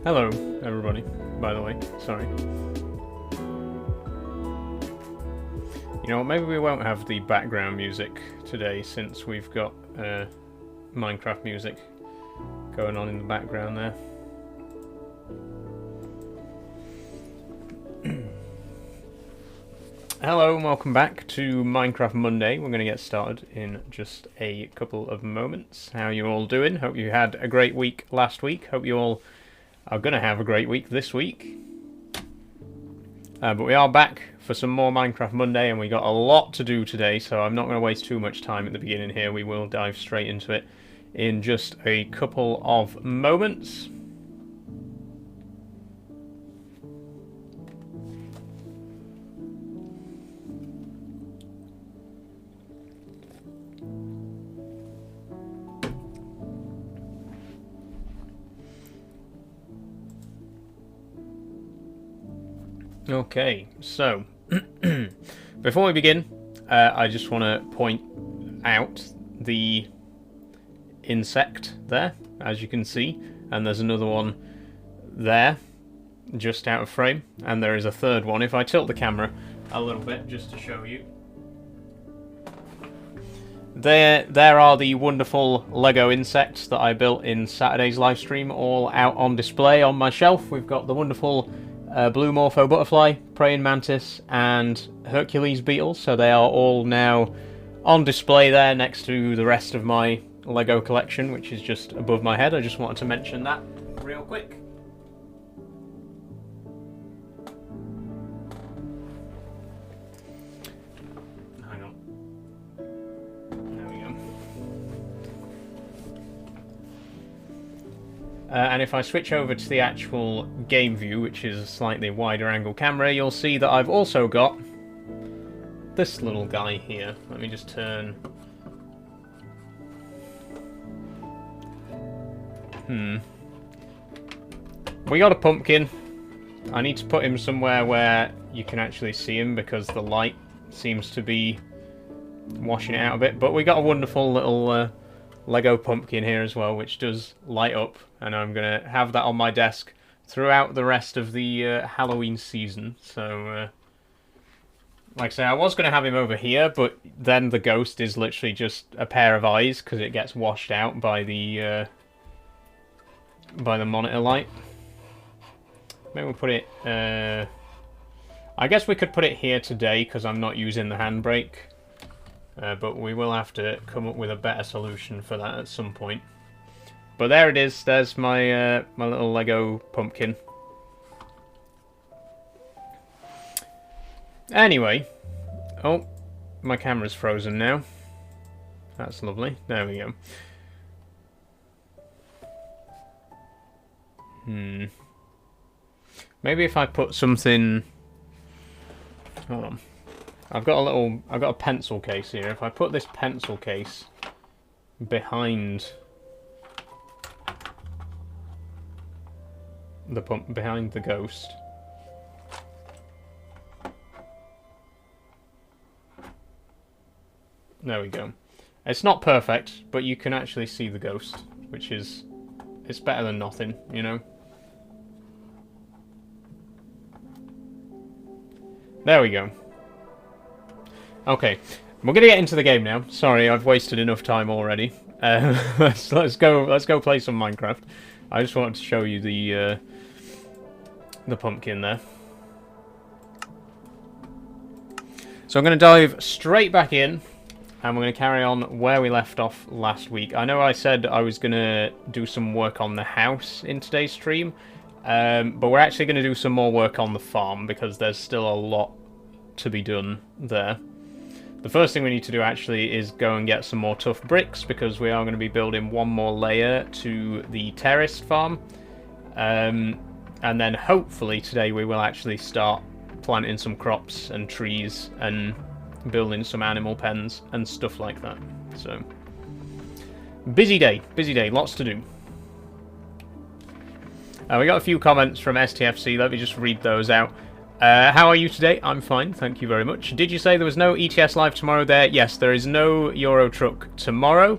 Hello, everybody, by the way. Sorry. You know what, maybe we won't have the background music today since we've got Minecraft music going on in the background there. Hello and welcome back to Minecraft Monday. We're going to get started in just a couple of moments. How are you all doing? Hope you had a great week last week. Hope you all are going to have a great week this week. But we are back for some more Minecraft Monday and we got a lot to do today, so I'm not going to waste too much time at the beginning here. We will dive straight into it in just a couple of moments. Okay, so before we begin, I just want to point out the insect there, as you can see, and there's another one there, just out of frame, and there is a third one. If I tilt the camera a little bit just to show you, there are the wonderful Lego insects that I built in Saturday's live stream, all out on display on my shelf. We've got the wonderful blue morpho butterfly, praying mantis, and Hercules beetle, so they are all now on display there next to the rest of my Lego collection, which is just above my head. I just wanted to mention that real quick. Hang on. There we go. And if I switch over to the actual game view, which is a slightly wider angle camera, you'll see that I've also got this little guy here. Let me just turn... We got a pumpkin. I need to put him somewhere where you can actually see him because the light seems to be washing it out a bit. But we got a wonderful little Lego pumpkin here as well, which does light up, and I'm going to have that on my desk throughout the rest of the Halloween season. So, like I say, I was going to have him over here, but then the ghost is literally just a pair of eyes because it gets washed out by the monitor light. Maybe we'll put it... I guess we could put it here today because I'm not using the handbrake. But we will have to come up with a better solution for that at some point. But there it is. There's my my little Lego pumpkin. Anyway, oh, my camera's frozen now. That's lovely. There we go. Maybe if I put something. Hold on. I've got a pencil case here. If I put this pencil case behind the ghost, there we go. It's not perfect, but you can actually see the ghost, which is, it's better than nothing, you know. There we go. Okay, we're gonna get into the game now. Sorry, I've wasted enough time already. Let's go play some Minecraft. I just wanted to show you the pumpkin there. So I'm gonna dive straight back in, and we're gonna carry on where we left off last week. I know I said I was gonna do some work on the house in today's stream, but we're actually gonna do some more work on the farm because there's still a lot to be done there. The first thing we need to do actually is go and get some more tough bricks because we are going to be building one more layer to the terraced farm. And then hopefully today we will actually start planting some crops and trees and building some animal pens and stuff like that. So, busy day, lots to do. We got a few comments from STFC, let me just read those out. How are you today? I'm fine, thank you very much. Did you say there was no ETS live tomorrow there? Yes, there is no Euro Truck tomorrow.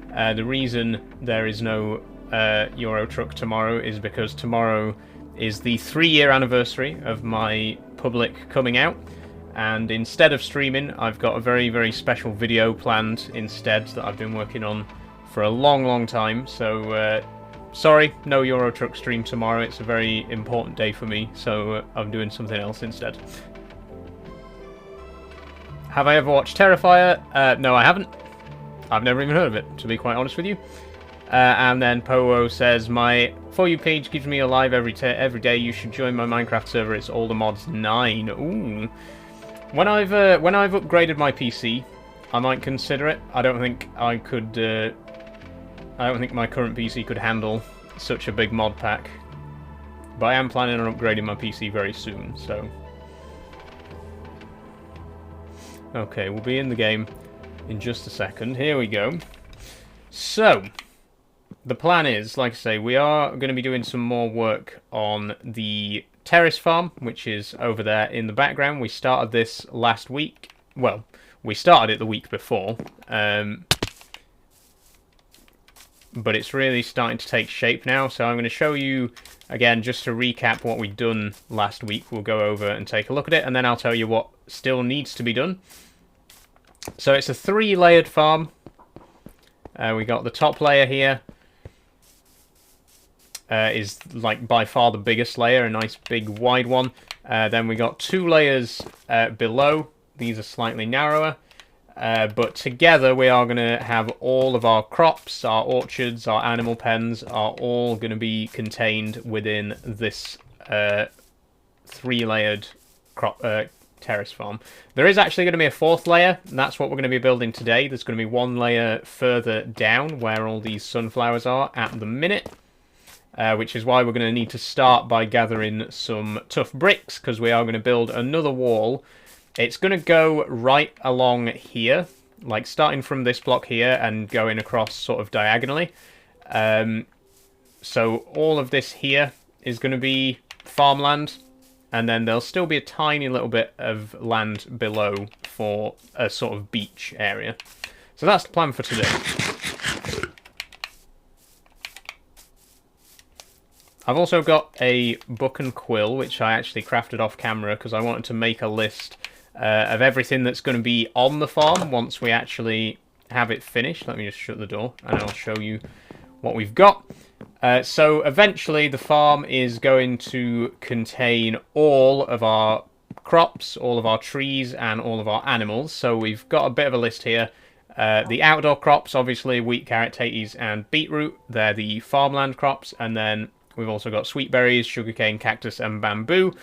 The reason there is no Euro Truck tomorrow is because tomorrow is the 3-year anniversary of my public coming out, and instead of streaming, I've got a very, very special video planned instead that I've been working on for a long, long time. So, sorry, no Euro Truck stream tomorrow. It's a very important day for me, so I'm doing something else instead. Have I ever watched Terrifier? No, I haven't. I've never even heard of it, to be quite honest with you. And then Powo says, my For You page gives me a live every day. You should join my Minecraft server. It's all the mods 9. Ooh. When I've upgraded my PC, I might consider it. I don't think I could. I don't think my current PC could handle such a big mod pack. But I am planning on upgrading my PC very soon. So, okay, we'll be in the game in just a second. Here we go. So, the plan is, like I say, we are going to be doing some more work on the terrace farm, which is over there in the background. We started this last week. Well, we started it the week before. But it's really starting to take shape now. So I'm going to show you, again, just to recap what we've done last week. We'll go over and take a look at it, and then I'll tell you what still needs to be done. So it's a 3-layered farm. We got the top layer here. Is like by far the biggest layer, a nice big wide one. Then we got 2 layers below. These are slightly narrower. But together we are going to have all of our crops, our orchards, our animal pens are all going to be contained within this 3-layered terrace farm. There is actually going to be a 4th layer, and that's what we're going to be building today. There's going to be 1 layer further down where all these sunflowers are at the minute. Which is why we're going to need to start by gathering some tough bricks, because we are going to build another wall. It's going to go right along here, like starting from this block here and going across sort of diagonally. So all of this here is going to be farmland, and then there'll still be a tiny little bit of land below for a sort of beach area. So that's the plan for today. I've also got a book and quill, which I actually crafted off camera because I wanted to make a list of everything that's going to be on the farm once we actually have it finished. Let me just shut the door and I'll show you what we've got. So eventually the farm is going to contain all of our crops, all of our trees, and all of our animals. So we've got a bit of a list here. The outdoor crops, obviously, wheat, carrot, tatties, and beetroot. They're the farmland crops, and then we've also got sweet berries, sugarcane, cactus, and bamboo.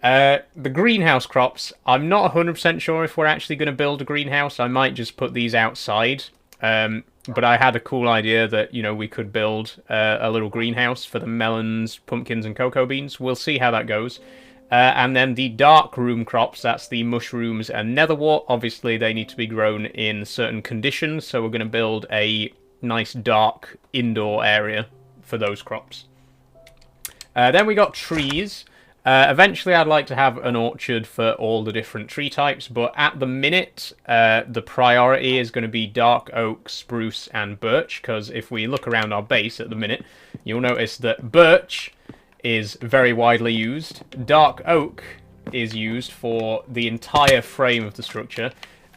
The greenhouse crops, I'm not 100% sure if we're actually going to build a greenhouse. I might just put these outside. But I had a cool idea that, you know, we could build a little greenhouse for the melons, pumpkins, and cocoa beans. We'll see how that goes. And then the dark room crops, that's the mushrooms and netherwort. Obviously, they need to be grown in certain conditions, so we're going to build a nice dark indoor area for those crops. Then we got trees. Eventually I'd like to have an orchard for all the different tree types, but at the minute the priority is going to be dark oak, spruce, and birch, because if we look around our base at the minute, you'll notice that birch is very widely used, dark oak is used for the entire frame of the structure,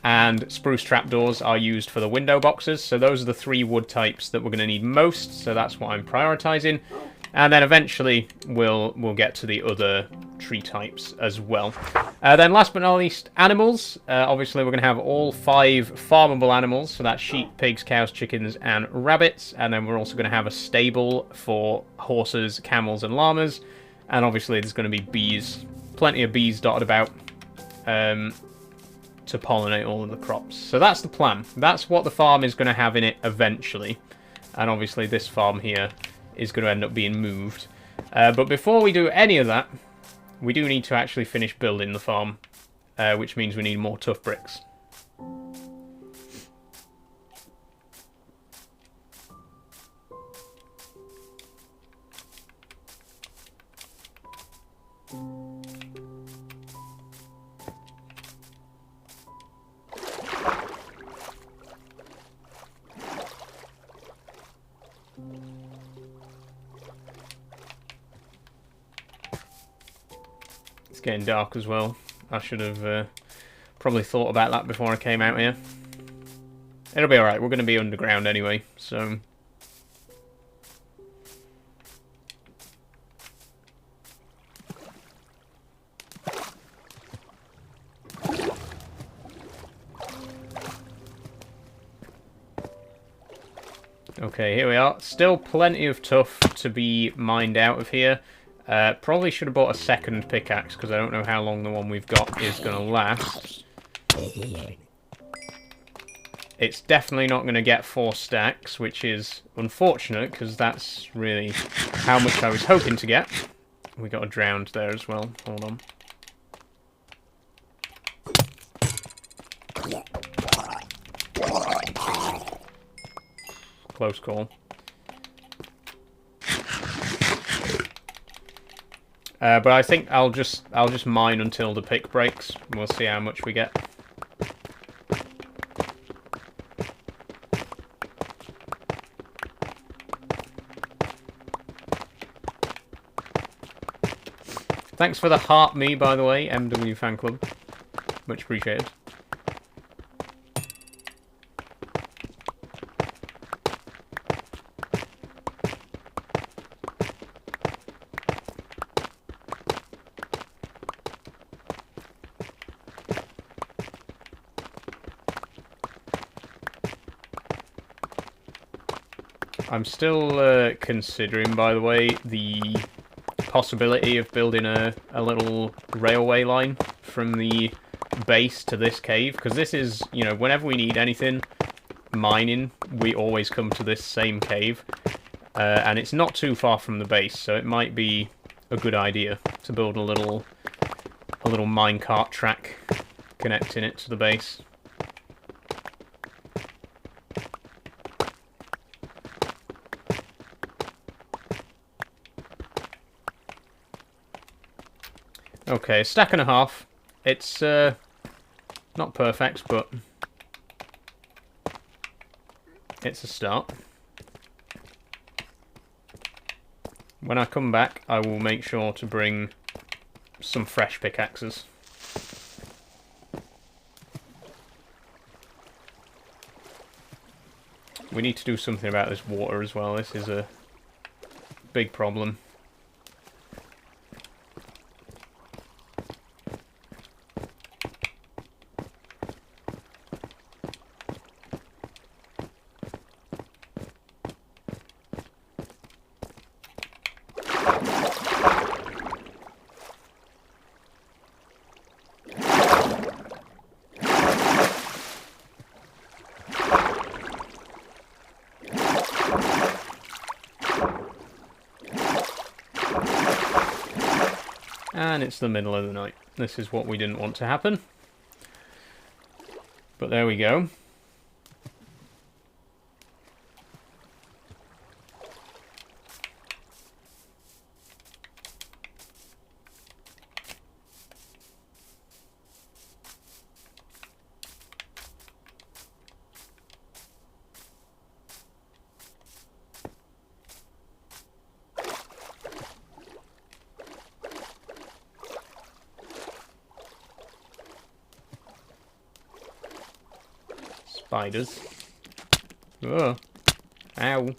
and spruce trapdoors are used for the window boxes. So those are the 3 wood types that we're going to need most, so that's what I'm prioritizing. And then eventually we'll get to the other tree types as well. Then last but not least, animals. Obviously we're going to have all 5 farmable animals. So that's sheep, pigs, cows, chickens, and rabbits. And then we're also going to have a stable for horses, camels, and llamas. And obviously there's going to be bees. Plenty of bees dotted about to pollinate all of the crops. So that's the plan. That's what the farm is going to have in it eventually. And obviously this farm here is going to end up being moved. But before we do any of that, we do need to actually finish building the farm, which means we need more tough bricks. getting dark as well. I should have probably thought about that before I came out here. It'll be alright, we're going to be underground anyway, so... Okay, here we are. Still plenty of tuff to be mined out of here. Probably should have bought a second pickaxe, because I don't know how long the one we've got is going to last. It's definitely not going to get 4 stacks, which is unfortunate, because that's really how much I was hoping to get. We got a drowned there as well. Hold on. Close call. But I think I'll just mine until the pick breaks. We'll see how much we get. Thanks for the heart me, by the way, MW Fan Club. Much appreciated. I'm still considering, by the way, the possibility of building a little railway line from the base to this cave, because this is, you know, whenever we need anything mining, we always come to this same cave, and it's not too far from the base, so it might be a good idea to build a little minecart track connecting it to the base. Okay, a stack and a half. It's not perfect, but it's a start. When I come back, I will make sure to bring some fresh pickaxes. We need to do something about this water as well. This is a big problem. And it's the middle of the night. This is what we didn't want to happen. But there we go. Spiders. Oh. Ow.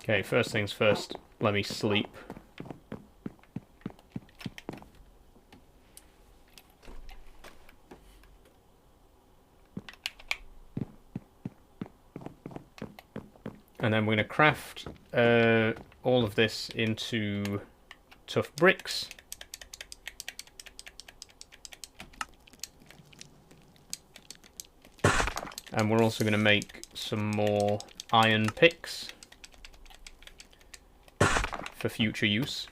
Okay, first things first, let me sleep. And then we're going to craft all of this into tough bricks. And we're also going to make some more iron picks for future use.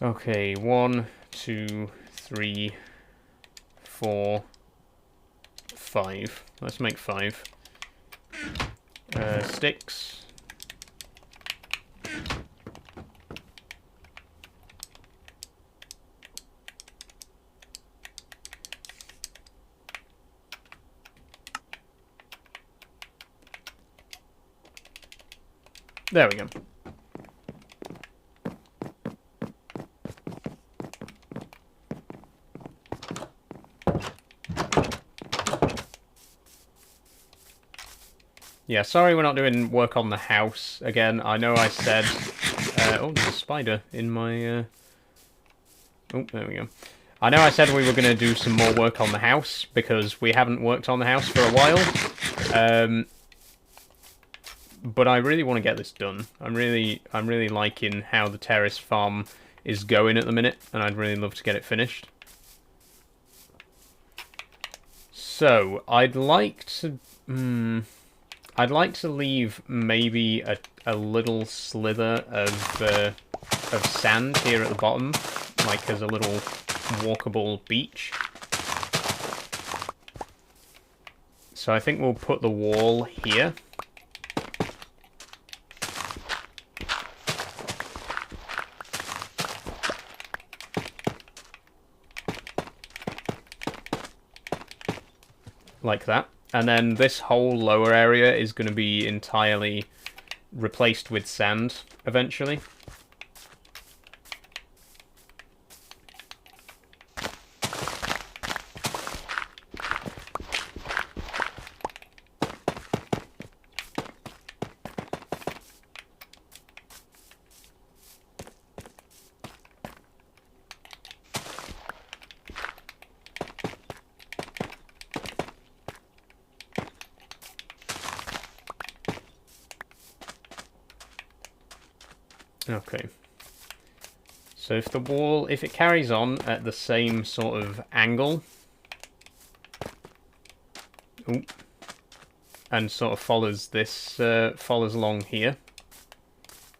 Okay, 1, 2, 3, 4, 5. Let's make 5. Sticks. There we go. Yeah, sorry we're not doing work on the house again. I know I said... oh, there's a spider in my... Oh, there we go. I know I said we were going to do some more work on the house, because we haven't worked on the house for a while. But I really want to get this done. I'm really liking how the terrace farm is going at the minute, and I'd really love to get it finished. So, I'd like to leave maybe a little slither of sand here at the bottom, like as a little walkable beach. So I think we'll put the wall here. Like that. And then this whole lower area is going to be entirely replaced with sand eventually. Okay. So if the wall, if it carries on at the same sort of angle, and sort of follows this, follows along here,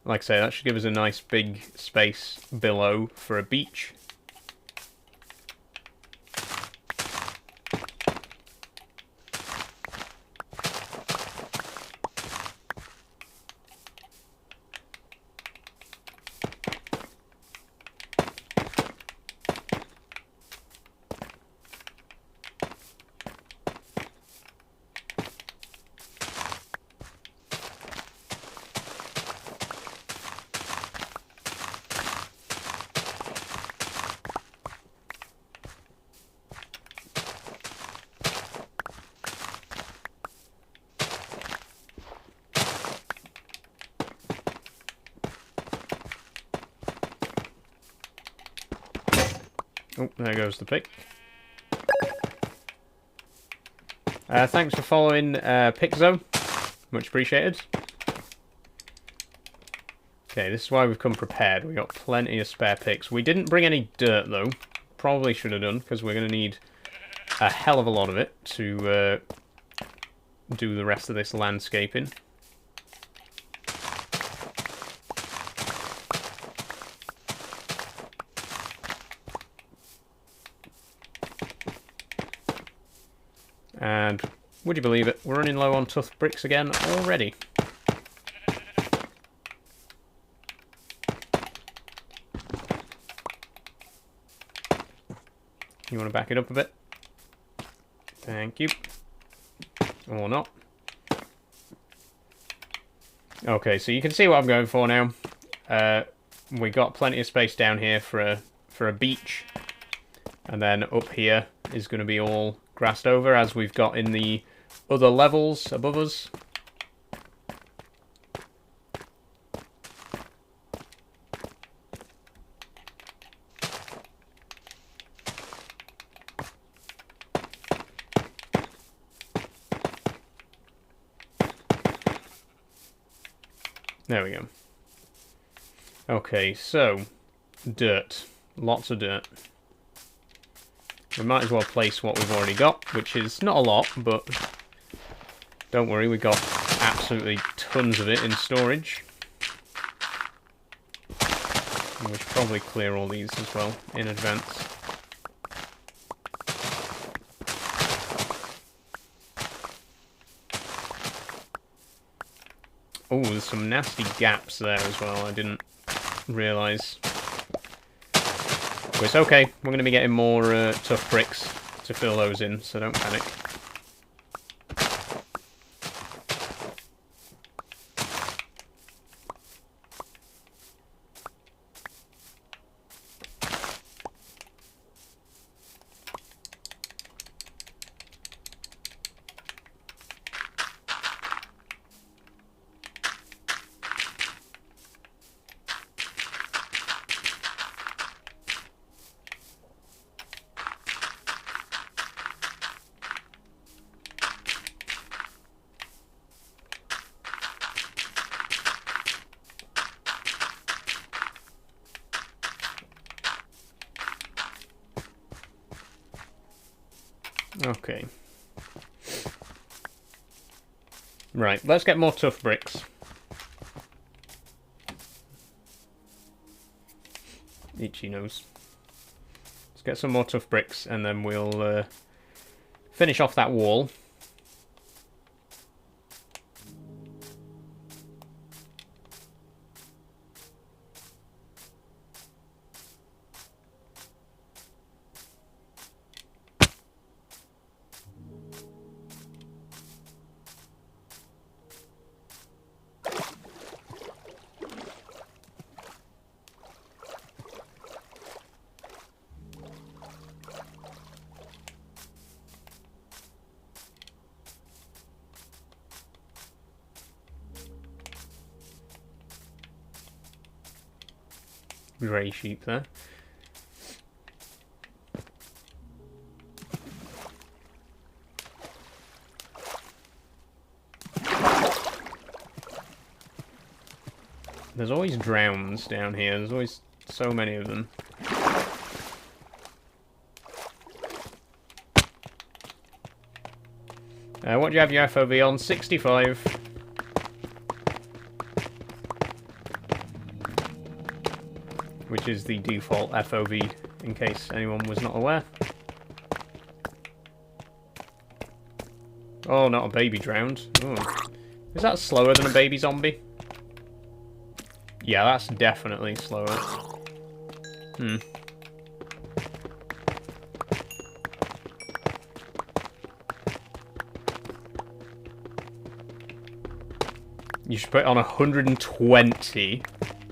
like I say, that should give us a nice big space below for a beach. Oh, there goes the pick. Thanks for following Pixo. Much appreciated. Okay, this is why we've come prepared. We got plenty of spare picks. We didn't bring any dirt, though. Probably should have done, because we're going to need a hell of a lot of it to do the rest of this landscaping. And would you believe it, we're running low on tough bricks again already. You want to back it up a bit? Thank you. Or not. Okay, so you can see what I'm going for now. We got plenty of space down here for a beach. And then up here is going to be all grassed over, as we've got in the other levels above us. There we go. Okay, so dirt. Lots of dirt. We might as well place what we've already got, which is not a lot, but don't worry, we've got absolutely tons of it in storage. We should probably clear all these as well in advance. Oh, there's some nasty gaps there as well, I didn't realise. But it's okay, we're going to be getting more tough bricks to fill those in, so don't panic. Okay. Right, let's get more tough bricks. Itchy nose. Let's get some more tough bricks and then we'll finish off that wall. Grey sheep there. There's always drowns down here. There's always so many of them. What do you have your FOV on? 65. Which is the default FOV, in case anyone was not aware. Oh, not a baby drowned. Ooh. Is that slower than a baby zombie? Yeah, that's definitely slower. Hmm. You should put it on 120.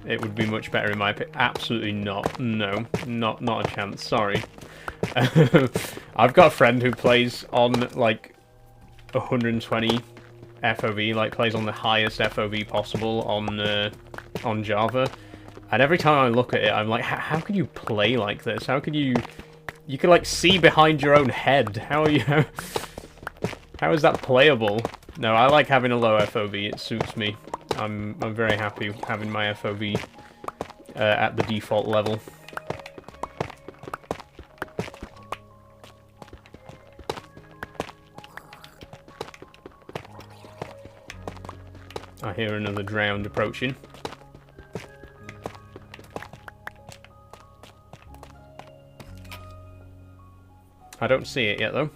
It would be much better in my opinion. Absolutely not. No, not a chance. Sorry. I've got a friend who plays on like 120 FOV, like plays on the highest FOV possible on Java. And every time I look at it, I'm like, how can you play like this? How can you? You can like see behind your own head. How are you? How is that playable? No, I like having a low FOV. It suits me. I'm very happy having my FOV at the default level. I hear another drowned approaching. I don't see it yet though.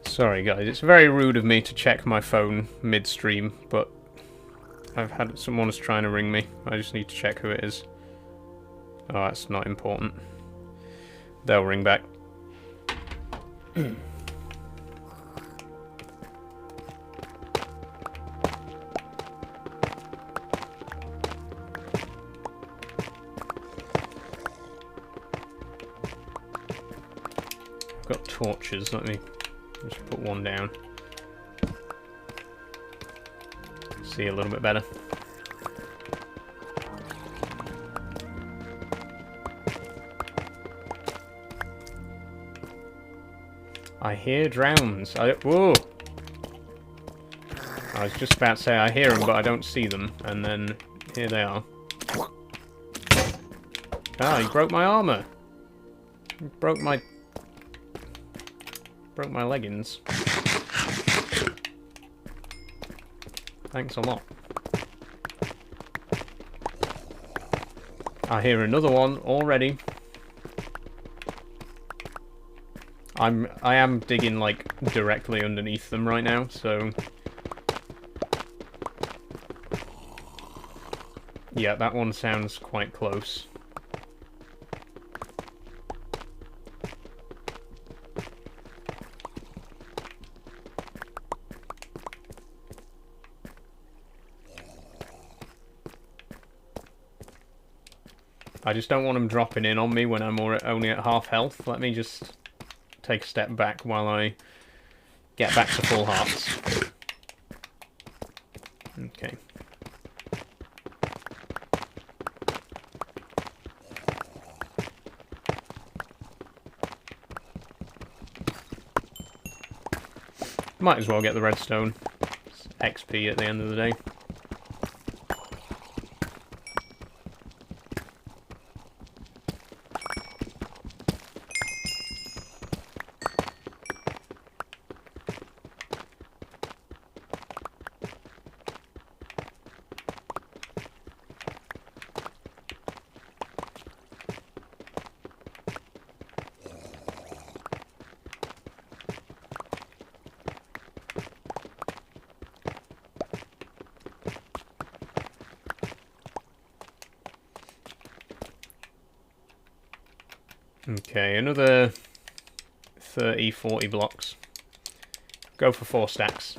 Sorry guys, it's very rude of me to check my phone mid-stream, but I've had someone's trying to ring me. I just need to check who it is. Oh, that's not important. They'll ring back. I've got torches, let me Just put one down. See a little bit better. I hear drowns. Whoa! I was just about to say I hear them, but I don't see them. And then here they are. Ah, he broke my armor. He broke my leggings. Thanks a lot. I hear another one already. I am digging like directly underneath them right now, so yeah, that one sounds quite close. I just don't want them dropping in on me when I'm only at half health. Let me just take a step back while I get back to full hearts. Okay. Might as well get the redstone. It's XP at the end of the day. Okay, another 30, 40 blocks. Go for 4 stacks.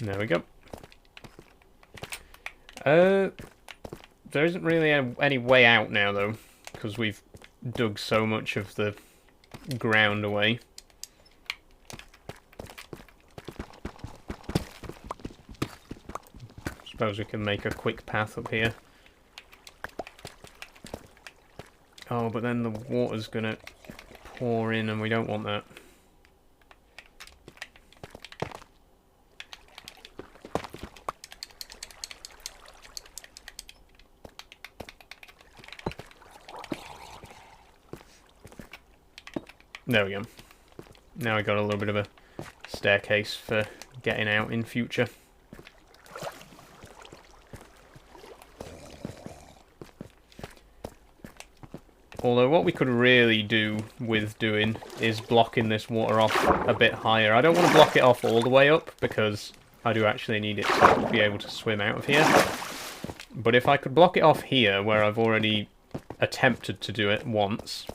There we go. There isn't really any way out now, though, because we've dug so much of the ground away. Suppose we can make a quick path up here. Oh, but then the water's gonna pour in, and we don't want that. There we go. Now I got a little bit of a staircase for getting out in future. Although what we could really do with doing is blocking this water off a bit higher. I don't want to block it off all the way up because I do actually need it to be able to swim out of here. But if I could block it off here where I've already attempted to do it once,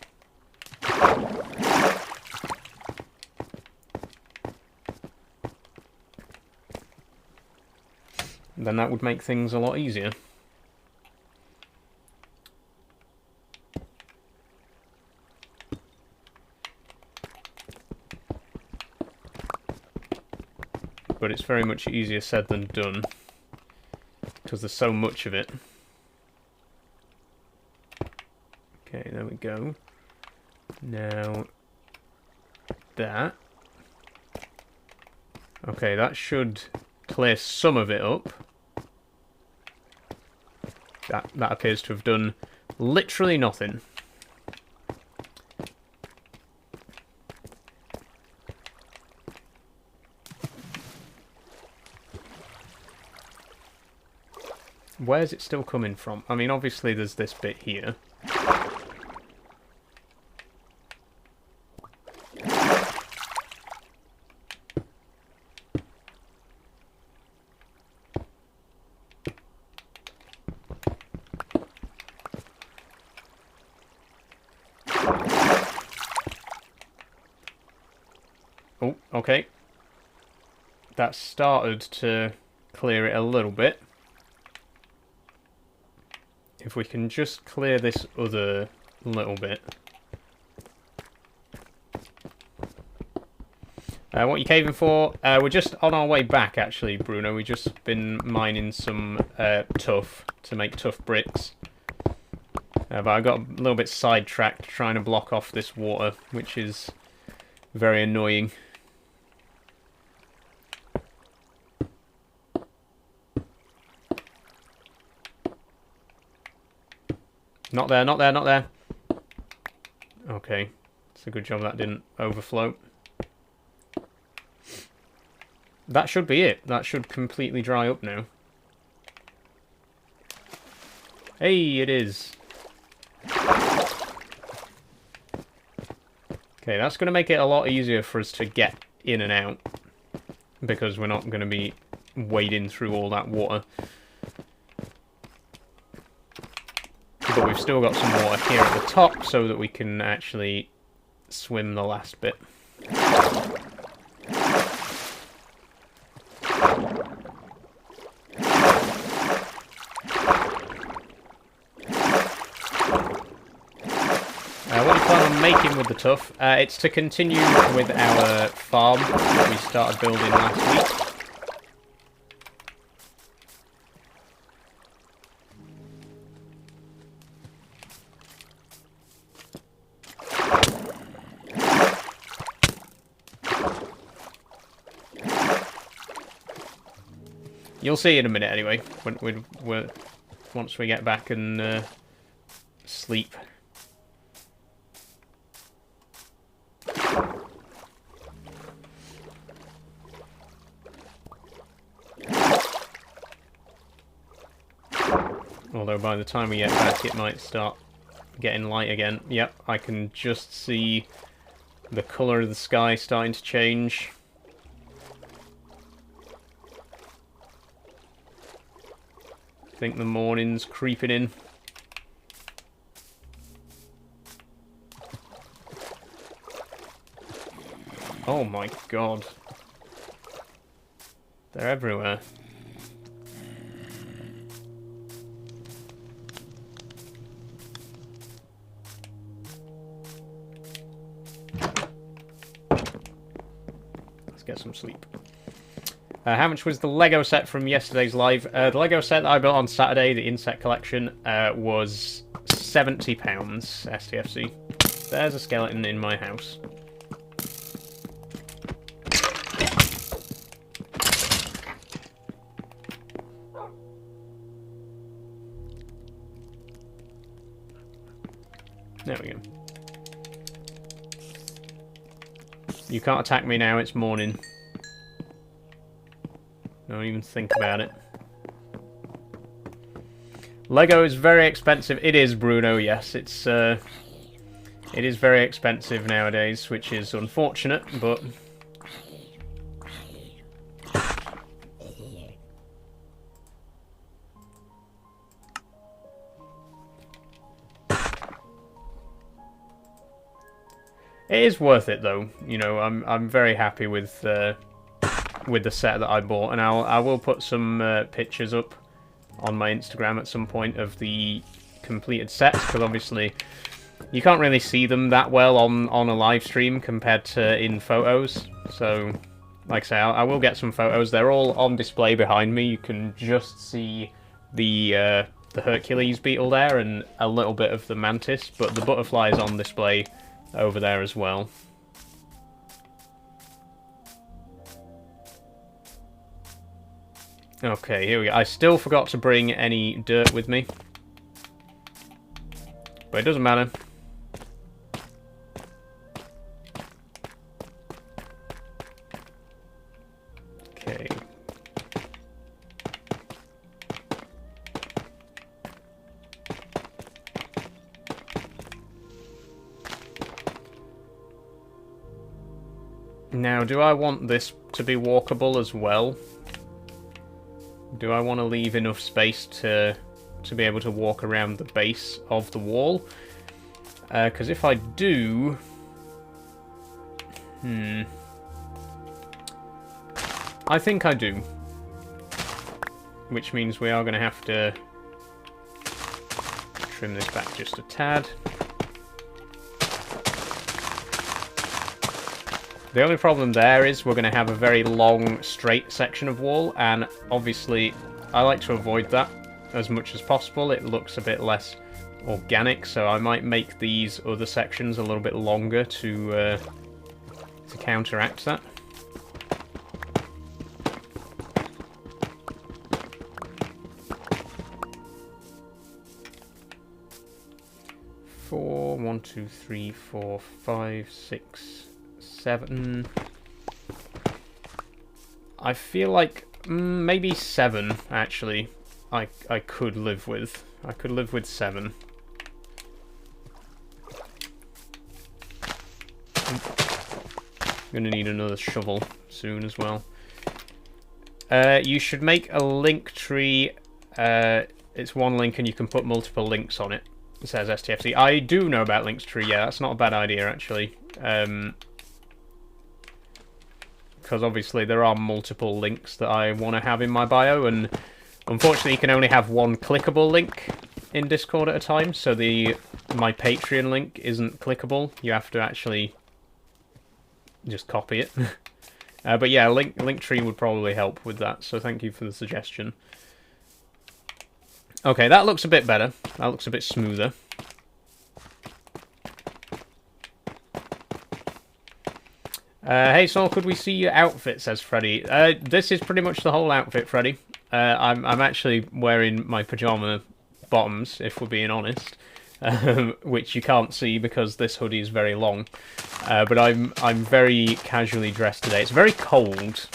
then that would make things a lot easier. But it's very much easier said than done, because there's so much of it. Okay, there we go. Now, that. Okay, that should clear some of it up. That appears to have done literally nothing. Where's it still coming from? I mean, obviously there's this bit here. Okay. That started to clear it a little bit. If we can just clear this other little bit. What are you caving for? We're just on our way back, actually, Bruno. We've just been mining some tuff to make tough bricks. But I got a little bit sidetracked trying to block off this water, which is very annoying. Not there, not there, not there. Okay. It's a good job that didn't overflow. That should be it. That should completely dry up now. Hey, it is. Okay, that's going to make it a lot easier for us to get in and out. Because we're not going to be wading through all that water. But we've still got some water here at the top so that we can actually swim the last bit. What do you plan on making with the tuff? It's to continue with our farm that we started building last week. You'll see in a minute anyway, once we get back and sleep. Although by the time we get back it might start getting light again. Yep, I can just see the colour of the sky starting to change. I think the morning's creeping in. Oh my god. They're everywhere. Let's get some sleep. How much was the Lego set from yesterday's live? The Lego set that I built on Saturday, the insect collection, was £70 STFC. There's a skeleton in my house. There we go. You can't attack me now, it's morning. Don't even think about it. Lego is very expensive. It is, Bruno, yes. It is very expensive nowadays, which is unfortunate, but... It is worth it, though. You know, I'm very happy with the set that I bought, and I will put some pictures up on my Instagram at some point of the completed sets, because obviously you can't really see them that well on a live stream compared to in photos. So, like I say, I will get some photos. They're all on display behind me. You can just see the Hercules beetle there and a little bit of the mantis, but the butterfly is on display over there as well. Okay, here we go. I still forgot to bring any dirt with me. But it doesn't matter. Okay. Now, do I want this to be walkable as well? Do I want to leave enough space to be able to walk around the base of the wall? Because if I do... I think I do. Which means we are going to have to trim this back just a tad. The only problem there is we're going to have a very long, straight section of wall, and obviously I like to avoid that as much as possible. It looks a bit less organic, so I might make these other sections a little bit longer to counteract that. One, two, three, four, 5, 6, 7. I feel like maybe 7 actually. I could live with. I could live with 7. I'm gonna need another shovel soon as well. You should make a link tree. It's one link and you can put multiple links on it. It says STFC. I do know about Linktree, yeah, that's not a bad idea, actually. Because obviously there are multiple links that I want to have in my bio, and unfortunately you can only have one clickable link in Discord at a time, so my Patreon link isn't clickable. You have to actually just copy it. But yeah, Linktree would probably help with that, so thank you for the suggestion. Okay, that looks a bit better. That looks a bit smoother. Hey Saul, could we see your outfit, says Freddy. This is pretty much the whole outfit, Freddy. I'm actually wearing my pyjama bottoms, if we're being honest. Which you can't see because this hoodie is very long. But I'm very casually dressed today. It's very cold.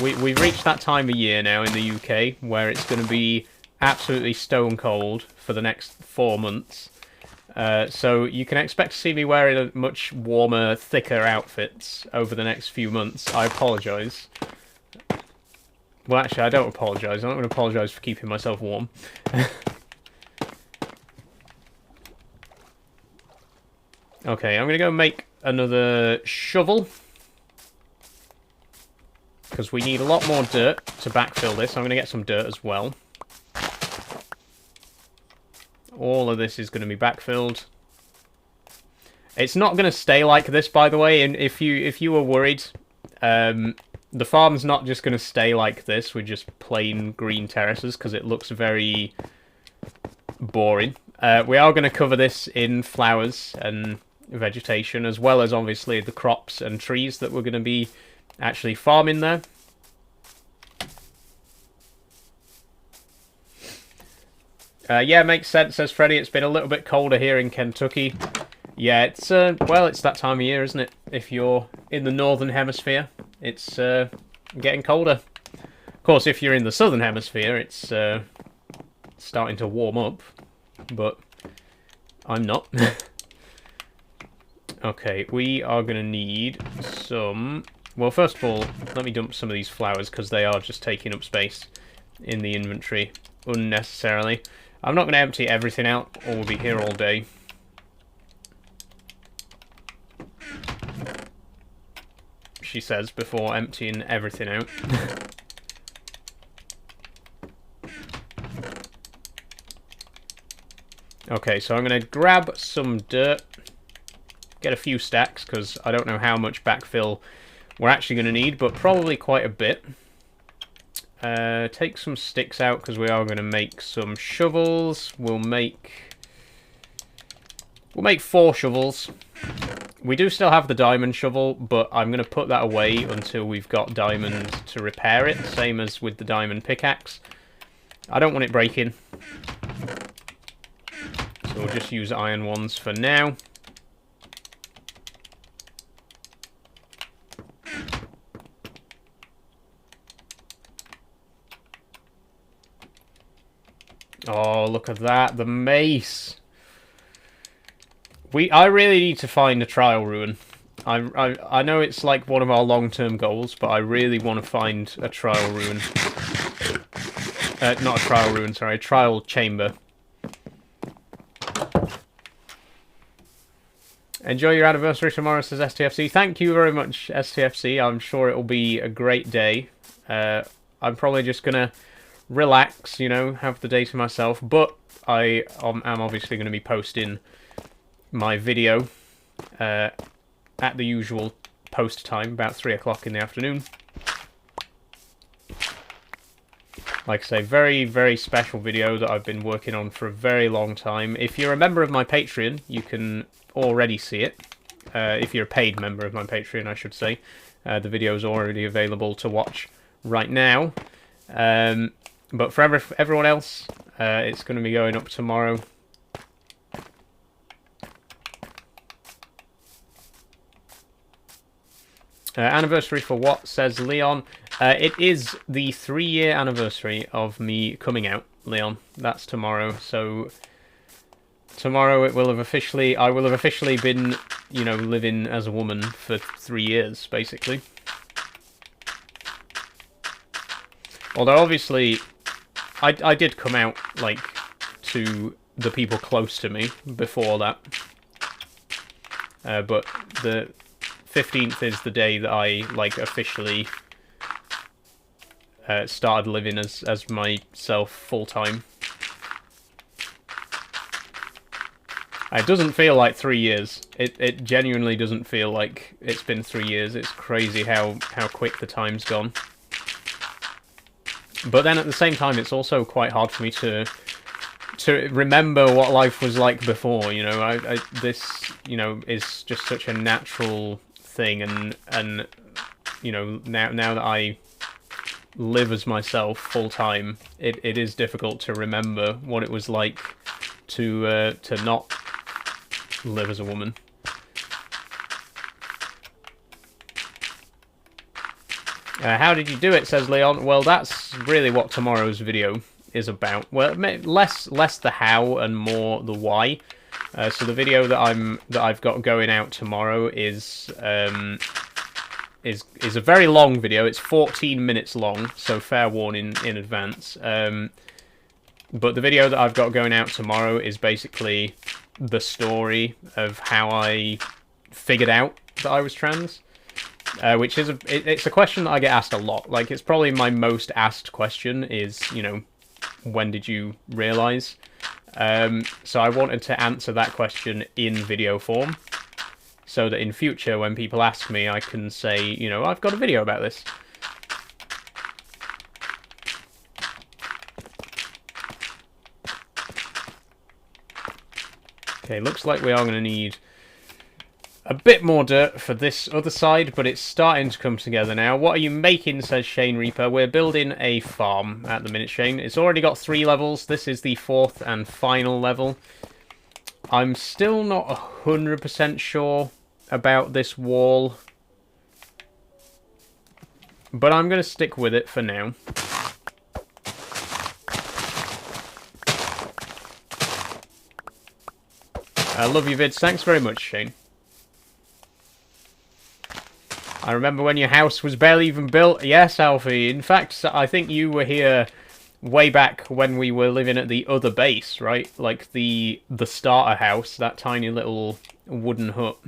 We've reached that time of year now in the UK where it's going to be absolutely stone cold for the next 4 months. So you can expect to see me wearing a much warmer, thicker outfits over the next few months. I apologise. Well, actually, I don't apologise. I'm not going to apologise for keeping myself warm. Okay, I'm going to go make another shovel. Because we need a lot more dirt to backfill this. I'm going to get some dirt as well. All of this is going to be backfilled. It's not going to stay like this, by the way. And if you were worried, the farm's not just going to stay like this with just plain green terraces because it looks very boring. We are going to cover this in flowers and vegetation, as well as obviously the crops and trees that we're going to be actually farming there. Yeah, makes sense, says Freddy. It's been a little bit colder here in Kentucky. Yeah, it's, well, it's that time of year, isn't it? If you're in the northern hemisphere, it's getting colder. Of course, if you're in the southern hemisphere, it's starting to warm up. But I'm not. Okay, we are going to need some... Well, first of all, let me dump some of these flowers, because they are just taking up space in the inventory unnecessarily. I'm not going to empty everything out, or we'll be here all day. She says before emptying everything out. Okay, so I'm going to grab some dirt, get a few stacks, because I don't know how much backfill we're actually going to need, but probably quite a bit. Take some sticks out, because we are going to make some shovels. We'll make 4 shovels. We do still have the diamond shovel, but I'm going to put that away until we've got diamonds to repair it, same as with the diamond pickaxe. I don't want it breaking, so we'll just use iron ones for now. Oh, look at that, the mace. I really need to find a trial ruin. I know it's like one of our long-term goals, but I really want to find a trial ruin. Not a trial ruin, sorry, a trial chamber. Enjoy your anniversary tomorrow, says STFC. Thank you very much, STFC. I'm sure it will be a great day. I'm probably just going to relax, you know, have the day to myself. But I am obviously going to be posting my video at the usual post time, about 3 o'clock in the afternoon. Like I say, very, very special video that I've been working on for a very long time. If you're a member of my Patreon, you can already see it. If you're a paid member of my Patreon, I should say. The video is already available to watch right now. But for everyone else, it's going to be going up tomorrow. Anniversary for what, says Leon. It is the 3-year anniversary of me coming out, Leon. That's tomorrow. So tomorrow I will have officially been, you know, living as a woman for 3 years, basically. Although obviously I did come out, like, to the people close to me before that. But the 15th is the day that I, like, officially started living as myself full-time. It doesn't feel like 3 years. It genuinely doesn't feel like it's been 3 years. It's crazy how quick the time's gone. But then at the same time, it's also quite hard for me to remember what life was like before. You know, this, you know, is just such a natural thing, and you know, now that I live as myself full time, it is difficult to remember what it was like to not live as a woman. How did you do it, says Leon. Well, that's really what tomorrow's video is about. Well, less the how and more the why. So the video that I've got going out tomorrow is a very long video. It's 14 minutes long, so fair warning in advance. But the video that I've got going out tomorrow is basically the story of how I figured out that I was trans. Which is it's a question that I get asked a lot. Like, it's probably my most asked question is, you know, when did you realise? So I wanted to answer that question in video form, so that in future when people ask me, I can say, you know, I've got a video about this. Okay, looks like we are going to need a bit more dirt for this other side, but it's starting to come together now. What are you making, says Shane Reaper. We're building a farm at the minute, Shane. It's already got 3 levels. This is the 4th and final level. I'm still not 100% sure about this wall, but I'm going to stick with it for now. I love your vids. Thanks very much, Shane. I remember when your house was barely even built. Yes, Alfie. In fact, I think you were here way back when we were living at the other base, right? Like the starter house, that tiny little wooden hut.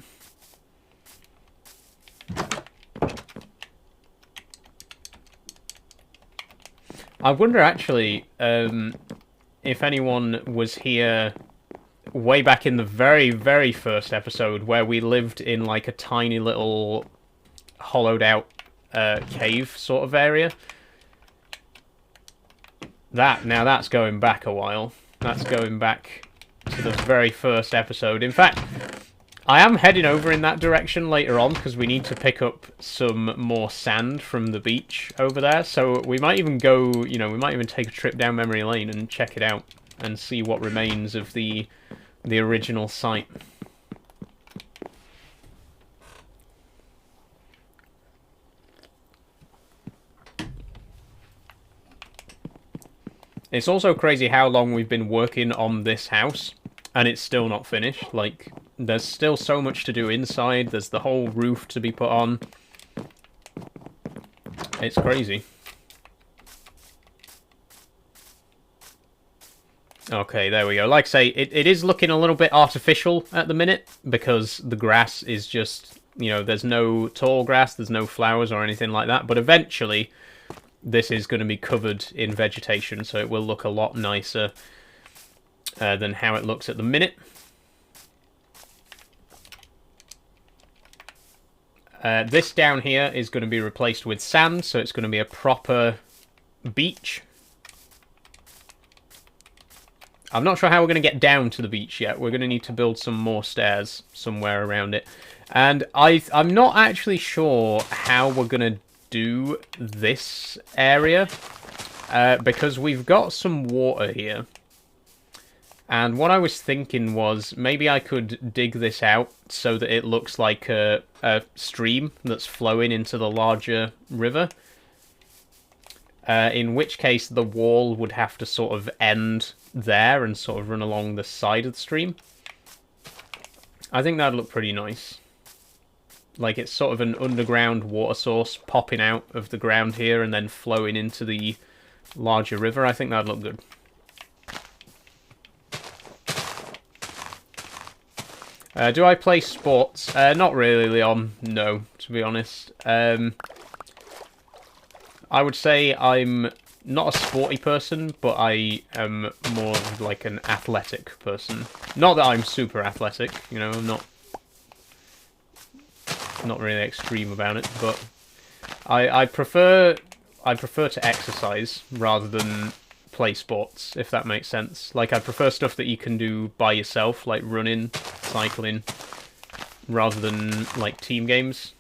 I wonder, actually, if anyone was here way back in the very, very first episode where we lived in, like, a tiny little hollowed out cave sort of area. Now that's going back a while. That's going back to the very first episode. In fact, I am heading over in that direction later on because we need to pick up some more sand from the beach over there. So we might even go, you know, we might even take a trip down memory lane and check it out and see what remains of the original site. It's also crazy how long we've been working on this house, and it's still not finished. Like, there's still so much to do inside. There's the whole roof to be put on. It's crazy. Okay, there we go. Like I say, it is looking a little bit artificial at the minute because the grass is just, you know, there's no tall grass, there's no flowers or anything like that. But eventually, this is going to be covered in vegetation, so it will look a lot nicer than how it looks at the minute. This down here is going to be replaced with sand, so it's going to be a proper beach. I'm not sure how we're going to get down to the beach yet. We're going to need to build some more stairs somewhere around it. And I'm not actually sure how we're going to do this area. Because we've got some water here. And what I was thinking was maybe I could dig this out so that it looks like a stream that's flowing into the larger river. In which case the wall would have to sort of end there and sort of run along the side of the stream. I think that'd look pretty nice. Like it's sort of an underground water source popping out of the ground here and then flowing into the larger river. I think that'd look good. Do I play sports? Not really, Leon. No, to be honest. I would say I'm not a sporty person, but I am more like an athletic person. Not that I'm super athletic, you know, I'm not really extreme about it, but I prefer to exercise rather than play sports, if that makes sense. Like, I prefer stuff that you can do by yourself, like running, cycling, rather than like team games.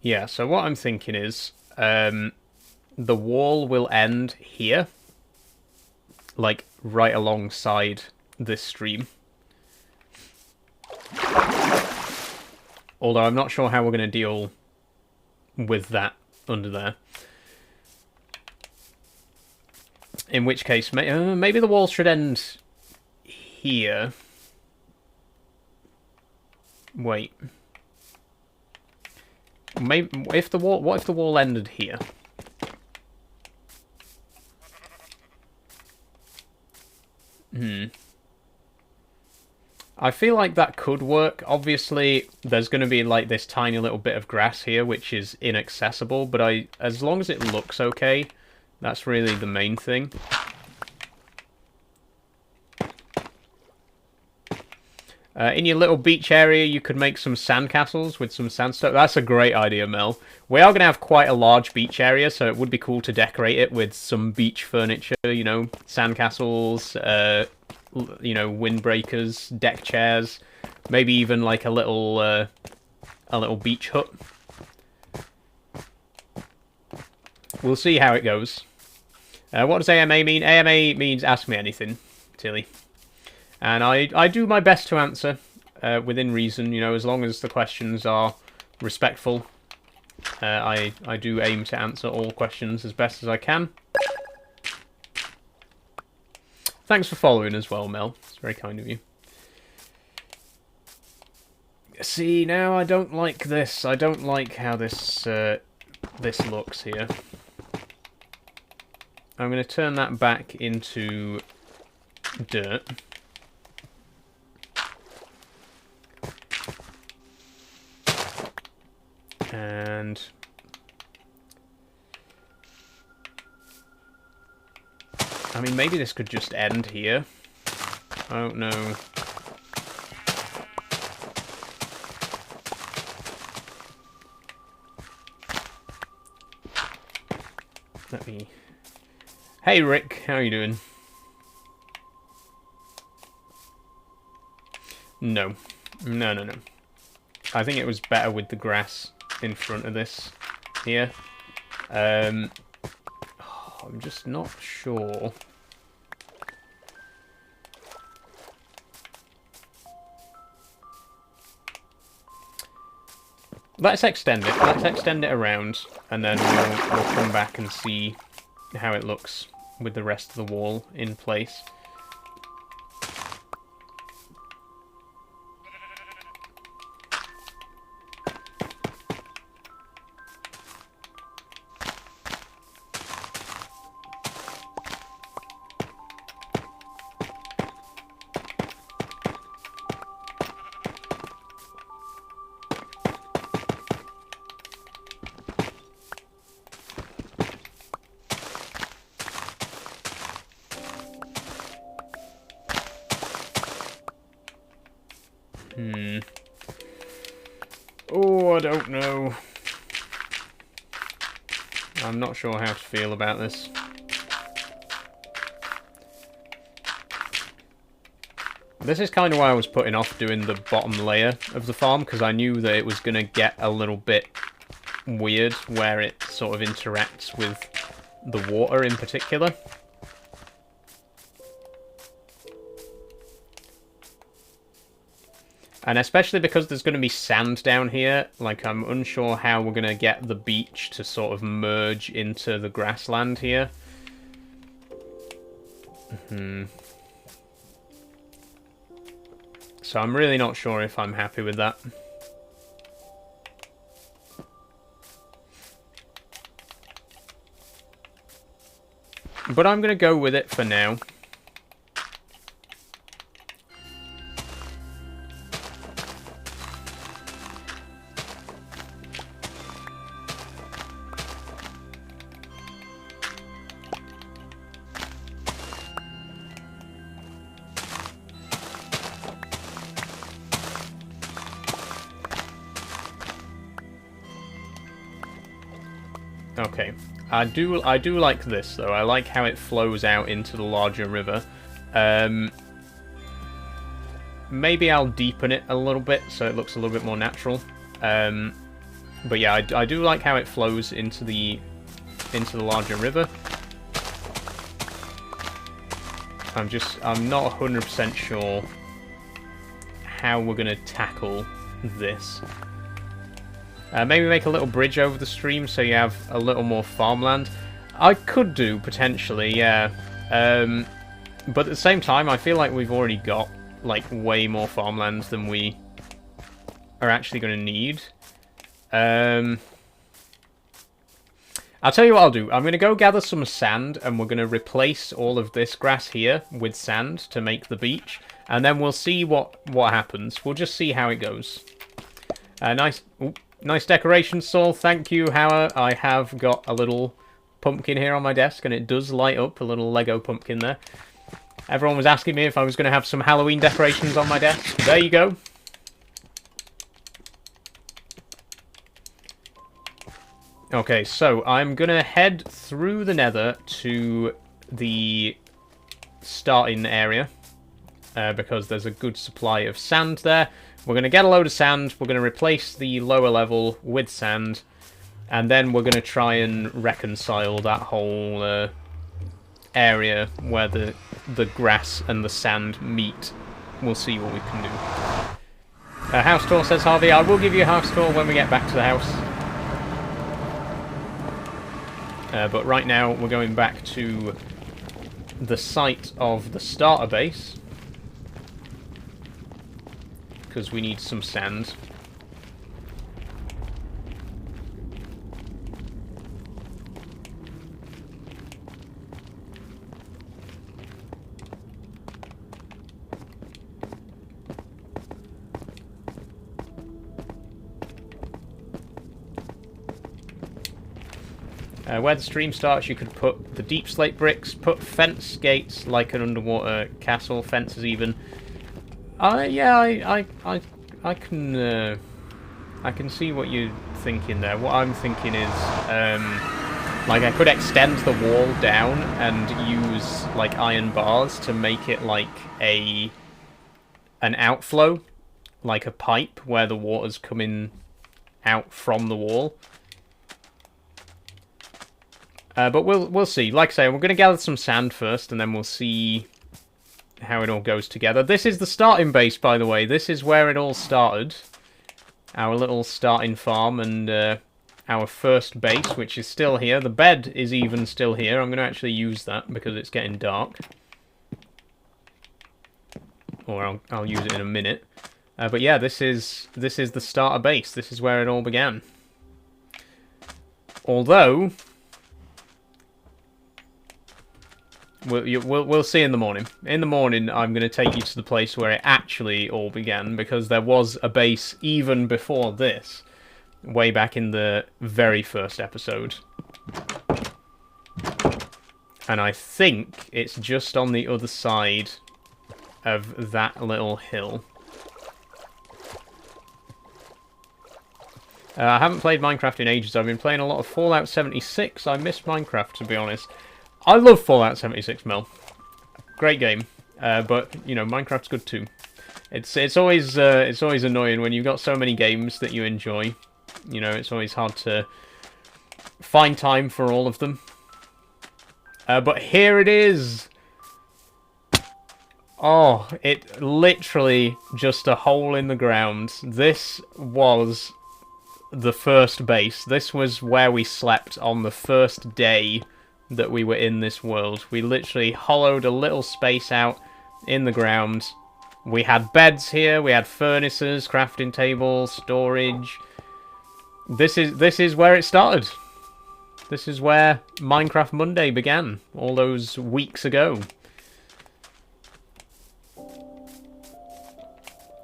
Yeah, so what I'm thinking is, the wall will end here, like right alongside this stream. Although I'm not sure how we're going to deal with that under there. In which case, maybe the wall should end here. Wait. Maybe what if the wall ended here? I feel like that could work. Obviously, there's going to be like this tiny little bit of grass here, which is inaccessible. But as long as it looks okay, that's really the main thing. In your little beach area, you could make some sandcastles with some sandstone. That's a great idea, Mel. We are going to have quite a large beach area, so it would be cool to decorate it with some beach furniture, you know, sandcastles, you know, windbreakers, deck chairs, maybe even like a little beach hut. We'll see how it goes. What does AMA mean? AMA means ask me anything, Tilly. And I do my best to answer within reason, you know, as long as the questions are respectful. I do aim to answer all questions as best as I can. Thanks for following as well, Mel. It's very kind of you. See, now I don't like this. I don't like how this this looks here. I'm going to turn that back into dirt. And I mean, maybe this could just end here. I don't know. Let me... Hey Rick, how are you doing? No. No, no, no. I think it was better with the grass in front of this here. I'm just not sure. Let's extend it. Let's extend it around, and then we'll come back and see how it looks with the rest of the wall in place. Oh, I don't know. I'm not sure how to feel about this. This is kind of why I was putting off doing the bottom layer of the farm, because I knew that it was going to get a little bit weird where it sort of interacts with the water in particular. And especially because there's going to be sand down here, like I'm unsure how we're going to get the beach to sort of merge into the grassland here. So I'm really not sure if I'm happy with that. But I'm going to go with it for now. Okay, I do like this though. I like how it flows out into the larger river. Maybe I'll deepen it a little bit so it looks a little bit more natural. But yeah, I do like how it flows into the larger river. I'm not 100% sure how we're gonna tackle this. Maybe make a little bridge over the stream so you have a little more farmland. I could do, potentially, yeah. But at the same time, I feel like we've already got, like, way more farmland than we are actually going to need. I'll tell you what I'll do. I'm going to go gather some sand, and we're going to replace all of this grass here with sand to make the beach. And then we'll see what happens. We'll just see how it goes. Nice decoration, Saul. Thank you, Howard. I have got a little pumpkin here on my desk, and it does light up, a little Lego pumpkin there. Everyone was asking me if I was going to have some Halloween decorations on my desk. There you go. Okay, so I'm going to head through the nether to the starting area, because there's a good supply of sand there. We're going to get a load of sand, we're going to replace the lower level with sand, and then we're going to try and reconcile that whole area where the grass and the sand meet. We'll see what we can do. House tour, says Harvey. I will give you a house tour when we get back to the house. But right now we're going back to the site of the starter base, because we need some sand. Where the stream starts, you could put the deep slate bricks, put fence gates like an underwater castle, fences even. Yeah, I can see what you're thinking there. What I'm thinking is, like, I could extend the wall down and use like iron bars to make it like an outflow, like a pipe where the water's coming out from the wall. But we'll see. Like I say, we're going to gather some sand first, and then we'll see how it all goes together. This is the starting base, by the way. This is where it all started. Our little starting farm and our first base, which is still here. The bed is even still here. I'm going to actually use that because it's getting dark. Or I'll use it in a minute. But yeah, this is the starter base. This is where it all began. Although we'll see in the morning. In the morning, I'm going to take you to the place where it actually all began, because there was a base even before this, way back in the very first episode. And I think it's just on the other side of that little hill. I haven't played Minecraft in ages. I've been playing a lot of Fallout 76. I miss Minecraft, to be honest. I love Fallout 76, Mel. Great game. But, you know, Minecraft's good too. It's always annoying when you've got so many games that you enjoy. You know, it's always hard to find time for all of them. But here it is! Oh, it literally just a hole in the ground. This was the first base. This was where we slept on the first day that we were in this world. We literally hollowed a little space out in the ground. We had beds here, we had furnaces, crafting tables, storage. This is where it started. This is where Minecraft Monday began, all those weeks ago.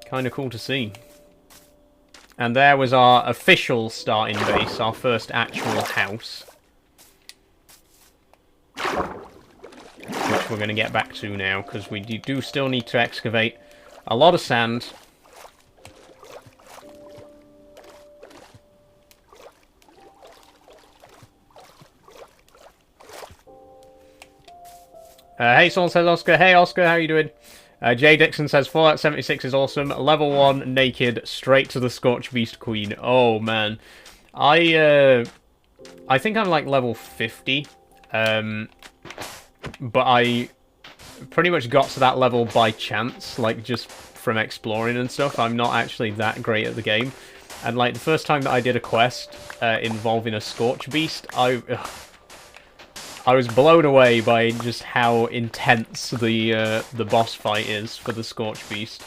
Kind of cool to see. And there was our official starting base, our first actual house. Which we're going to get back to now, because we do still need to excavate a lot of sand. Hey, someone says Oscar. Hey, Oscar, how you doing? Jay Dixon says Fallout 76 is awesome. Level 1, naked, straight to the Scorch Beast Queen. Oh, man. I think I'm like level 50. But I pretty much got to that level by chance, like just from exploring and stuff. I'm not actually that great at the game. And like the first time that I did a quest involving a Scorch Beast, I was blown away by just how intense the boss fight is for the Scorch Beast.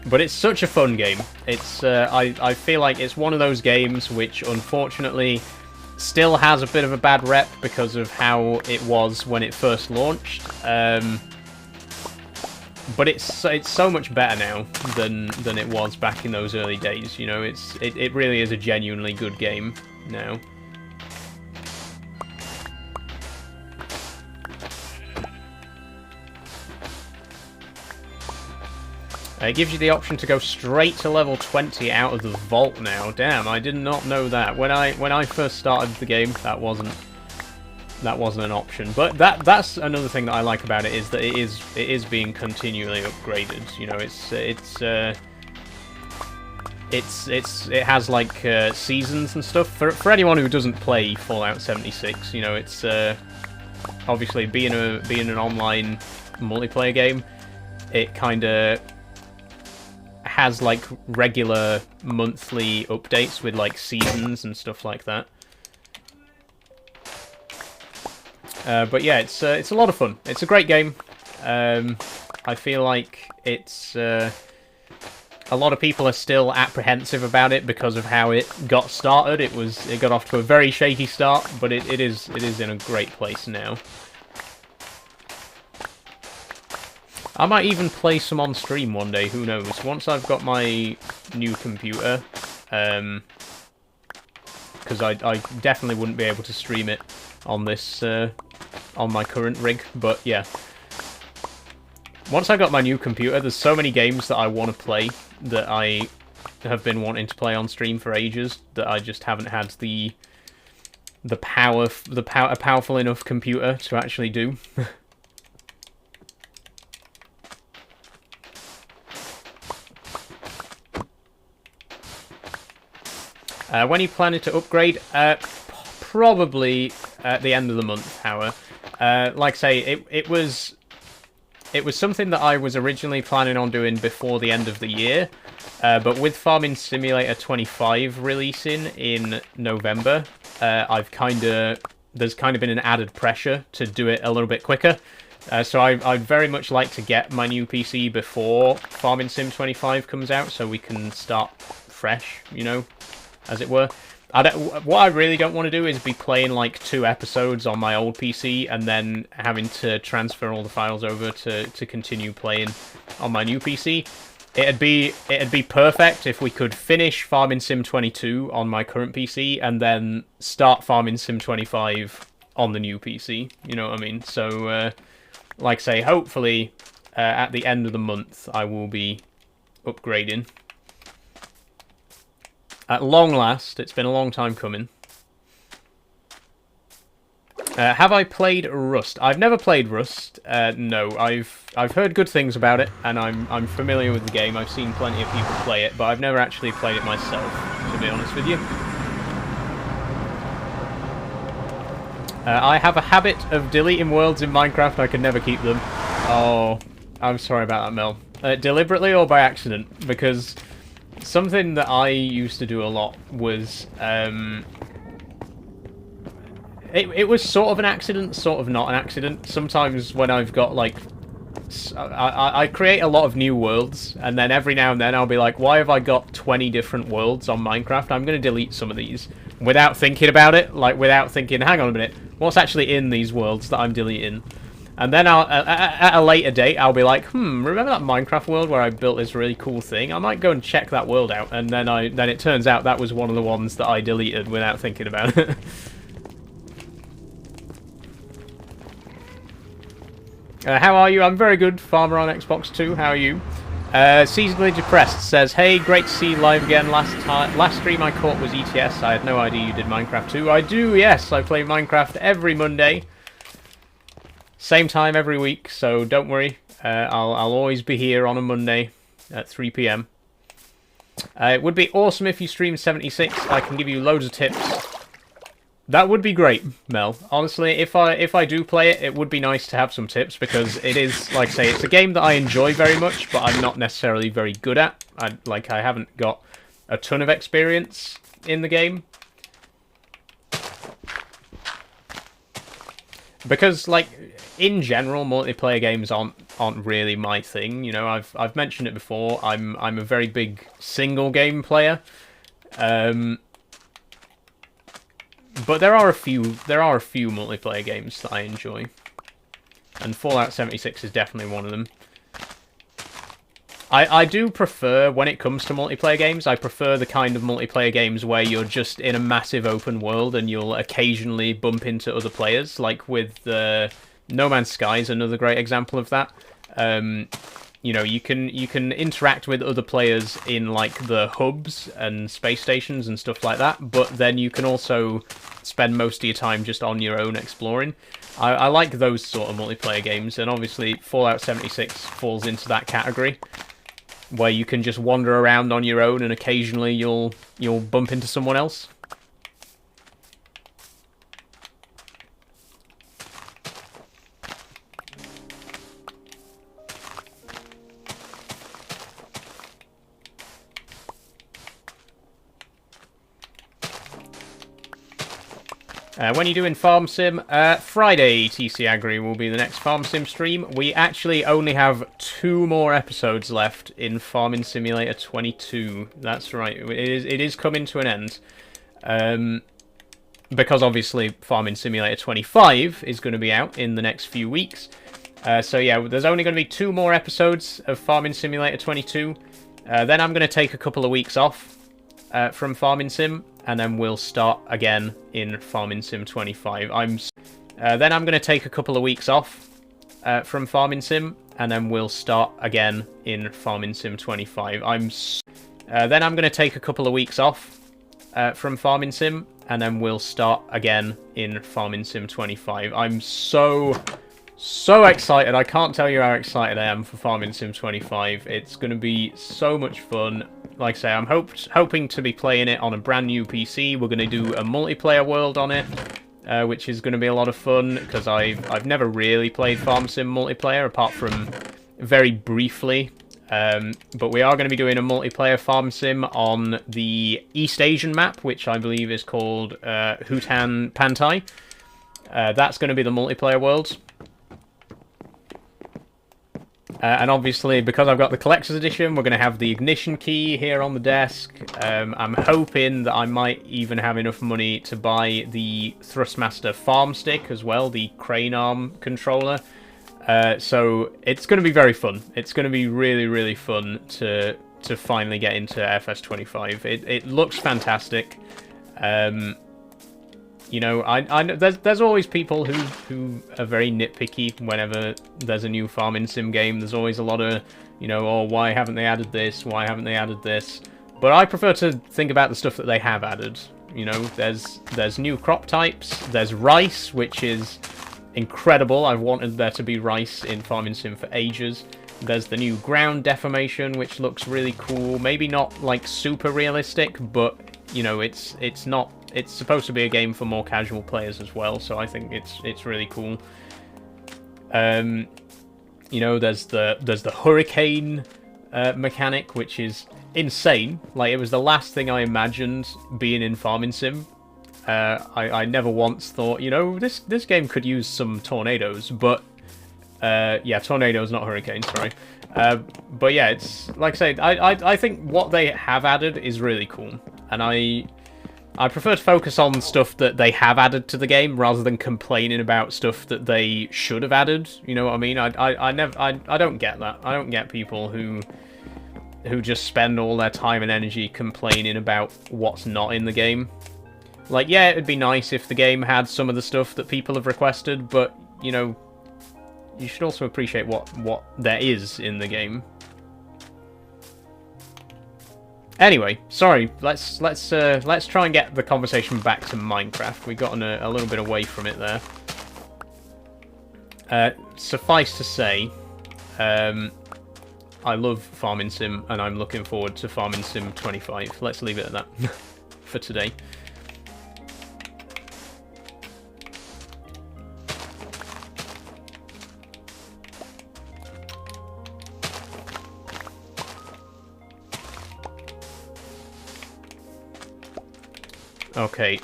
But it's such a fun game. It's I feel like it's one of those games which unfortunately still has a bit of a bad rep because of how it was when it first launched. But it's so much better now than it was back in those early days. You know, it really is a genuinely good game now. It gives you the option to go straight to level 20 out of the vault now. Damn, I did not know that. When I first started the game, that wasn't an option. But that's another thing that I like about it, is that it is being continually upgraded. You know, it has like seasons and stuff. For anyone who doesn't play Fallout 76, you know, it's obviously being an online multiplayer game, it kind of has like regular monthly updates with like seasons and stuff like that. But yeah, it's a lot of fun. It's a great game. I feel like it's a lot of people are still apprehensive about it because of how it got started. It got off to a very shaky start, but it is in a great place now. I might even play some on stream one day, who knows. Once I've got my new computer, because I definitely wouldn't be able to stream it on this, on my current rig, but yeah. Once I got my new computer, there's so many games that I want to play that I have been wanting to play on stream for ages that I just haven't had a powerful enough computer to actually do. When are you planning to upgrade? Probably at the end of the month, however. Like I say, it was something that I was originally planning on doing before the end of the year, but with Farming Simulator 25 releasing in November, there's kind of been an added pressure to do it a little bit quicker. So I'd very much like to get my new PC before Farming Sim 25 comes out, so we can start fresh, you know, as it were. What I really don't want to do is be playing like 2 episodes on my old PC and then having to transfer all the files over to continue playing on my new PC. It'd be perfect if we could finish Farming Sim 22 on my current PC and then start Farming Sim 25 on the new PC. You know what I mean? So, like I say, hopefully at the end of the month I will be upgrading. At long last, it's been a long time coming. Have I played Rust? I've never played Rust. No, I've heard good things about it, and I'm familiar with the game. I've seen plenty of people play it, but I've never actually played it myself, to be honest with you. I have a habit of deleting worlds in Minecraft. I can never keep them. Oh, I'm sorry about that, Mel. Deliberately or by accident? Because something that I used to do a lot was... It was sort of an accident, sort of not an accident. Sometimes when I've got, like... I create a lot of new worlds, and then every now and then I'll be like, why have I got 20 different worlds on Minecraft? I'm going to delete some of these. Without thinking about it, like, without thinking, hang on a minute, what's actually in these worlds that I'm deleting? And then at a later date, I'll be like, remember that Minecraft world where I built this really cool thing? I might go and check that world out, and then it turns out that was one of the ones that I deleted without thinking about it. How are you? I'm very good, Farmer on Xbox 2. How are you? Seasonally Depressed says, hey, great to see you live again. Last stream I caught was ETS. I had no idea you did Minecraft too. I do, yes. I play Minecraft every Monday. Same time every week, so don't worry. I'll always be here on a Monday at 3 PM. It would be awesome if you streamed 76. I can give you loads of tips. That would be great, Mel. Honestly, if I do play it, it would be nice to have some tips, because it is, like I say, it's a game that I enjoy very much, but I'm not necessarily very good at. I haven't got a ton of experience in the game. Because, like, in general, multiplayer games aren't really my thing. You know, I've mentioned it before. I'm a very big single game player. But there are a few multiplayer games that I enjoy, and Fallout 76 is definitely one of them. I do prefer, when it comes to multiplayer games, I prefer the kind of multiplayer games where you're just in a massive open world and you'll occasionally bump into other players, like with No Man's Sky is another great example of that. You know, you can interact with other players in, like, the hubs and space stations and stuff like that, but then you can also spend most of your time just on your own exploring. I like those sort of multiplayer games, and obviously Fallout 76 falls into that category, where you can just wander around on your own and occasionally you'll bump into someone else. When are you doing Farm Sim? Friday, TC Agri will be the next Farm Sim stream. We actually only have 2 more episodes left in Farming Simulator 22. That's right, it is coming to an end. Because obviously Farming Simulator 25 is going to be out in the next few weeks. So yeah, there's only going to be 2 more episodes of Farming Simulator 22. Then I'm going to take a couple of weeks off from Farming Sim, and then we'll start again in Farming Sim 25. Then I'm going to take a couple of weeks off from Farming Sim, and then we'll start again in Farming Sim 25. Then I'm going to take a couple of weeks off from Farming Sim, and then we'll start again in Farming Sim 25. I'm so excited. I can't tell you how excited I am for Farming Sim 25. It's going to be so much fun. Like I say, I'm hoping to be playing it on a brand new PC. We're going to do a multiplayer world on it, which is going to be a lot of fun, because I've never really played Farm Sim multiplayer, apart from very briefly. But we are going to be doing a multiplayer Farm Sim on the East Asian map, which I believe is called Hutan Pantai. That's going to be the multiplayer world. And obviously, because I've got the Collector's Edition, we're going to have the ignition key here on the desk. I'm hoping that I might even have enough money to buy the Thrustmaster Farm Stick as well, the crane arm controller. So it's going to be very fun. It's going to be really, really fun to finally get into FS25. It looks fantastic. You know, I know there's always people who are very nitpicky whenever there's a new farming sim game. There's always a lot of, you know, oh, why haven't they added this? Why haven't they added this? But I prefer to think about the stuff that they have added. You know, there's new crop types. There's rice, which is incredible. I've wanted there to be rice in Farming Sim for ages. There's the new ground deformation, which looks really cool. Maybe not like super realistic, but you know, it's not. It's supposed to be a game for more casual players as well, so I think it's really cool. You know, there's the hurricane mechanic, which is insane. Like, it was the last thing I imagined being in Farming Sim. I never once thought, you know, this game could use some tornadoes, but yeah, tornadoes, not hurricanes, sorry. But yeah, it's like I say, I think what they have added is really cool, and I prefer to focus on stuff that they have added to the game rather than complaining about stuff that they should have added. You know what I mean? I don't get that. I don't get people who just spend all their time and energy complaining about what's not in the game. Like, yeah, it'd be nice if the game had some of the stuff that people have requested, but you know, you should also appreciate what there is in the game. Anyway, sorry. Let's try and get the conversation back to Minecraft. We've gotten a little bit away from it there. Suffice to say, I love Farming Sim, and I'm looking forward to Farming Sim 25. Let's leave it at that for today. Okay,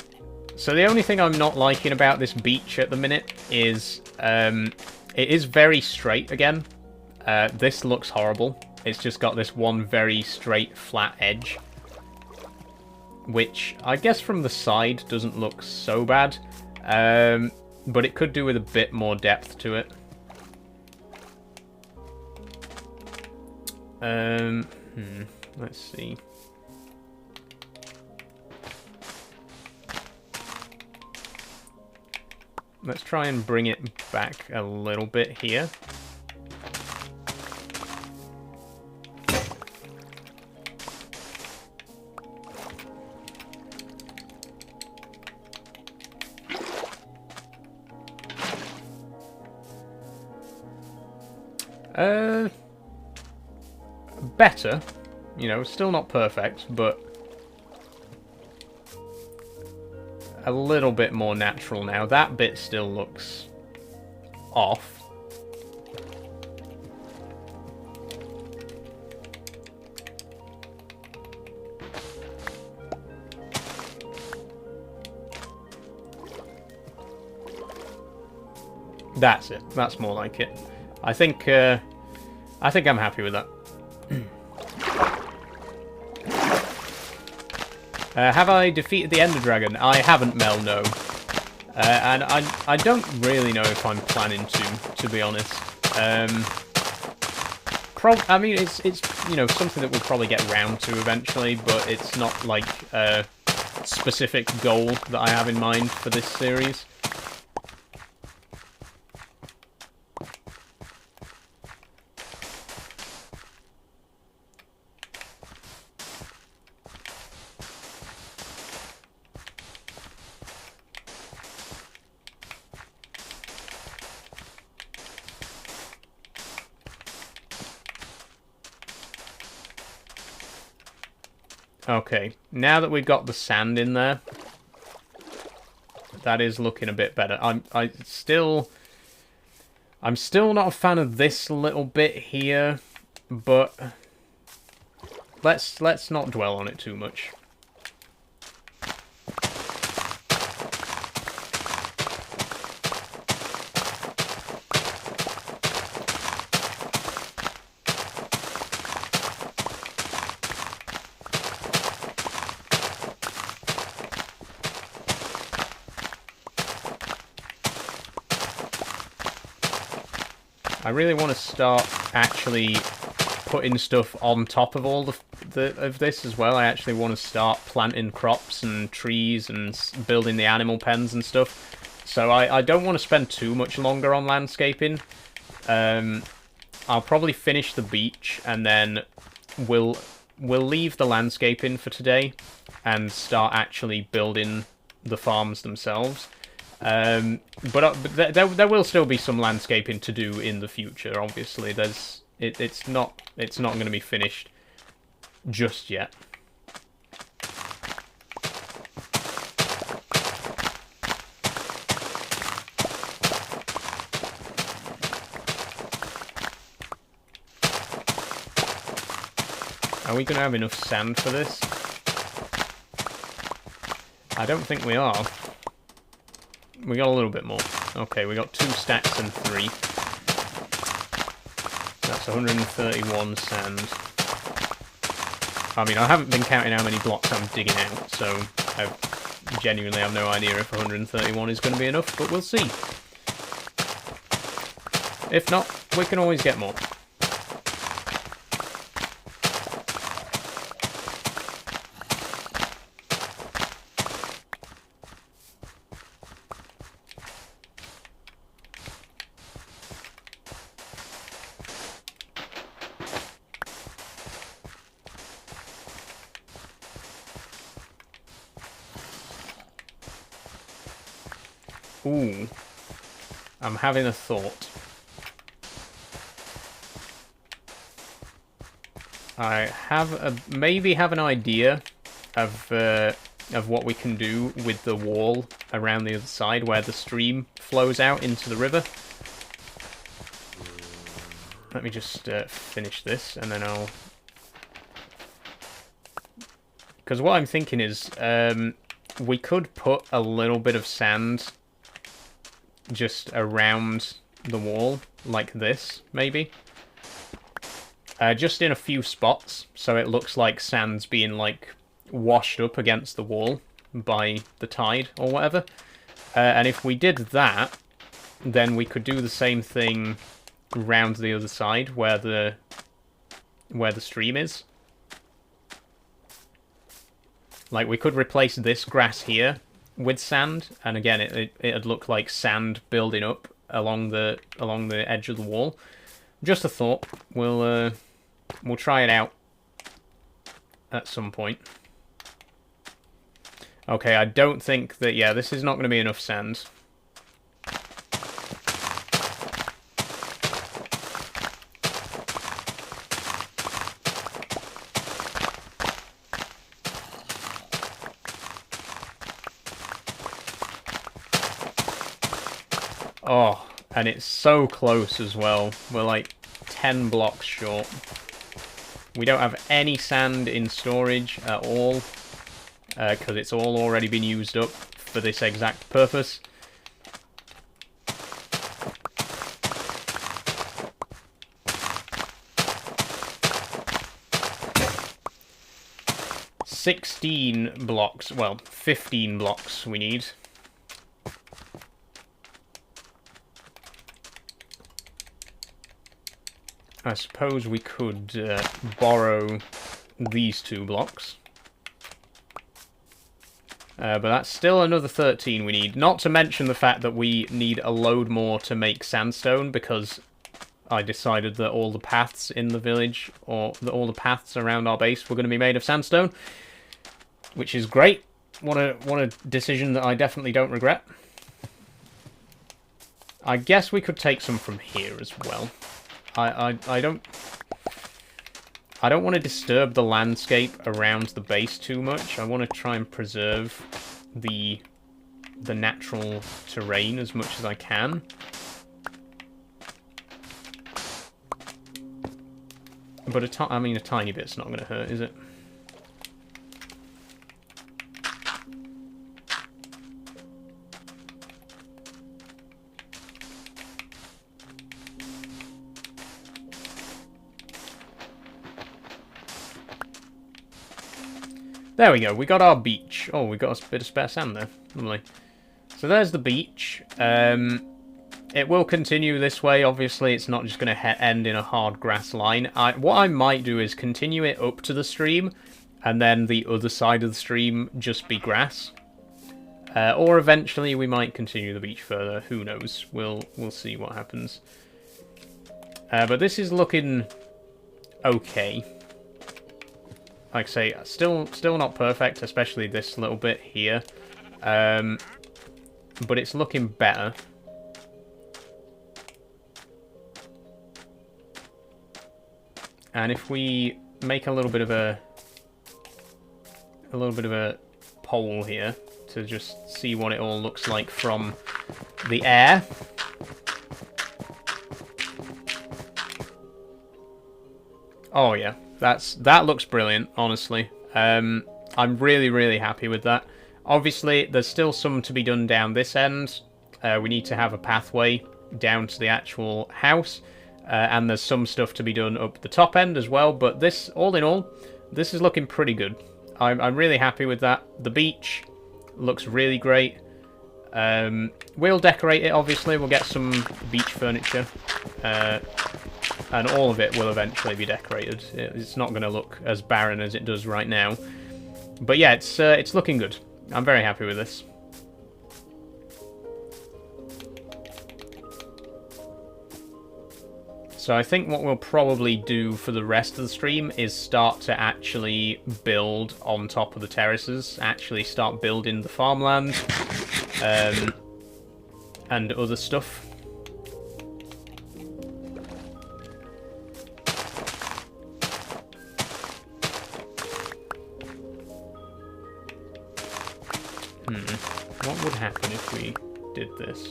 so the only thing I'm not liking about this beach at the minute is it is very straight again. This looks horrible. It's just got this one very straight, flat edge, which I guess from the side doesn't look so bad, but it could do with a bit more depth to it. Let's see. Let's try and bring it back a little bit here. Better. You know, still not perfect, but a little bit more natural now. That bit still looks off. That's it. That's more like it. I think I'm happy with that. Have I defeated the Ender Dragon? I haven't, Mel, no. And I don't really know if I'm planning to be honest. I mean, it's you know, something that we'll probably get round to eventually, but it's not like a specific goal that I have in mind for this series. Okay, now that we've got the sand in there, that is looking a bit better. I'm still not a fan of this little bit here, but let's not dwell on it too much. I really want to start actually putting stuff on top of all of this as well. I actually want to start planting crops and trees and building the animal pens and stuff. So I don't want to spend too much longer on landscaping. I'll probably finish the beach and then we'll we'll leave the landscaping for today and start actually building the farms themselves. But there will still be some landscaping to do in the future. Obviously, it's not going to be finished just yet. Are we going to have enough sand for this? I don't think we are. We got a little bit more. Okay, we got 2 stacks and 3. That's 131 sand. I mean, I haven't been counting how many blocks I'm digging out, so I genuinely have no idea if 131 is going to be enough, but we'll see. If not, we can always get more. Ooh, I'm having a thought. I maybe have an idea of what we can do with the wall around the other side where the stream flows out into the river. Let me just finish this and then I'll... Because what I'm thinking is we could put a little bit of sand just around the wall, like this, maybe. Just in a few spots, so it looks like sand's being, like, washed up against the wall by the tide or whatever. And if we did that, then we could do the same thing round the other side, where the stream is. Like, we could replace this grass here with sand, and again, it'd look like sand building up along the edge of the wall. Just a thought. We'll try it out at some point. Okay, I don't think that... Yeah, this is not going to be enough sand. Oh, and it's so close as well. We're like 10 blocks short. We don't have any sand in storage at all, because it's all already been used up for this exact purpose. $16 blocks, well, 15 blocks we need. I suppose we could borrow these 2 blocks. But that's still another 13 we need. Not to mention the fact that we need a load more to make sandstone, because I decided that all the paths in the village, or all the paths around our base, were going to be made of sandstone. Which is great. What a decision that I definitely don't regret. I guess we could take some from here as well. I don't want to disturb the landscape around the base too much. I want to try and preserve the natural terrain as much as I can. But a tiny bit's not going to hurt, is it? There we go, we got our beach. Oh, we got a bit of spare sand there. Lovely. So there's the beach. It will continue this way, obviously. It's not just going to end in a hard grass line. What I might do is continue it up to the stream, and then the other side of the stream just be grass. Or eventually we might continue the beach further. Who knows? We'll see what happens. But this is looking okay. like I say, still not perfect, especially this little bit here. But it's looking better. And if we make a little bit of a pole here to just see what it all looks like from the air. Oh yeah, that looks brilliant, honestly. I'm really happy with that. Obviously, there's still some to be done down this end. We need to have a pathway down to the actual house. And there's some stuff to be done up the top end as well. But this, all in all, this is looking pretty good. I'm really happy with that. The beach looks really great. We'll decorate it, obviously. We'll get some beach furniture. And all of it will eventually be decorated. It's not going to look as barren as it does right now. But yeah, it's looking good. I'm very happy with this. So I think what we'll probably do for the rest of the stream is start to actually build on top of the terraces. Actually start building the farmland. And other stuff. What would happen if we did this?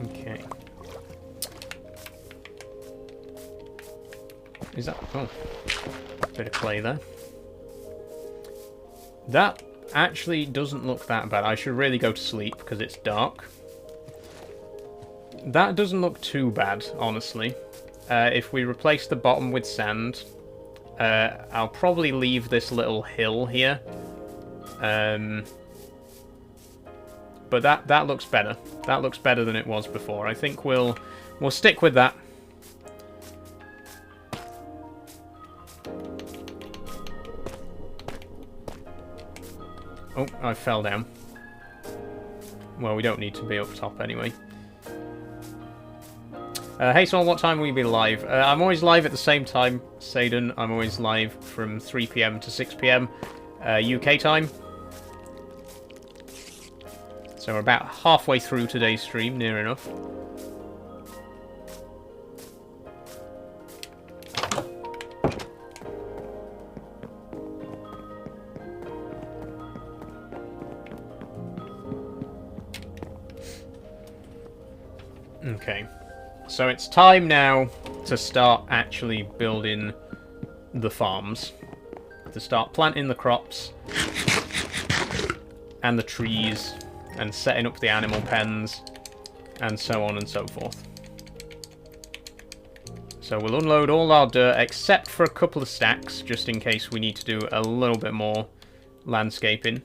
Okay. Is that... oh. Bit of clay there. That actually doesn't look that bad. I should really go to sleep because it's dark. That doesn't look too bad, honestly. If we replace the bottom with sand, I'll probably leave this little hill here. But that looks better. That looks better than it was before. I think we'll stick with that. Oh, I fell down. Well, we don't need to be up top anyway. Hey Saul, what time will you be live? I'm always live at the same time, Sadon. I'm always live from 3 PM to 6 PM UK time. So we're about halfway through today's stream, near enough. Okay. So it's time now to start actually building the farms. To start planting the crops and the trees and setting up the animal pens and so on and so forth. So we'll unload all our dirt except for a couple of stacks just in case we need to do a little bit more landscaping.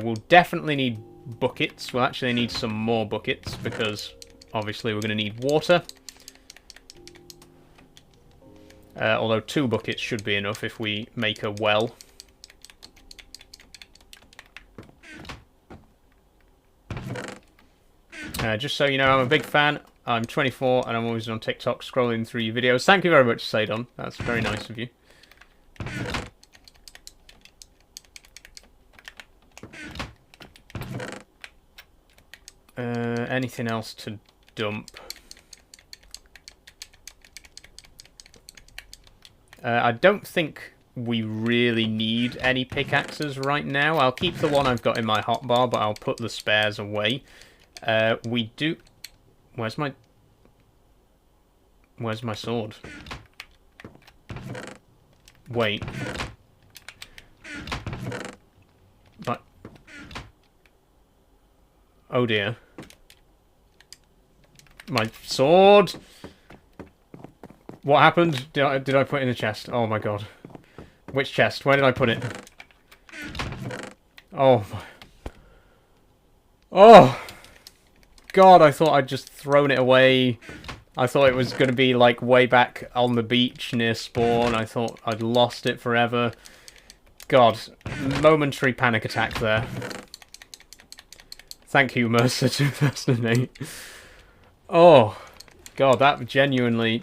We'll definitely need buckets. We'll actually need some more buckets because obviously we're going to need water. Although 2 buckets should be enough if we make a well. Just so you know, I'm a big fan. I'm 24 and I'm always on TikTok scrolling through your videos. Thank you very much, Sadon. That's very nice of you. Anything else to dump? I don't think we really need any pickaxes right now. I'll keep the one I've got in my hotbar, but I'll put the spares away. We do... Where's my sword? Wait. But... oh dear. My sword! What happened? Did I put it in the chest? Oh my god. Which chest? Where did I put it? Oh. Oh! God, I thought I'd just thrown it away. I thought it was going to be like way back on the beach near spawn. I thought I'd lost it forever. God, momentary panic attack there. Thank you, Mercer 2008. Oh, God, that genuinely,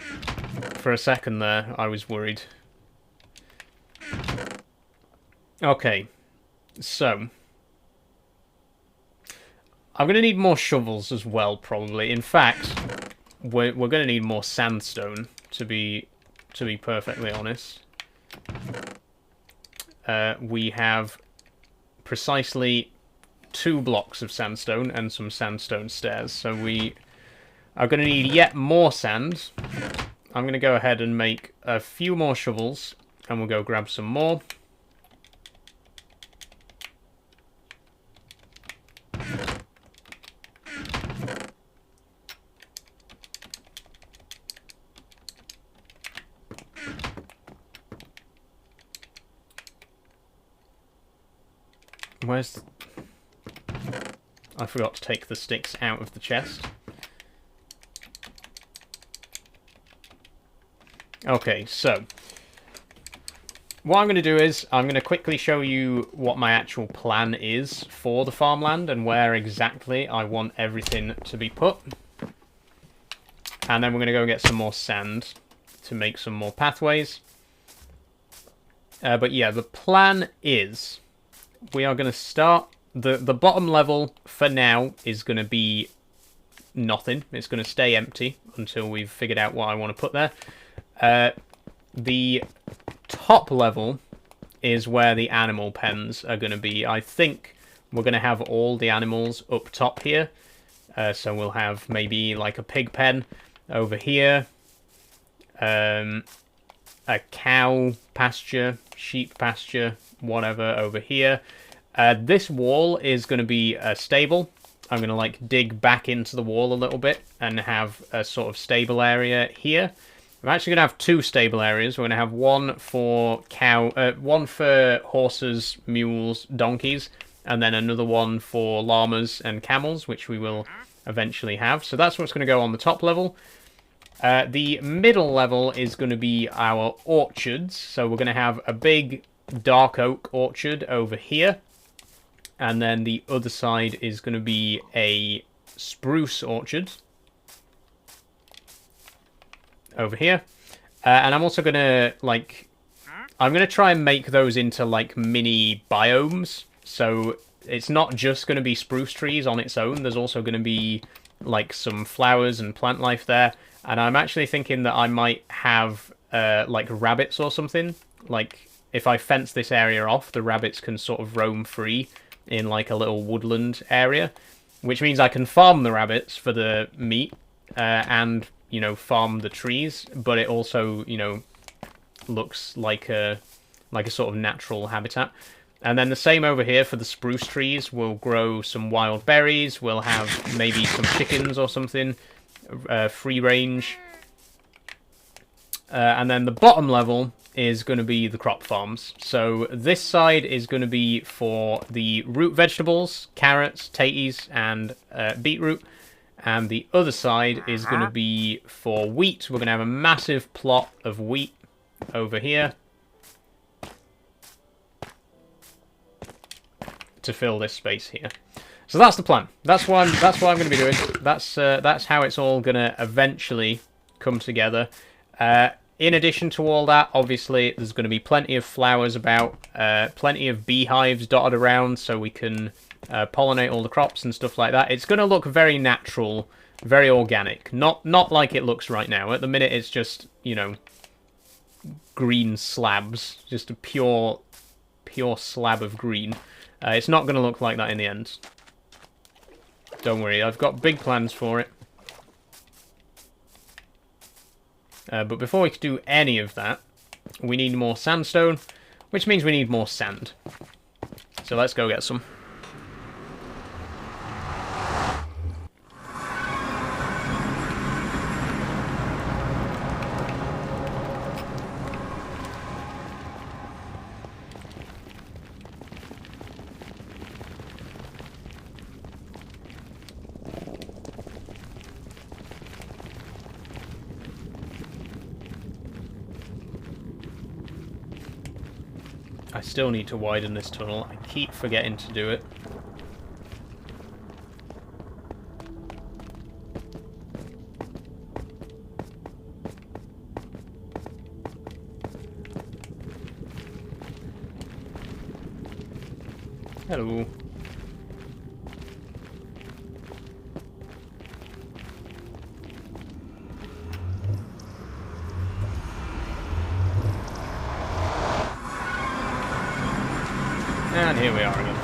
for a second there, I was worried. Okay, so I'm going to need more shovels as well, probably. In fact, we're going to need more sandstone, to be perfectly honest. We have precisely 2 blocks of sandstone and some sandstone stairs, so we are going to need yet more sand. I'm going to go ahead and make a few more shovels, and we'll go grab some more. Where's... I forgot to take the sticks out of the chest. Okay, so what I'm going to do is I'm going to quickly show you what my actual plan is for the farmland and where exactly I want everything to be put. And then we're going to go get some more sand to make some more pathways. But yeah, the plan is we are going to start... The bottom level for now is going to be nothing. It's going to stay empty until we've figured out what I want to put there. The top level is where the animal pens are going to be. I think we're going to have all the animals up top here. So we'll have maybe like a pig pen over here. A cow pasture, sheep pasture, whatever over here. This wall is going to be a stable. I'm going to like dig back into the wall a little bit and have a sort of stable area here. I'm actually going to have 2 stable areas. We're going to have one for one for horses, mules, donkeys, and then another one for llamas and camels, which we will eventually have. So that's what's going to go on the top level. The middle level is going to be our orchards. So we're going to have a big dark oak orchard over here. And then the other side is going to be a spruce orchard over here. And I'm also going to, like... I'm going to try and make those into, like, mini biomes. So it's not just going to be spruce trees on its own. There's also going to be, like, some flowers and plant life there. And I'm actually thinking that I might have, like, rabbits or something. Like, if I fence this area off, the rabbits can sort of roam free in, like, a little woodland area. Which means I can farm the rabbits for the meat and, you know, farm the trees. But it also, you know, looks like a sort of natural habitat. And then the same over here for the spruce trees. We'll grow some wild berries. We'll have maybe some chickens or something. Free range. And then the bottom level is going to be the crop farms. So this side is going to be for the root vegetables, carrots, taties, and beetroot. And the other side is going to be for wheat. We're going to have a massive plot of wheat over here to fill this space here. So that's the plan. That's what I'm going to be doing. That's how it's all going to eventually come together. In addition to all that, obviously, there's going to be plenty of flowers about, plenty of beehives dotted around so we can pollinate all the crops and stuff like that. It's going to look very natural, very organic. Not like it looks right now. At the minute, it's just, you know, green slabs. Just a pure slab of green. It's not going to look like that in the end. Don't worry, I've got big plans for it. But before we can do any of that, we need more sandstone, which means we need more sand. So let's go get some. I still need to widen this tunnel. I keep forgetting to do it. Hello. And here we are again.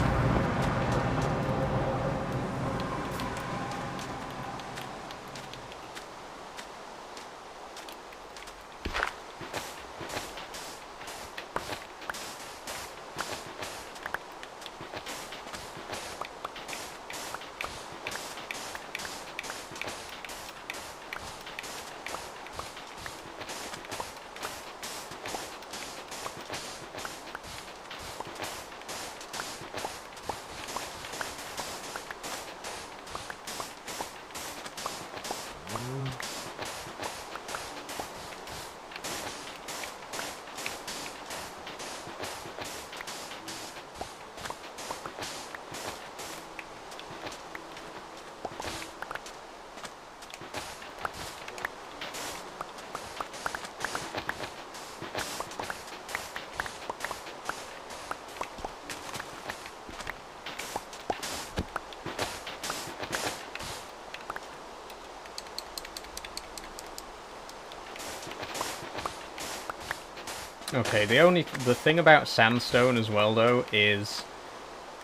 Okay, the thing about sandstone as well, though, is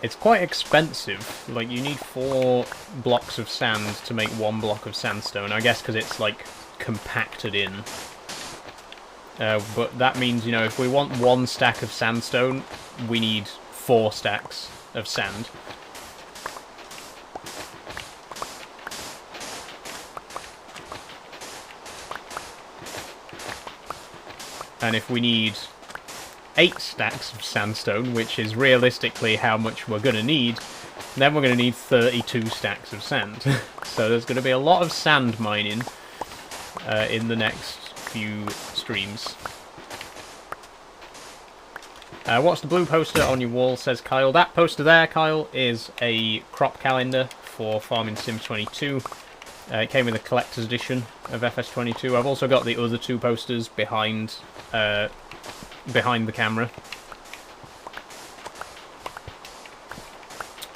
it's quite expensive. Like, you need 4 blocks of sand to make 1 block of sandstone. I guess because it's, like, compacted in. But that means, you know, if we want 1 stack of sandstone, we need 4 stacks of sand. And if we need 8 stacks of sandstone, which is realistically how much we're going to need, then we're going to need 32 stacks of sand. So there's going to be a lot of sand mining in the next few streams. What's the blue poster on your wall, says Kyle. That poster there, Kyle, is a crop calendar for Farming Sim 22. It came with a collector's edition of FS22. I've also got the other 2 posters behind the camera.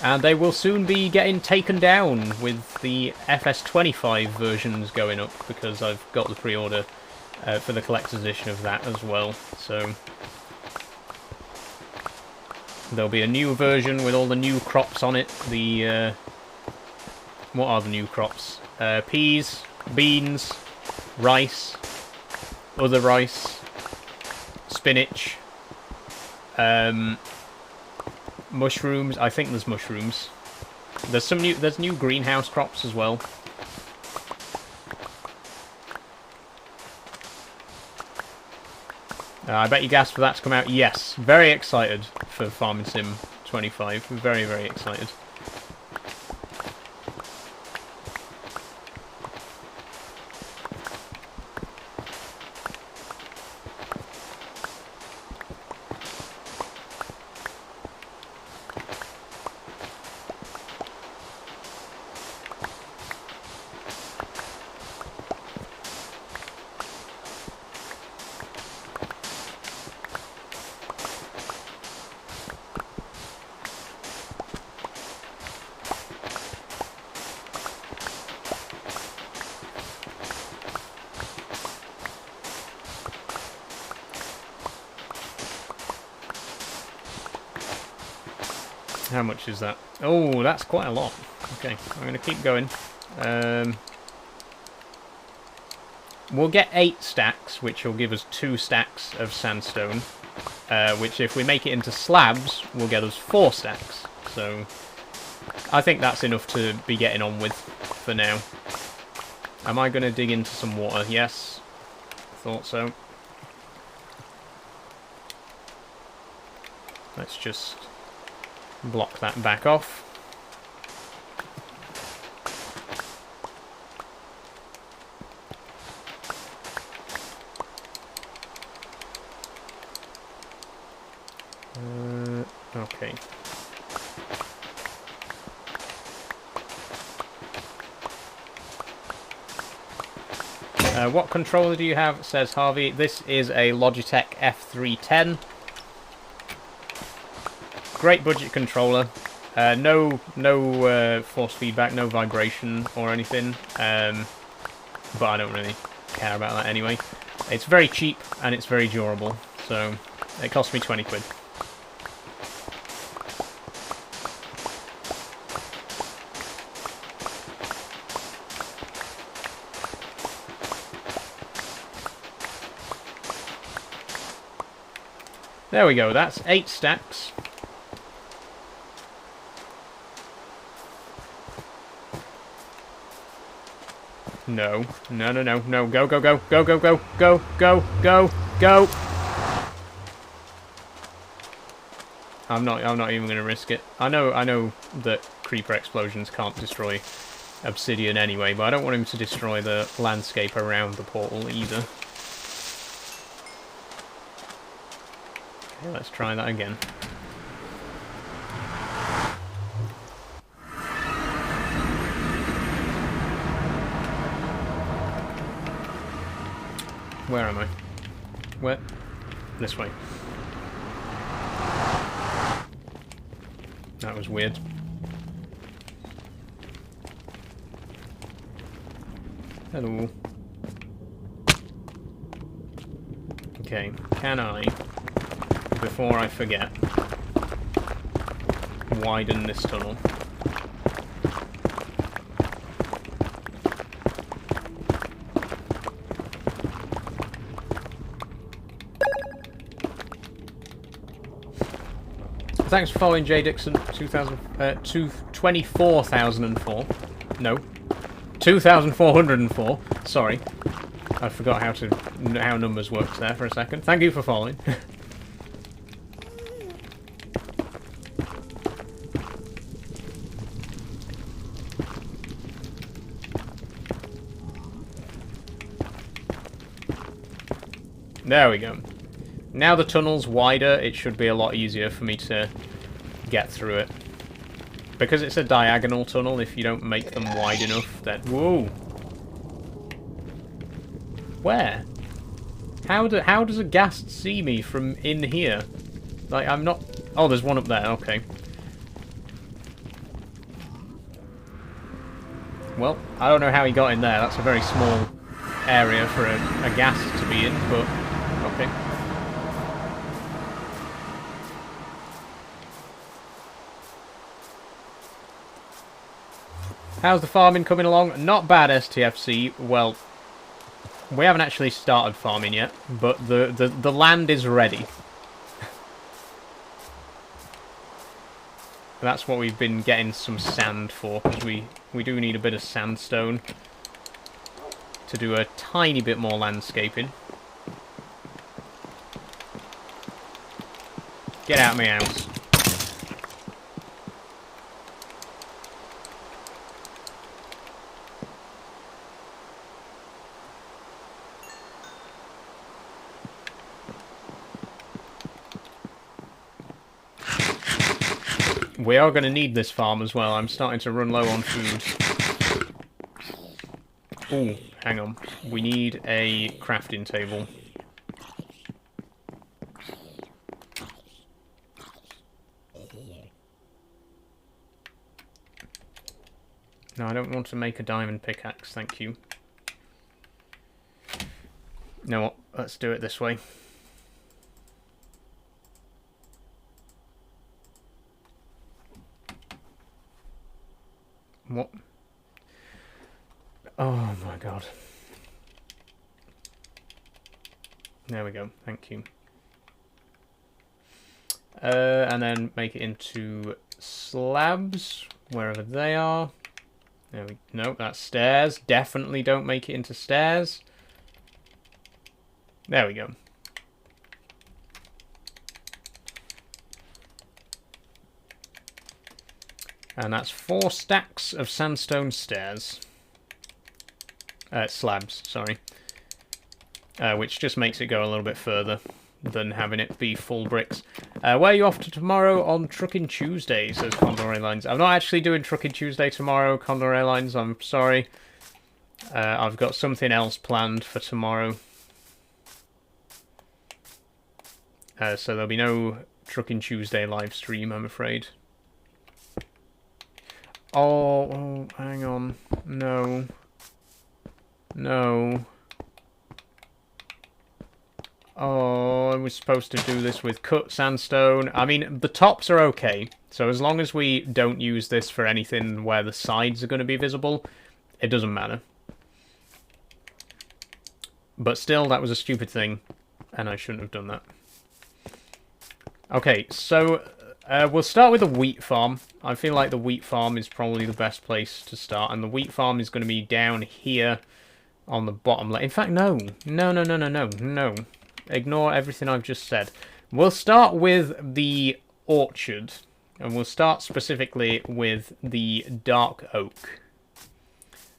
And they will soon be getting taken down with the FS25 versions going up, because I've got the pre-order for the collector's edition of that as well. So there'll be a new version with all the new crops on it. The what are the new crops? Peas, beans, rice, other rice, spinach, mushrooms. I think there's mushrooms. There's new greenhouse crops as well. I bet you gasped for that to come out. Yes, very excited for Farming Sim 25. Very, very excited. How much is that? Oh, that's quite a lot. Okay, I'm going to keep going. We'll get 8 stacks, which will give us 2 stacks of sandstone, which if we make it into slabs, will get us 4 stacks. So I think that's enough to be getting on with for now. Am I going to dig into some water? Yes, thought so. Let's just block that back off. Okay. What controller do you have? Says Harvey. This is a Logitech F310. Great budget controller. No force feedback, no vibration or anything. But I don't really care about that anyway. It's very cheap and it's very durable. So it cost me 20 quid. There we go, that's 8 stacks. No, no, no, no, no, go, go, go, go, go, go, go, go, go, go. I'm not even gonna risk it. I know that creeper explosions can't destroy obsidian anyway, but I don't want him to destroy the landscape around the portal either. Okay, let's try that again. Where am I? Where? This way. That was weird. Hello. Okay, can I, before I forget, widen this tunnel? Thanks for following J Dixon 24,004. No. 2,404. Sorry. I forgot how numbers worked there for a second. Thank you for following. There we go. Now the tunnel's wider, it should be a lot easier for me to get through it. Because it's a diagonal tunnel, if you don't make them wide enough, then... Whoa! Where? How does a ghast see me from in here? Like, I'm not... Oh, there's one up there, okay. Well, I don't know how he got in there. That's a very small area for a ghast to be in, but... Okay. How's the farming coming along? Not bad, STFC. Well, we haven't actually started farming yet, but the land is ready. That's what we've been getting some sand for, because we do need a bit of sandstone to do a tiny bit more landscaping. Get out of my house. We are going to need this farm as well. I'm starting to run low on food. Ooh, hang on. We need a crafting table. No, I don't want to make a diamond pickaxe, thank you. You know what? Let's do it this way. What? Oh my god. There we go, thank you. And then make it into slabs, wherever they are. There we... No, that's stairs. Definitely don't make it into stairs. There we go. And that's 4 stacks of sandstone stairs. Slabs, sorry. Which just makes it go a little bit further than having it be full bricks. Where are you off to tomorrow on Trucking Tuesday, says Condor Airlines. I'm not actually doing Trucking Tuesday tomorrow, Condor Airlines, I'm sorry. I've got something else planned for tomorrow. So there'll be no Trucking Tuesday live stream, I'm afraid. Oh, hang on. No. No. Oh, I was supposed to do this with cut sandstone. I mean, the tops are okay. So as long as we don't use this for anything where the sides are going to be visible, it doesn't matter. But still, that was a stupid thing, and I shouldn't have done that. Okay, so we'll start with the wheat farm. I feel like the wheat farm is probably the best place to start, and the wheat farm is going to be down here on the bottom left. In fact, no. No. Ignore everything I've just said. We'll start with the orchard, and we'll start specifically with the dark oak.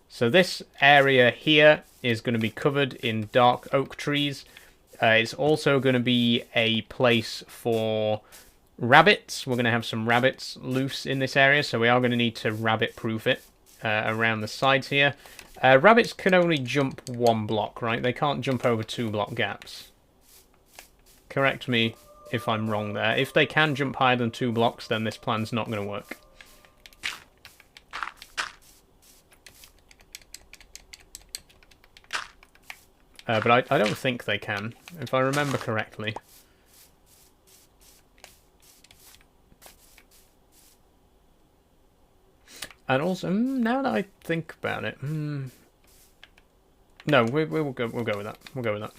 So this area here is going to be covered in dark oak trees. It's also going to be a place for rabbits. We're going to have some rabbits loose in this area, so we are going to need to rabbit-proof it around the sides here. Rabbits can only jump 1 block, right? They can't jump over 2 block gaps. Correct me if I'm wrong there. If they can jump higher than 2 blocks, then this plan's not going to work. But I don't think they can, if I remember correctly. And also, now that I think about it, no, we'll go with that. We'll go with that.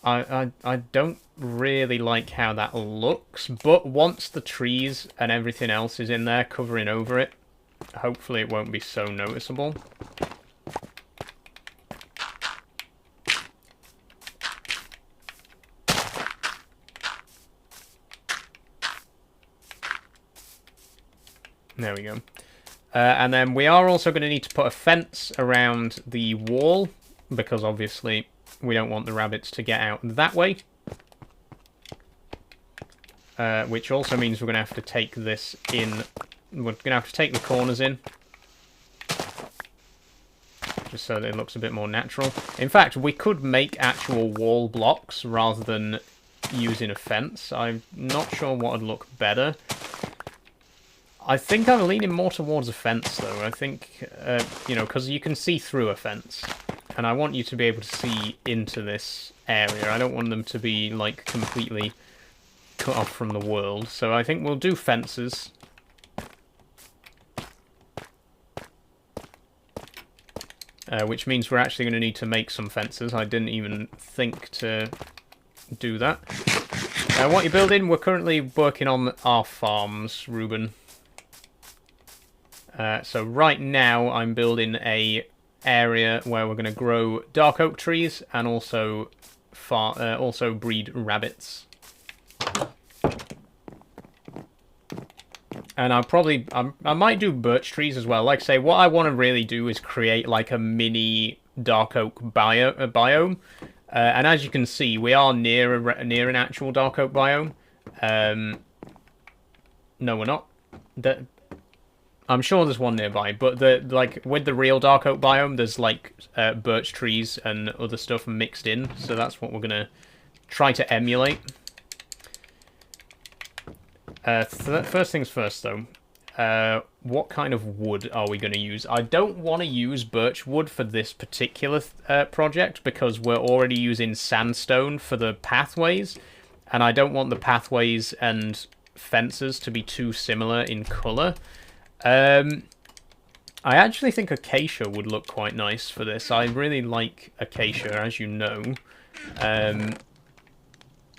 I don't really like how that looks, but once the trees and everything else is in there covering over it, hopefully it won't be so noticeable. There we go. And then we are also going to need to put a fence around the wall, because obviously we don't want the rabbits to get out that way. Which also means we're going to have to take this in. We're going to have to take the corners in, just so that it looks a bit more natural. In fact, we could make actual wall blocks rather than using a fence. I'm not sure what would look better. I think I'm leaning more towards a fence, though. I think, you know, because you can see through a fence. And I want you to be able to see into this area. I don't want them to be, like, completely cut off from the world. So I think we'll do fences. Which means we're actually going to need to make some fences. I didn't even think to do that. What you're building? We're currently working on our farms, Ruben. So right now I'm building a area where we're going to grow dark oak trees and also breed rabbits. And I might do birch trees as well. Like I say, what I want to really do is create like a mini dark oak biome. And as you can see, we are near an actual dark oak biome. No, we're not. I'm sure there's one nearby, but with the real dark oak biome, there's like birch trees and other stuff mixed in. So that's what we're gonna try to emulate. First things first, though. What kind of wood are we going to use? I don't want to use birch wood for this particular project because we're already using sandstone for the pathways, and I don't want the pathways and fences to be too similar in colour. I actually think acacia would look quite nice for this. I really like acacia, as you know.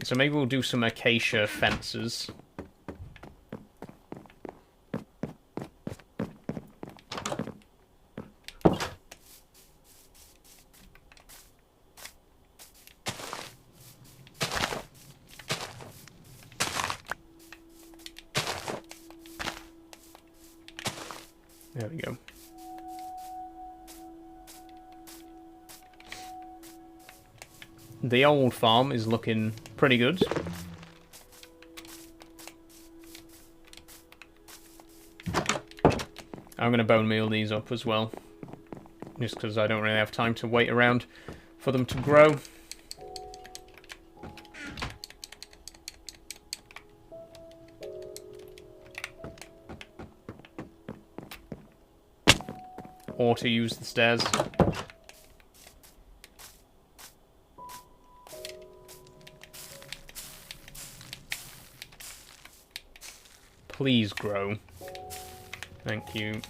So maybe we'll do some acacia fences. There we go. The old farm is looking pretty good. I'm going to bone meal these up as well. Just because I don't really have time to wait around for them to grow. Or to use the stairs. Please grow. Thank you.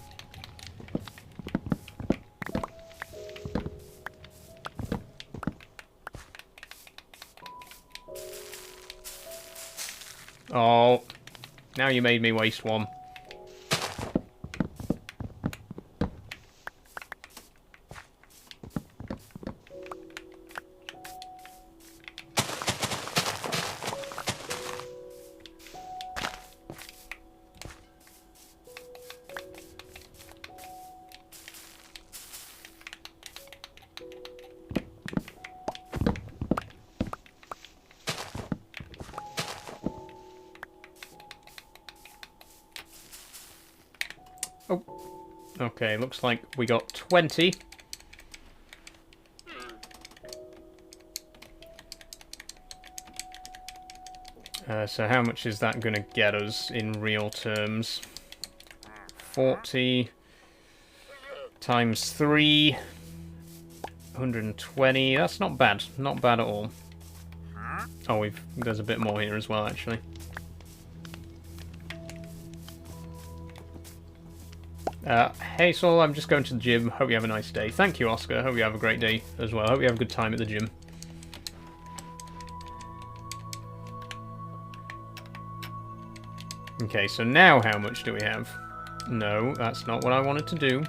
Oh, now you made me waste one. Oh, okay, looks like we got 20. So how much is that going to get us in real terms? 40 times 3, 120. That's not bad. Not bad at all. Oh, there's a bit more here as well, actually. Hey Saul, I'm just going to the gym. Hope you have a nice day. Thank you, Oscar. Hope you have a great day as well. Hope you have a good time at the gym. Okay, so now how much do we have? No, that's not what I wanted to do.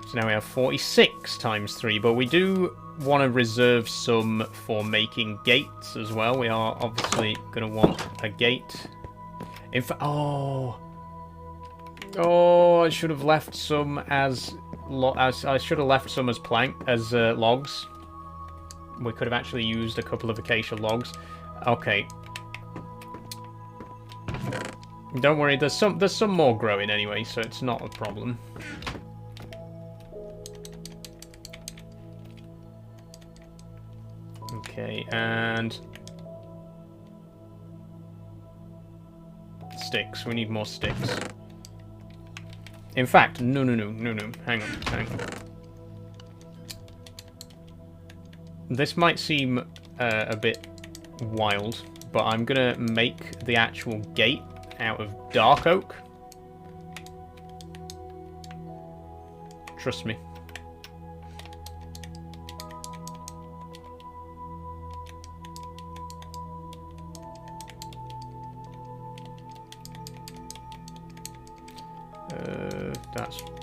So now we have 46 times 3, but we do want to reserve some for making gates as well. We are obviously going to want a gate. In fact, oh, I should have left some as logs. We could have actually used a couple of acacia logs. Okay. Don't worry, there's some more growing anyway, so it's not a problem. Okay, and sticks. We need more sticks. In fact, no. Hang on. This might seem a bit wild, but I'm gonna make the actual gate out of dark oak. Trust me.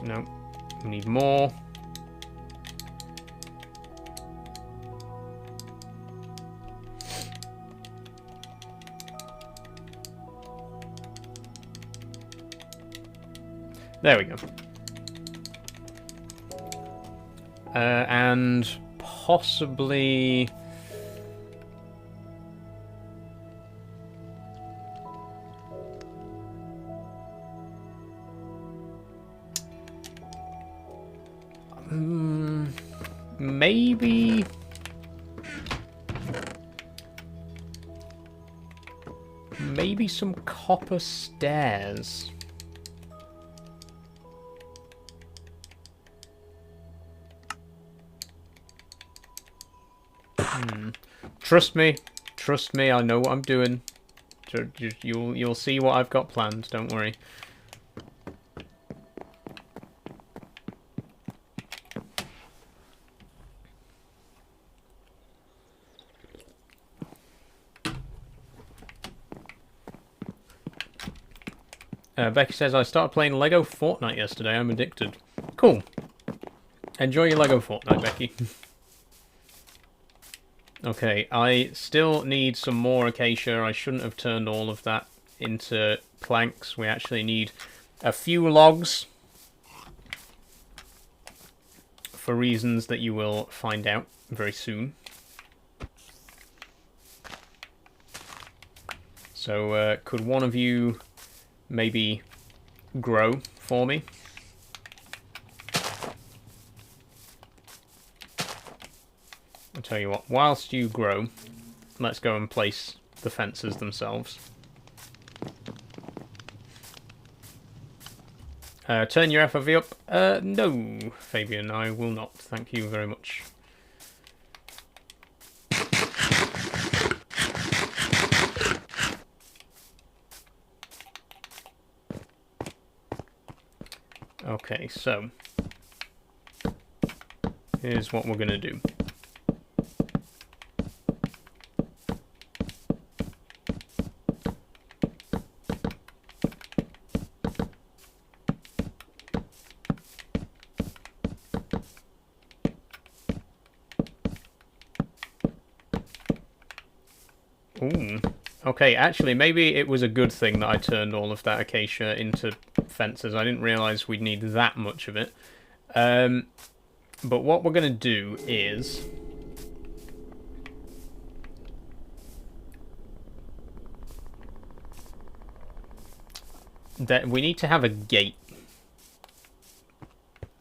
No. We need more. There we go. And possibly... Maybe some copper stairs. Trust me, I know what I'm doing. You'll see what I've got planned, don't worry. Becky says, I started playing Lego Fortnite yesterday. I'm addicted. Cool. Enjoy your Lego Fortnite, Becky. Okay, I still need some more acacia. I shouldn't have turned all of that into planks. We actually need a few logs for reasons that you will find out very soon. So could one of you maybe grow for me? I'll tell you what, whilst you grow, let's go and place the fences themselves. Turn your FOV up? No, Fabian, I will not. Thank you very much. Okay, so here's what we're going to do. Ooh. Okay, actually, maybe it was a good thing that I turned all of that acacia into fences. I didn't realise we'd need that much of it. But what we're going to do is... that we need to have a gate.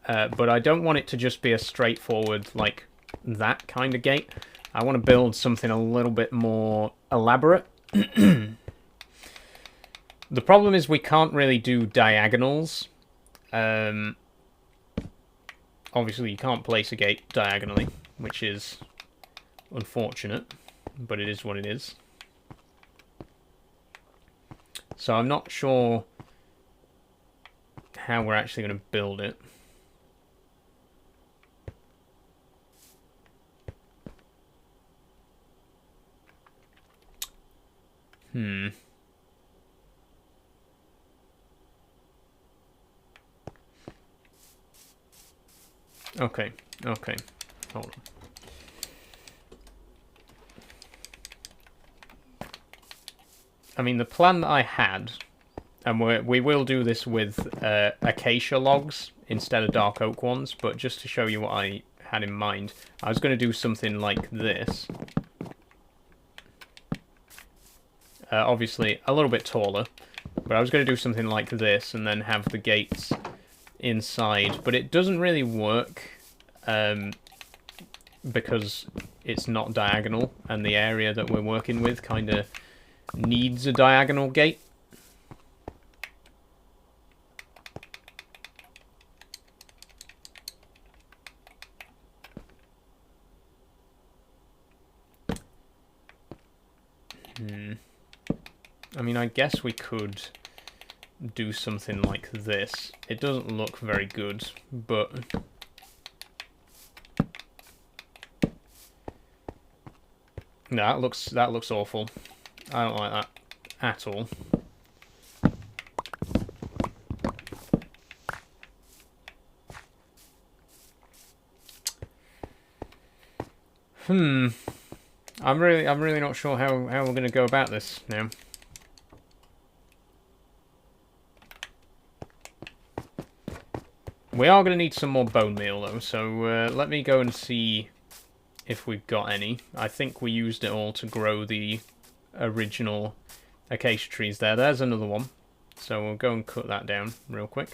But I don't want it to just be a straightforward, like, that kind of gate. I want to build something a little bit more elaborate. The problem is we can't really do diagonals. Obviously, you can't place a gate diagonally, which is unfortunate, but it is what it is. So I'm not sure how we're actually going to build it. Okay, hold on. I mean, the plan that I had, and we will do this with acacia logs instead of dark oak ones, but just to show you what I had in mind, I was going to do something like this. Obviously, a little bit taller, but I was going to do something like this and then have the gates inside, but it doesn't really work because it's not diagonal, and the area that we're working with kind of needs a diagonal gate. I mean, I guess we could do something like this. It doesn't look very good, but no, that looks awful. I don't like that at all. I'm really not sure how we're going to go about this now. We are going to need some more bone meal though, so let me go and see if we've got any. I think we used it all to grow the original acacia trees there. There's another one, so we'll go and cut that down real quick.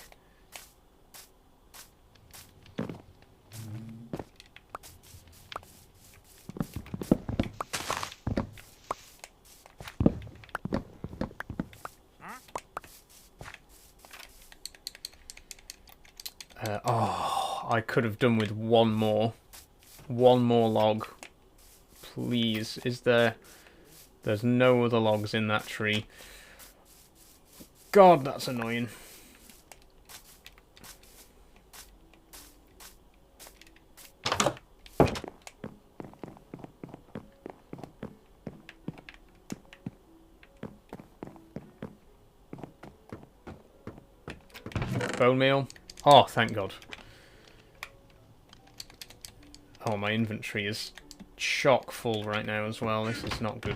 Oh, I could have done with one more log. Please, is there... There's no other logs in that tree. God, that's annoying. Bone meal. Oh, thank God. Oh, my inventory is chock full right now as well. This is not good.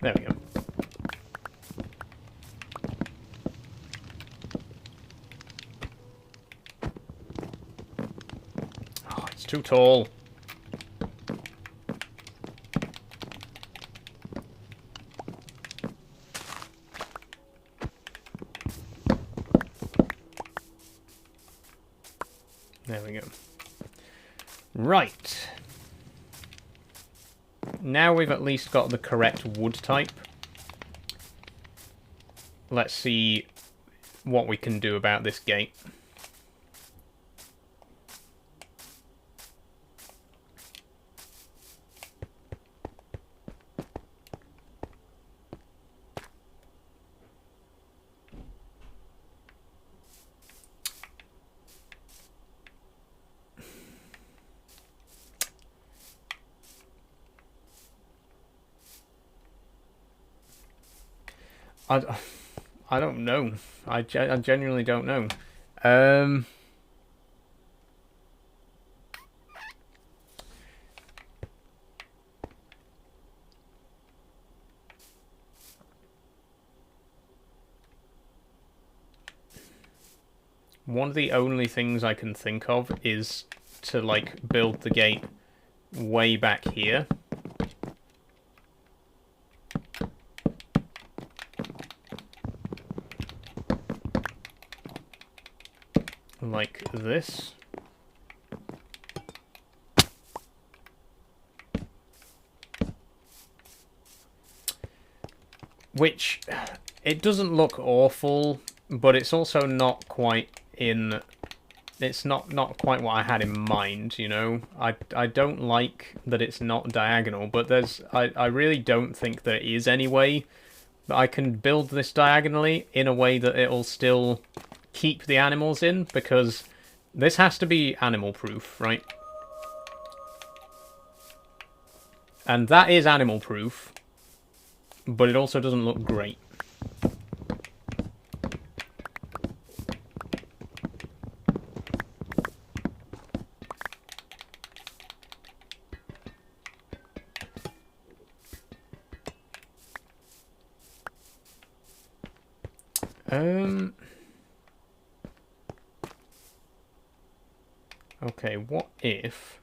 There we go. Oh, it's too tall. There we go. Right. Now we've at least got the correct wood type. Let's see what we can do about this gate. I don't know. I genuinely don't know. One of the only things I can think of is to, like, build the gate way back here. Like this. Which, it doesn't look awful, but it's also not quite in... It's not quite what I had in mind, you know? I don't like that it's not diagonal, but there's... I really don't think there is any way that I can build this diagonally in a way that it'll still keep the animals in, because this has to be animal proof, right? And that is animal proof, but it also doesn't look great. Okay, what if...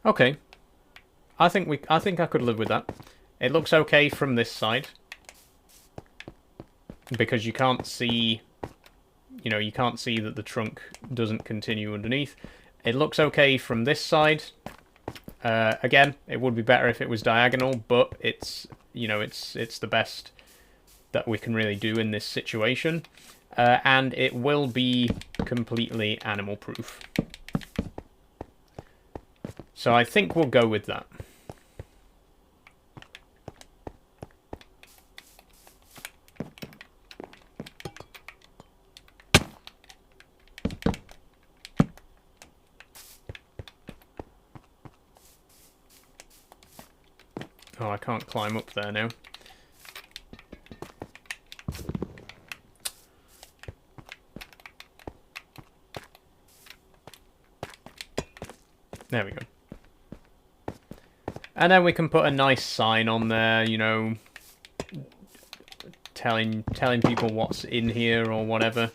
Okay. I think I could live with that. It looks okay from this side. Because you can't see... You know, you can't see that the trunk doesn't continue underneath. It looks okay from this side. Again, it would be better if it was diagonal, but it's, you know, it's the best that we can really do in this situation. And it will be completely animal proof. So I think we'll go with that. Oh, I can't climb up there now. There we go. And then we can put a nice sign on there, you know, telling people what's in here or whatever.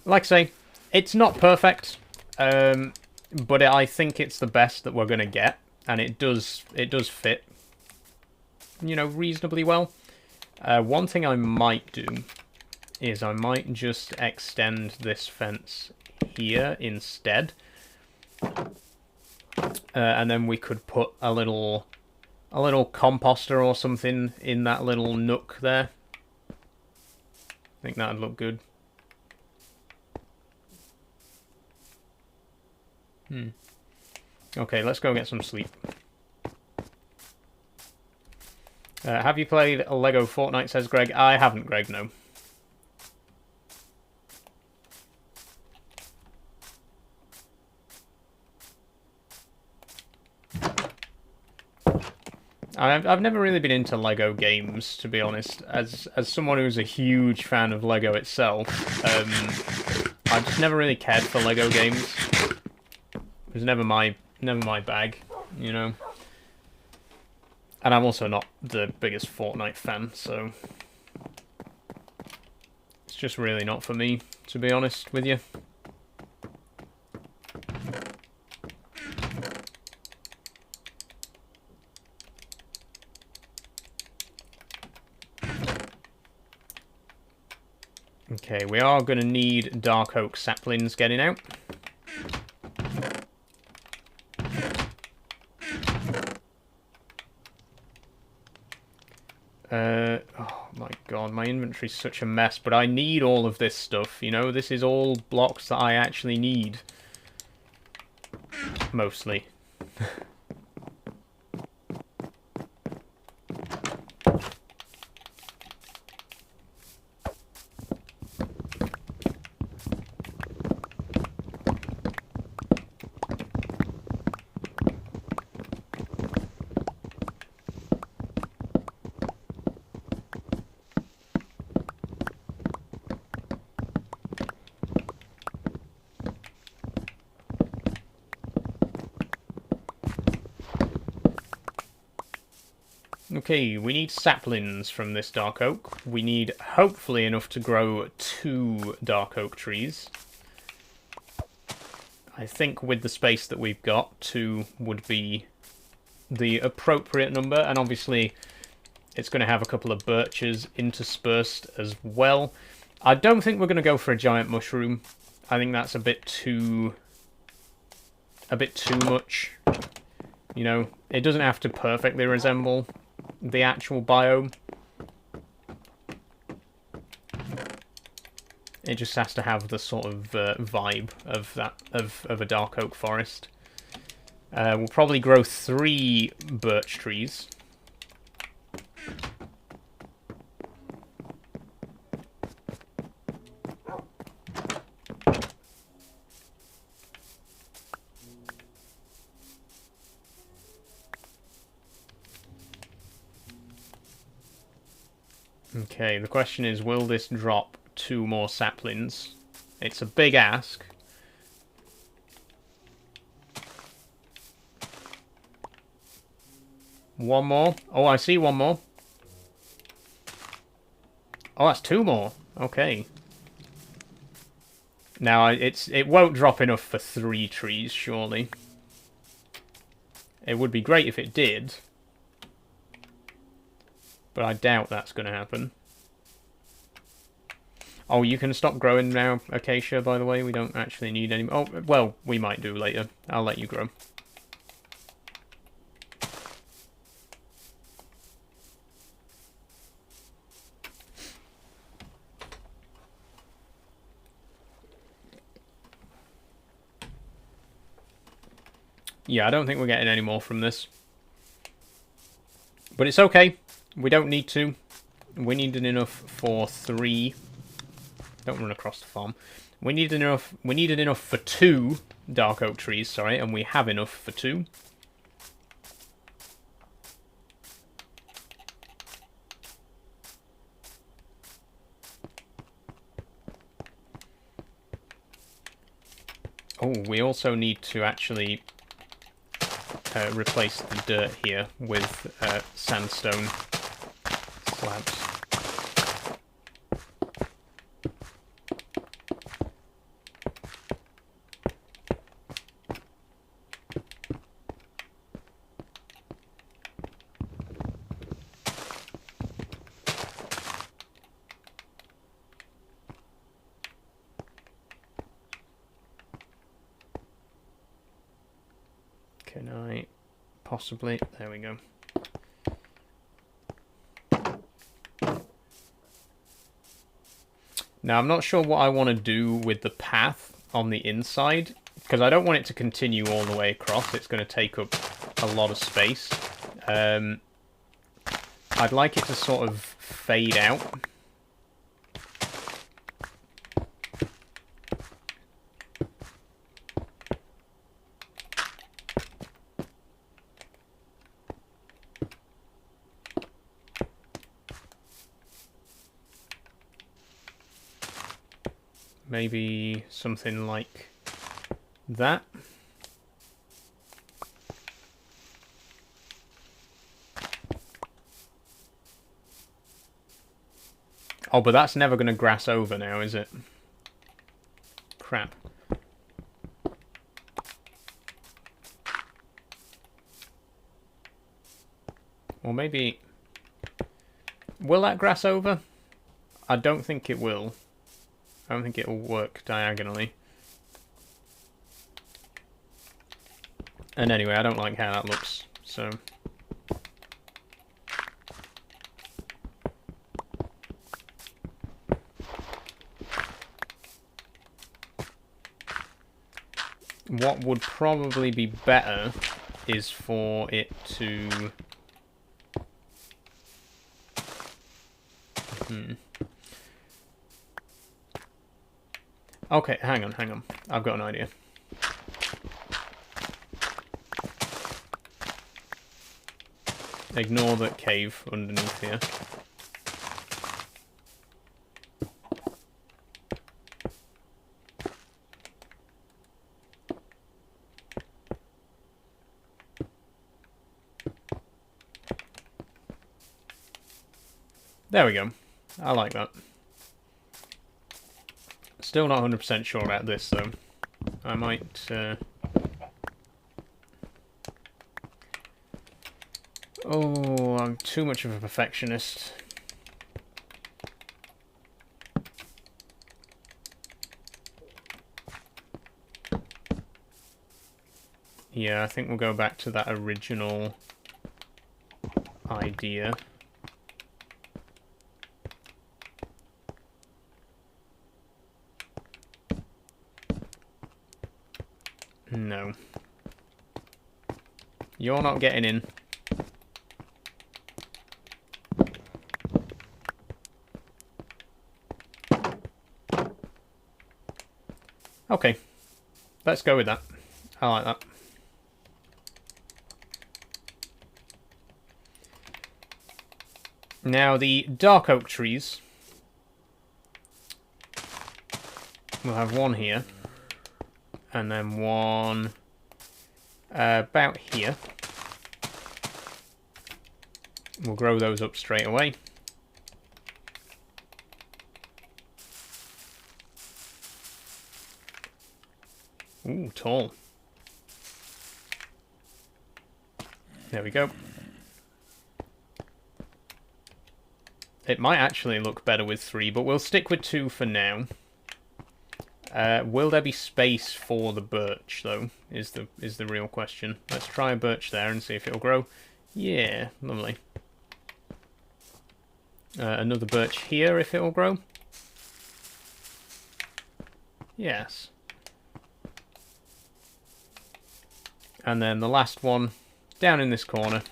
Like I say, it's not perfect, but I think it's the best that we're gonna get, and it does fit, you know, reasonably well. One thing I might do is I might just extend this fence here instead, and then we could put a little composter or something in that little nook there. I think that'd look good. Okay, let's go get some sleep. Have you played Lego Fortnite, says Greg? I haven't, Greg, no. I've never really been into Lego games, to be honest. As someone who's a huge fan of Lego itself, I've just never really cared for Lego games. It was never my bag, you know. And I'm also not the biggest Fortnite fan, so it's just really not for me, to be honest with you. Okay, we are going to need dark oak saplings getting out. Oh my god, my inventory's such a mess, but I need all of this stuff, you know? This is all blocks that I actually need. Mostly. Okay, we need saplings from this dark oak. We need, hopefully, enough to grow 2 dark oak trees. I think with the space that we've got, 2 would be the appropriate number, and obviously it's going to have a couple of birches interspersed as well. I don't think we're going to go for a giant mushroom. I think that's a bit too much. You know, it doesn't have to perfectly resemble the actual biome. It just has to have the sort of vibe of a dark oak forest. We'll probably grow 3 birch trees. Okay, the question is, will this drop 2 more saplings? It's a big ask. One more. Oh, I see one more. Oh, that's 2 more. Okay. Now, it won't drop enough for 3 trees, surely. It would be great if it did. But I doubt that's going to happen. Oh, you can stop growing now, Acacia, by the way. We don't actually need any... Oh, well, we might do later. I'll let you grow. Yeah, I don't think we're getting any more from this. But it's okay. We don't need to. We needed enough for 3. Don't run across the farm. We needed enough for 2 dark oak trees, sorry, and we have enough for 2. Oh, we also need to actually replace the dirt here with sandstone slabs. Can I possibly... There we go. Now, I'm not sure what I want to do with the path on the inside, because I don't want it to continue all the way across. It's going to take up a lot of space. I'd like it to sort of fade out. Maybe something like that. Oh, but that's never going to grass over now, is it? Crap. Or maybe... Will that grass over? I don't think it will. I don't think it'll work diagonally. And anyway, I don't like how that looks, so... What would probably be better is for it to... Okay, hang on. I've got an idea. Ignore that cave underneath here. There we go. I like that. Still not 100% sure about this, though. I might... Oh, I'm too much of a perfectionist. Yeah, I think we'll go back to that original idea. No. You're not getting in. Okay. Let's go with that. I like that. Now, the dark oak trees. We'll have one here. And then one about here. We'll grow those up straight away. Ooh, tall. There we go. It might actually look better with 3, but we'll stick with 2 for now. Will there be space for the birch, though, is the real question. Let's try a birch there and see if it'll grow. Yeah, lovely. Another birch here, if it'll grow. Yes. And then the last one, down in this corner.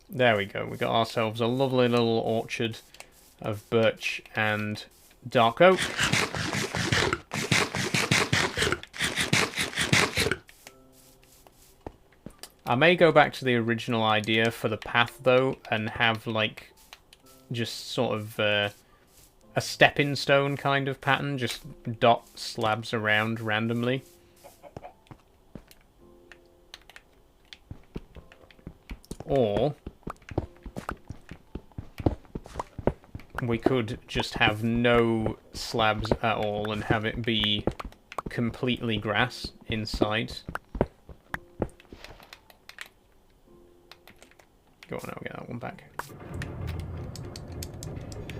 There we go. We got ourselves a lovely little orchard of birch and dark oak. I may go back to the original idea for the path, though, and have, like, just sort of a stepping stone kind of pattern, just dot slabs around randomly. Or we could just have no slabs at all and have it be completely grass inside. Go on, I'll get that one back.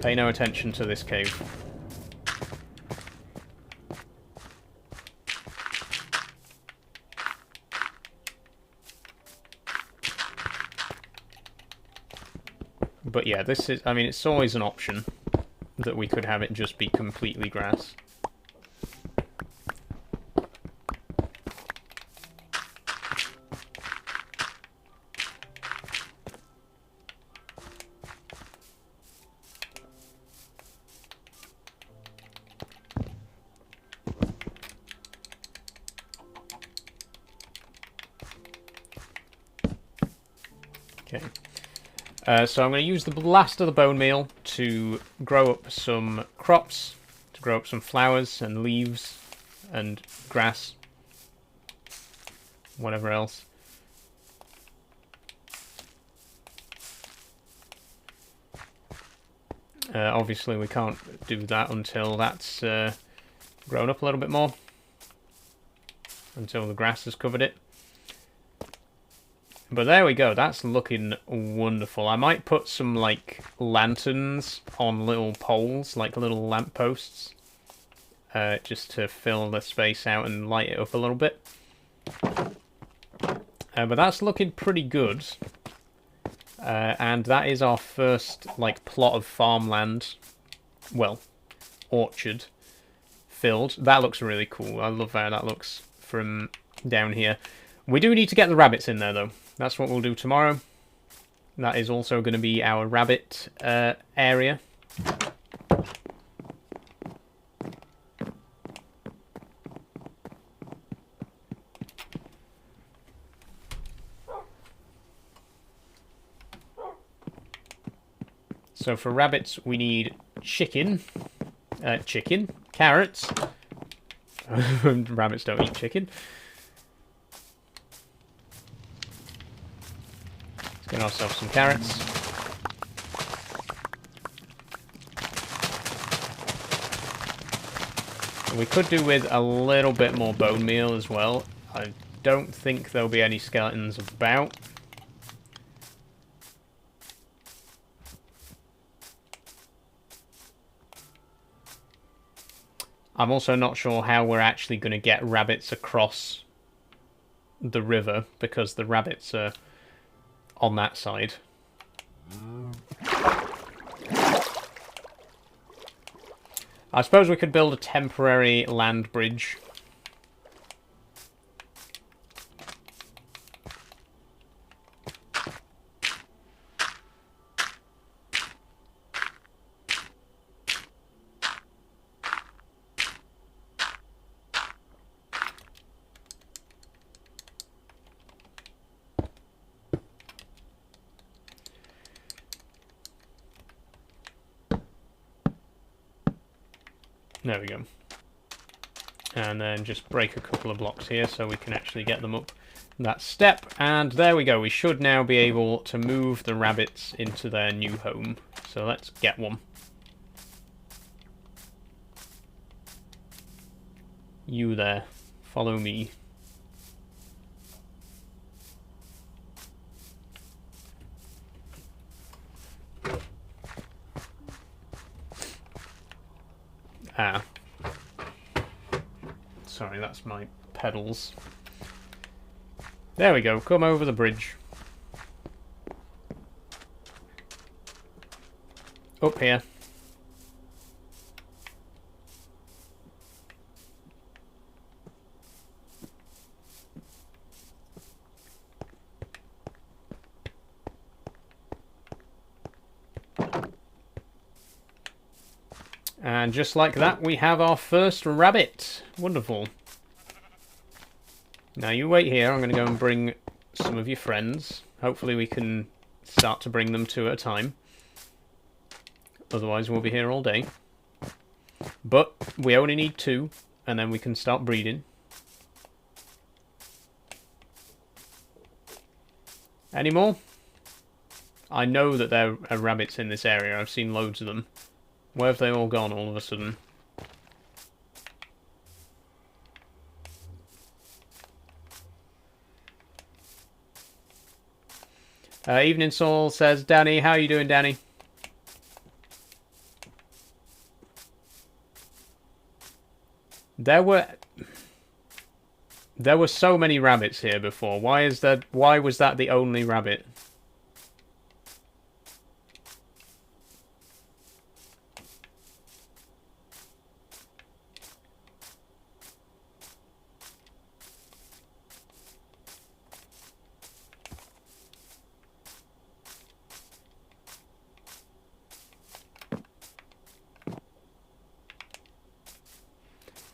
Pay no attention to this cave. But yeah, this is, I mean, it's always an option that we could have it just be completely grass. Okay. So I'm going to use the last of the bone meal to grow up some crops, to grow up some flowers and leaves and grass, whatever else. Obviously we can't do that until that's grown up a little bit more, until the grass has covered it. But there we go, that's looking wonderful. I might put some, like, lanterns on little poles, like little lampposts, just to fill the space out and light it up a little bit. But that's looking pretty good. And that is our first, like, plot of farmland, well, orchard, filled. That looks really cool. I love how that looks from down here. We do need to get the rabbits in there, though. That's what we'll do tomorrow. That is also going to be our rabbit area. So for rabbits, we need chicken, carrots. Rabbits don't eat chicken. Let's get ourselves some carrots. We could do with a little bit more bone meal as well. I don't think there'll be any skeletons about. I'm also not sure how we're actually going to get rabbits across the river, because the rabbits are on that side. I suppose we could build a temporary land bridge. There we go. And then just break a couple of blocks here so we can actually get them up that step. And there we go. We should now be able to move the rabbits into their new home. So let's get one. You there. Follow me. Ah. Sorry, that's my pedals. There we go, come over the bridge. Up here. And just like that, we have our first rabbit. Wonderful. Now you wait here. I'm going to go and bring some of your friends. Hopefully we can start to bring them two at a time. Otherwise we'll be here all day. But we only need two, and then we can start breeding. Any more? I know that there are rabbits in this area. I've seen loads of them. Where have they all gone all of a sudden? Evening Soul says, Danny, how are you doing, Danny? There were so many rabbits here before. Why was that the only rabbit?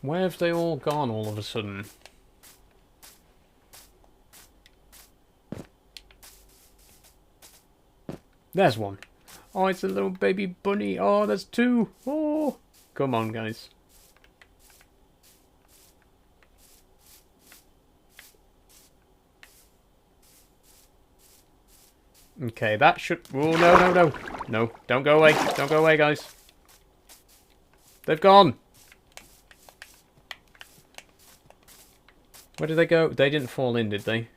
Where have they all gone all of a sudden? There's one. Oh, it's a little baby bunny. Oh, there's two. Oh, come on, guys. Okay, that should... Oh, no, no, no. No, don't go away. Don't go away, guys. They've gone. Where did they go? They didn't fall in, did they?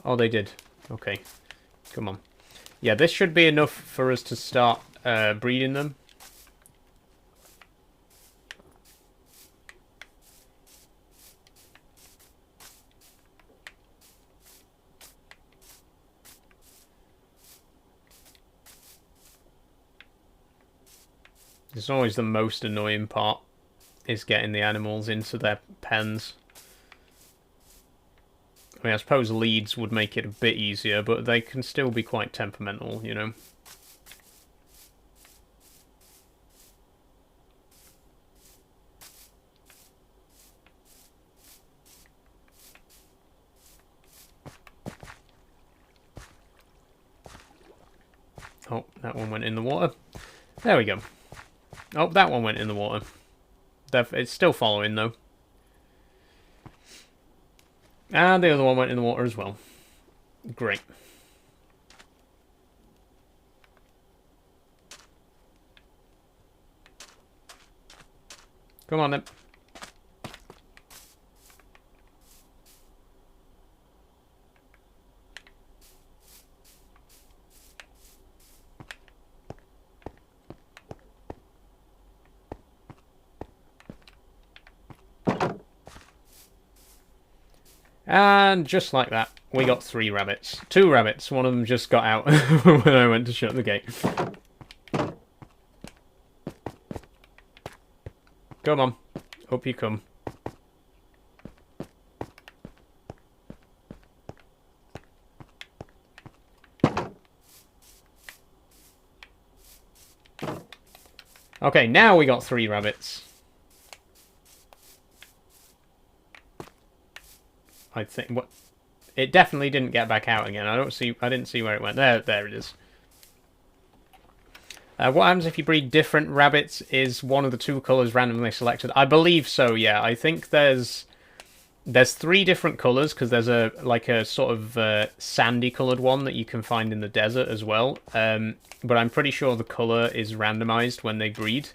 Oh, they did. Okay. Come on. Yeah, this should be enough for us to start breeding them. It's always the most annoying part, is getting the animals into their pens. I mean, I suppose leads would make it a bit easier, but they can still be quite temperamental, you know. Oh, that one went in the water. There we go. Oh, that one went in the water. It's still following, though. And the other one went in the water as well. Great. Come on, then. And just like that, we got 3 rabbits. 2 rabbits. One of them just got out when I went to shut the gate. Come on. Up you come. Okay, now we got 3 rabbits. I think what it definitely didn't get back out again. I didn't see where it went. There it is. What happens if you breed different rabbits? Is one of the 2 colours randomly selected? I believe so. Yeah, I think there's 3 different colours, because there's a sort of sandy coloured one that you can find in the desert as well. But I'm pretty sure the colour is randomised when they breed.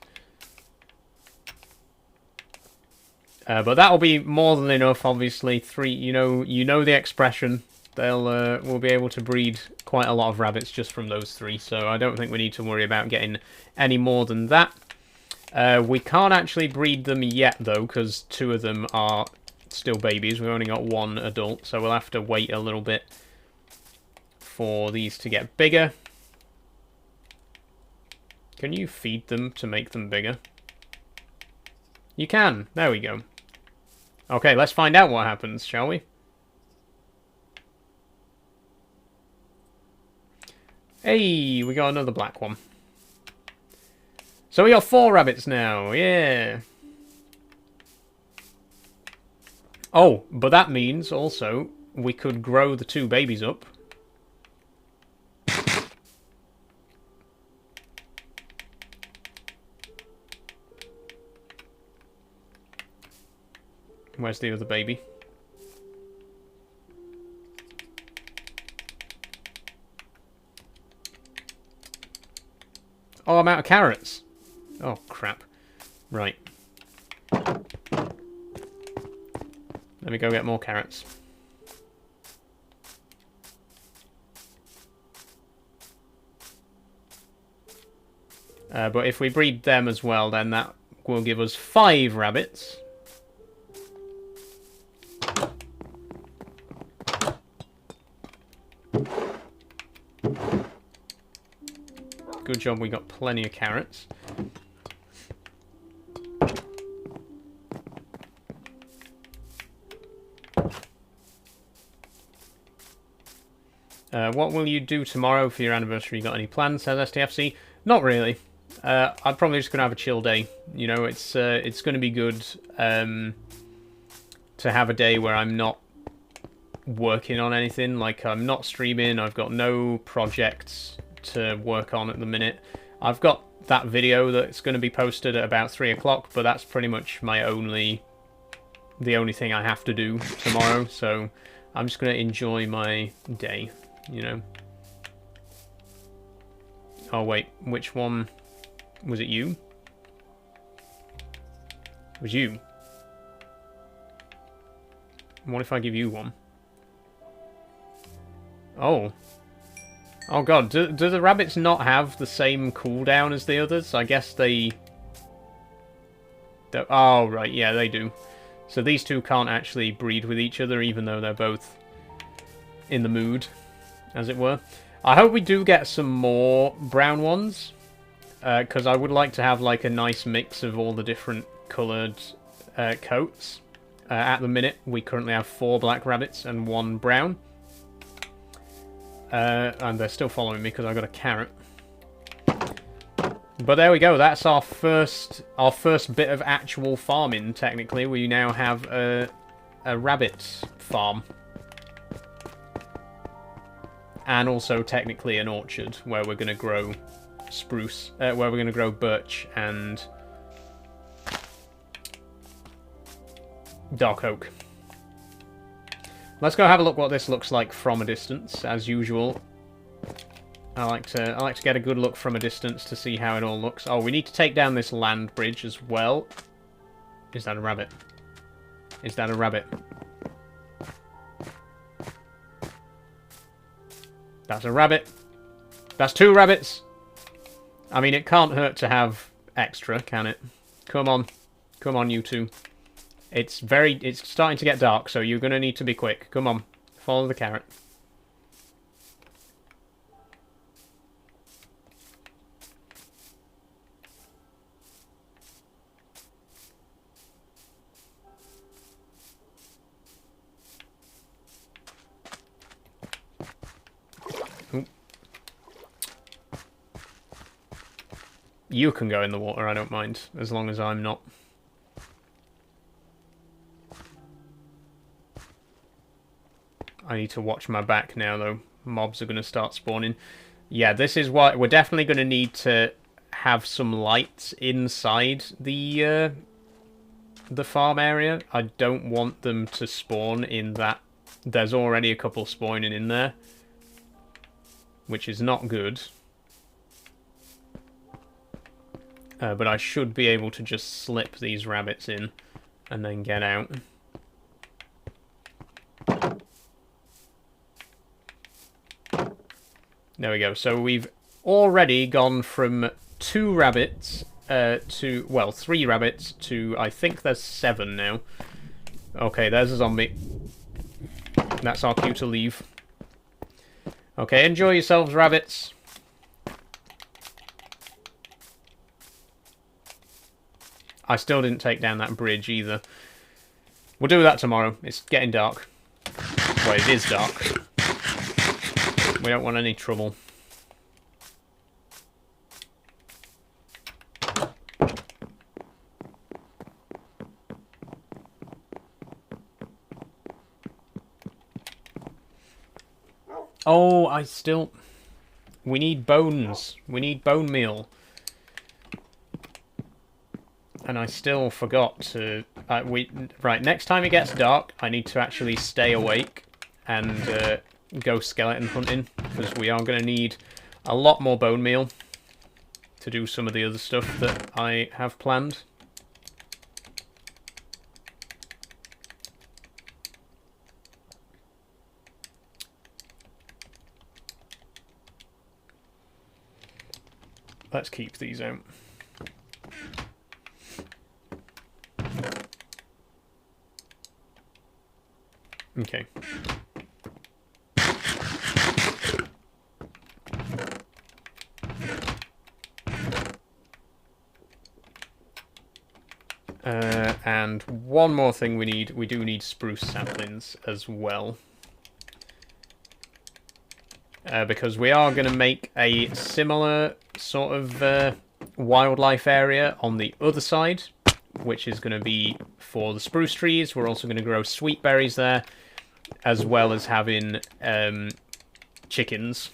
But that'll be more than enough, obviously. 3, you know the expression. We'll be able to breed quite a lot of rabbits just from those 3, so I don't think we need to worry about getting any more than that. We can't actually breed them yet, though, because 2 of them are still babies. We've only got 1 adult, so we'll have to wait a little bit for these to get bigger. Can you feed them to make them bigger? You can. There we go. Okay, let's find out what happens, shall we? Hey, we got another black one. So we got 4 rabbits now, yeah. Oh, but that means also we could grow the 2 babies up. Where's the other baby? Oh, I'm out of carrots. Oh, crap. Right. Let me go get more carrots. But if we breed them as well, then that will give us 5 rabbits. Good job, we got plenty of carrots. What will you do tomorrow for your anniversary? You got any plans, says STFC? Not really. I'm probably just going to have a chill day. You know, it's going to be good to have a day where I'm not working on anything. Like, I'm not streaming, I've got no projects to work on at the minute. I've got that video that's going to be posted at about 3 o'clock, but that's pretty much the only thing I have to do tomorrow, so I'm just going to enjoy my day, you know. Oh wait, which one? Was it you? It was you. What if I give you one? Oh. Oh god, do the rabbits not have the same cooldown as the others? I guess they... Oh, right, yeah, they do. So these two can't actually breed with each other, even though they're both in the mood, as it were. I hope we do get some more brown ones, because I would like to have like a nice mix of all the different coloured coats. At the minute, we currently have 4 black rabbits and 1 brown. And they're still following me because I got a carrot. But there we go. That's our first bit of actual farming. Technically, we now have a rabbit farm, and also technically an orchard where we're going to grow spruce, where we're going to grow birch and dark oak. Let's go have a look what this looks like from a distance, as usual. I like to get a good look from a distance to see how it all looks. Oh, we need to take down this land bridge as well. Is that a rabbit? Is that a rabbit? That's a rabbit. That's 2 rabbits. I mean, it can't hurt to have extra, can it? Come on. Come on, you two. It's starting to get dark, so you're going to need to be quick. Come on. Follow the carrot. Ooh. You can go in the water, I don't mind, as long as I'm not. I need to watch my back now, though. Mobs are going to start spawning. Yeah, this is what... We're definitely going to need to have some lights inside the farm area. I don't want them to spawn in that... There's already a couple spawning in there, which is not good. But I should be able to just slip these rabbits in and then get out. There we go. So we've already gone from 2 rabbits to, well, 3 rabbits to, I think there's 7 now. Okay, there's a zombie. That's our cue to leave. Okay, enjoy yourselves, rabbits. I still didn't take down that bridge either. We'll do that tomorrow. It's getting dark. Well, it is dark. We don't want any trouble. Oh, we need bones. We need bone meal. And I still forgot to... Right, next time it gets dark, I need to actually stay awake and go skeleton hunting, because we are going to need a lot more bone meal to do some of the other stuff that I have planned. Let's keep these out. Okay. And one more thing we do need spruce saplings as well. Because we are going to make a similar sort of wildlife area on the other side, which is going to be for the spruce trees. We're also going to grow sweet berries there, as well as having chickens.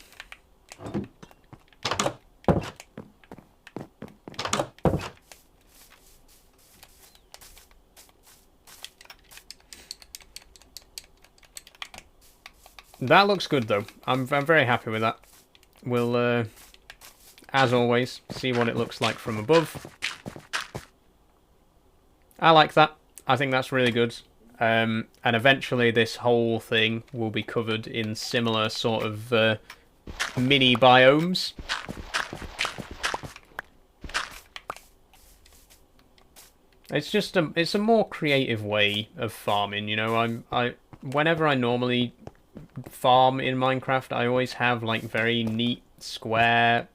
That looks good, though. I'm very happy with that. We'll, as always, see what it looks like from above. I like that. I think that's really good. And eventually this whole thing will be covered in similar sort of mini biomes. It's just it's a more creative way of farming, you know. Whenever I normally farm in Minecraft, I always have like very neat square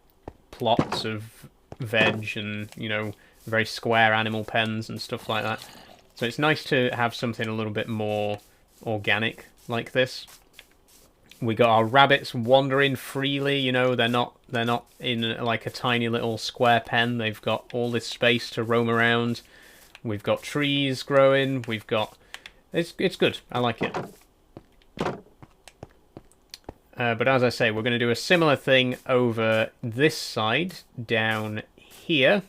plots of veg and, you know, very square animal pens and stuff like that. So it's nice to have something a little bit more organic like this. We got our rabbits wandering freely, you know, they're not in like a tiny little square pen. They've got all this space to roam around. We've got trees growing. We've got it's good. I like it. But as I say, we're going to do a similar thing over this side down here.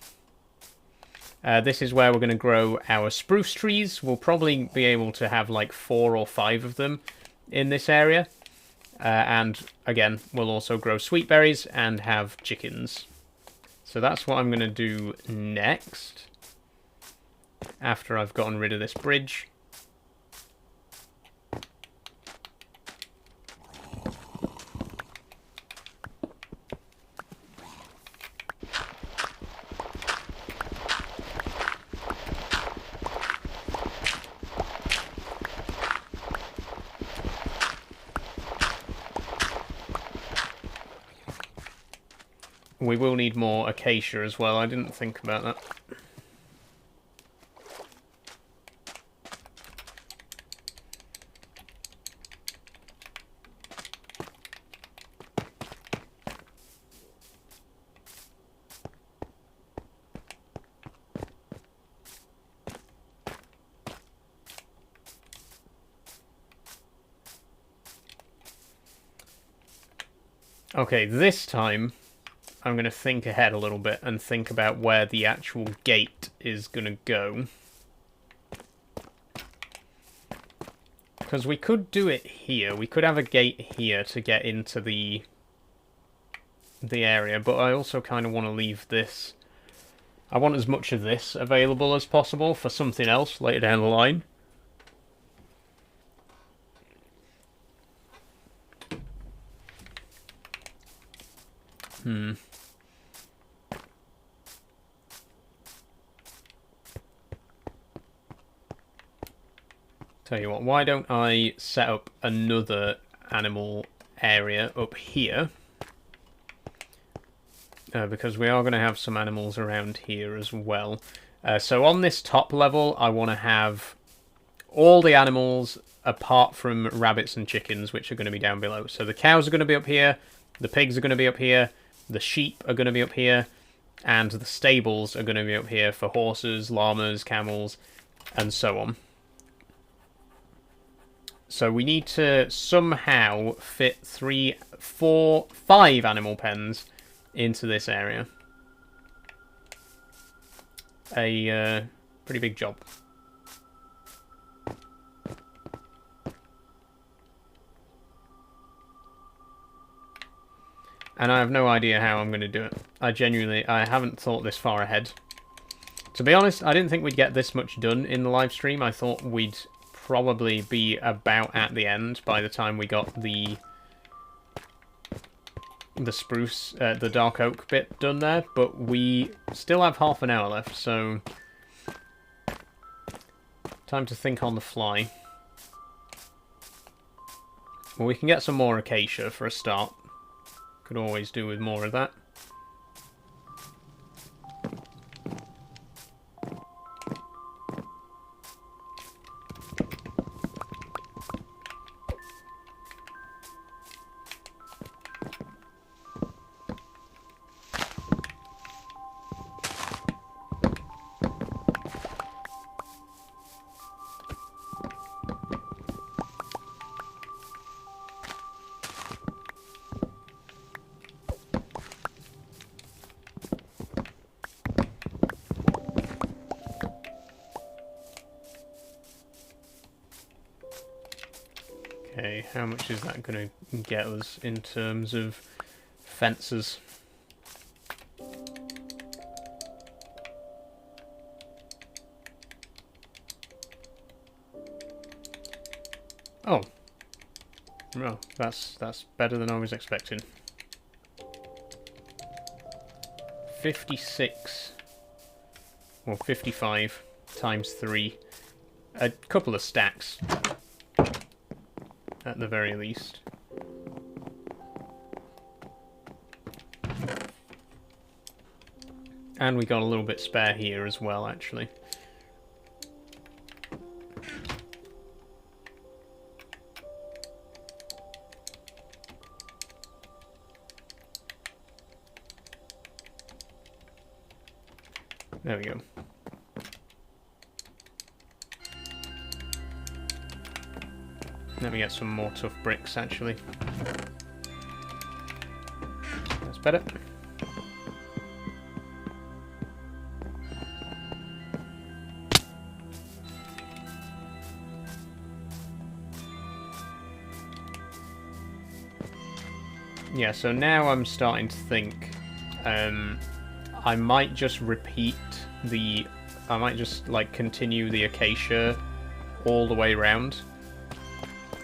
This is where we're going to grow our spruce trees. We'll probably be able to have like 4 or 5 of them in this area. And again, we'll also grow sweet berries and have chickens. So that's what I'm going to do next, after I've gotten rid of this bridge. We will need more acacia as well. I didn't think about that. Okay, this time I'm going to think ahead a little bit and think about where the actual gate is going to go. Because we could do it here. We could have a gate here to get into the area, but I also kind of want to leave this. I want as much of this available as possible for something else later down the line. Tell you what, why don't I set up another animal area up here? Because we are going to have some animals around here as well. So on this top level, I want to have all the animals apart from rabbits and chickens, which are going to be down below. So the cows are going to be up here, the pigs are going to be up here, the sheep are going to be up here, and the stables are going to be up here for horses, llamas, camels, and so on. So we need to somehow fit 3, 4, 5 animal pens into this area. A pretty big job. And I have no idea how I'm going to do it. I haven't thought this far ahead. To be honest, I didn't think we'd get this much done in the live stream. I thought we'd probably be about at the end by the time we got the spruce, the dark oak bit done there, but we still have half an hour left, so time to think on the fly. Well, we can get some more acacia for a start. Could always do with more of that. Okay, how much is that going to get us in terms of fences? Oh. Well, that's better than I was expecting. 56 or 55 times 3. A couple of stacks at the very least. And we got a little bit spare here as well, actually. There we go. Let me get some more tough bricks, actually. That's better. Yeah, so now I'm starting to think I might just repeat the... I might just, like, continue the acacia all the way around.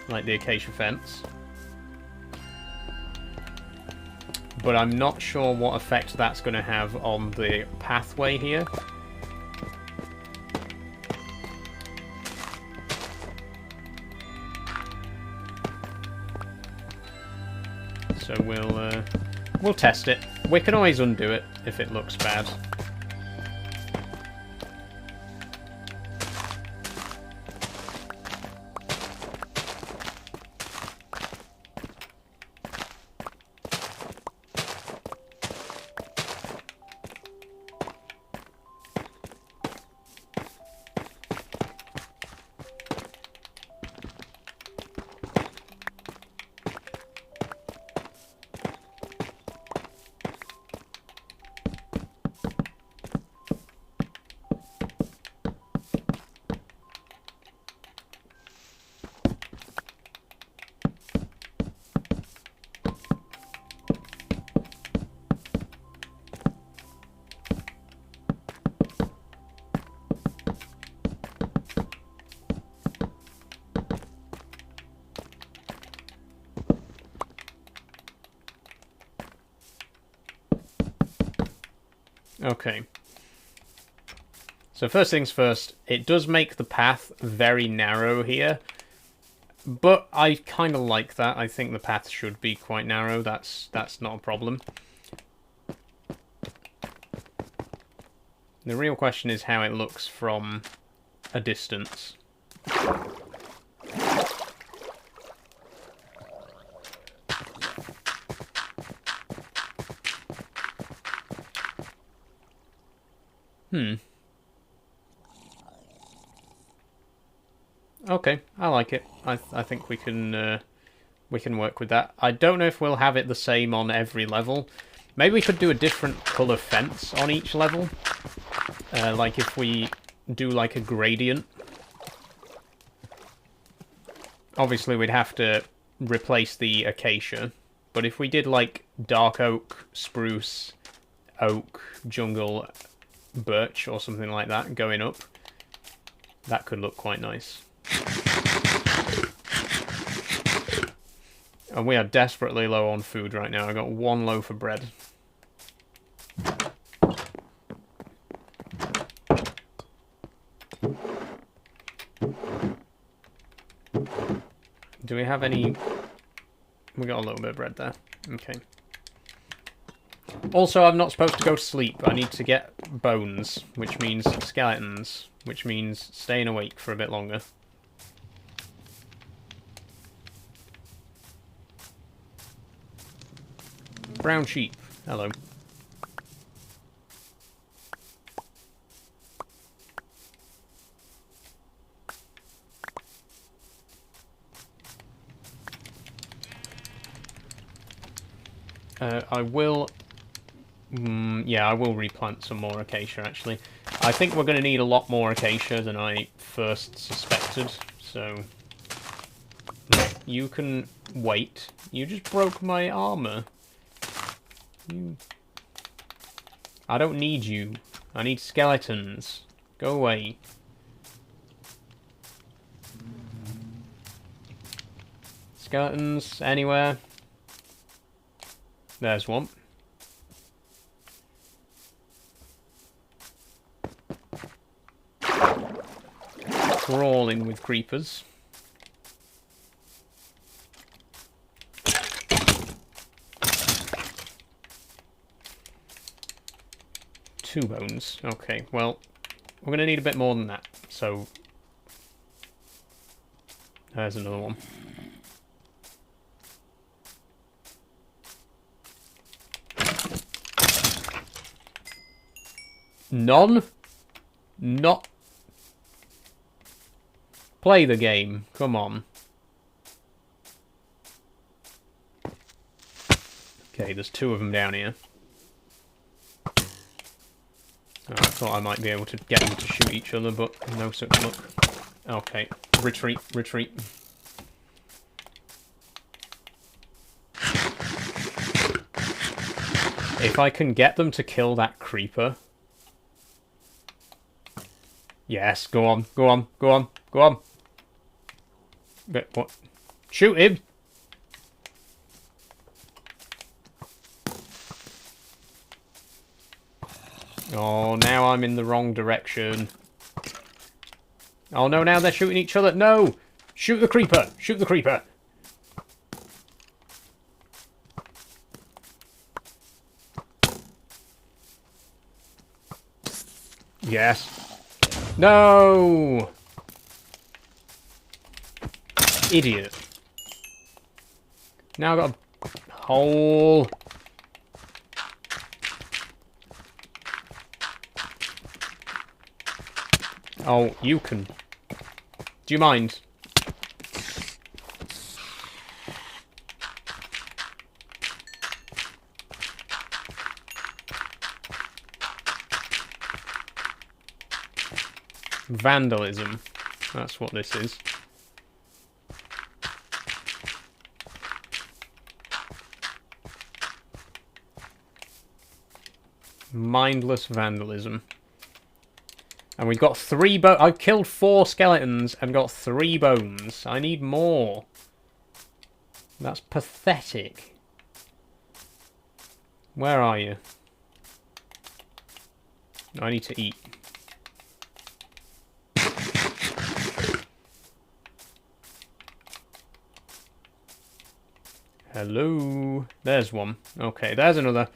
Like the acacia fence. But I'm not sure what effect that's going to have on the pathway here. So we'll test it. We can always undo it if it looks bad. Okay. So first things first, it does make the path very narrow here. But I kind of like that. I think the path should be quite narrow. That's not a problem. The real question is how it looks from a distance. Okay, I like it. I think we can work with that. I don't know if we'll have it the same on every level. Maybe we could do a different colour fence on each level. Like if we do like a gradient. Obviously we'd have to replace the acacia. But if we did like dark oak, spruce, oak, jungle, birch or something like that going up, that could look quite nice. And we are desperately low on food right now. I got one loaf of bread. Do we have any... We got a little bit of bread there. Okay. Also, I'm not supposed to go to sleep. I need to get bones, which means skeletons, which means staying awake for a bit longer. Brown sheep. Hello. I will... yeah, I will replant some more acacia, actually. I think we're going to need a lot more acacia than I first suspected, so... You can wait. You just broke my armor. I don't need you. I need skeletons. Go away. Skeletons, anywhere. There's one. Crawling with creepers. Two bones. Okay, well, we're going to need a bit more than that. So, there's another one. None? Not. Play the game. Come on. Okay, there's two of them down here. Oh, I thought I might be able to get them to shoot each other, but no such luck. Okay, retreat, retreat. If I can get them to kill that creeper... Yes, go on, go on, go on, go on. But what? Shoot him! Oh, now I'm in the wrong direction. Oh no, now they're shooting each other. No! Shoot the creeper! Shoot the creeper! Yes. No! Idiot. Now I've got a hole. Oh, you can. Do you mind? Vandalism. That's what this is. Mindless vandalism. And we've got 3 bones. I've killed 4 skeletons and got 3 bones. I need more. That's pathetic. Where are you? I need to eat. Hello. There's one. Okay, there's another.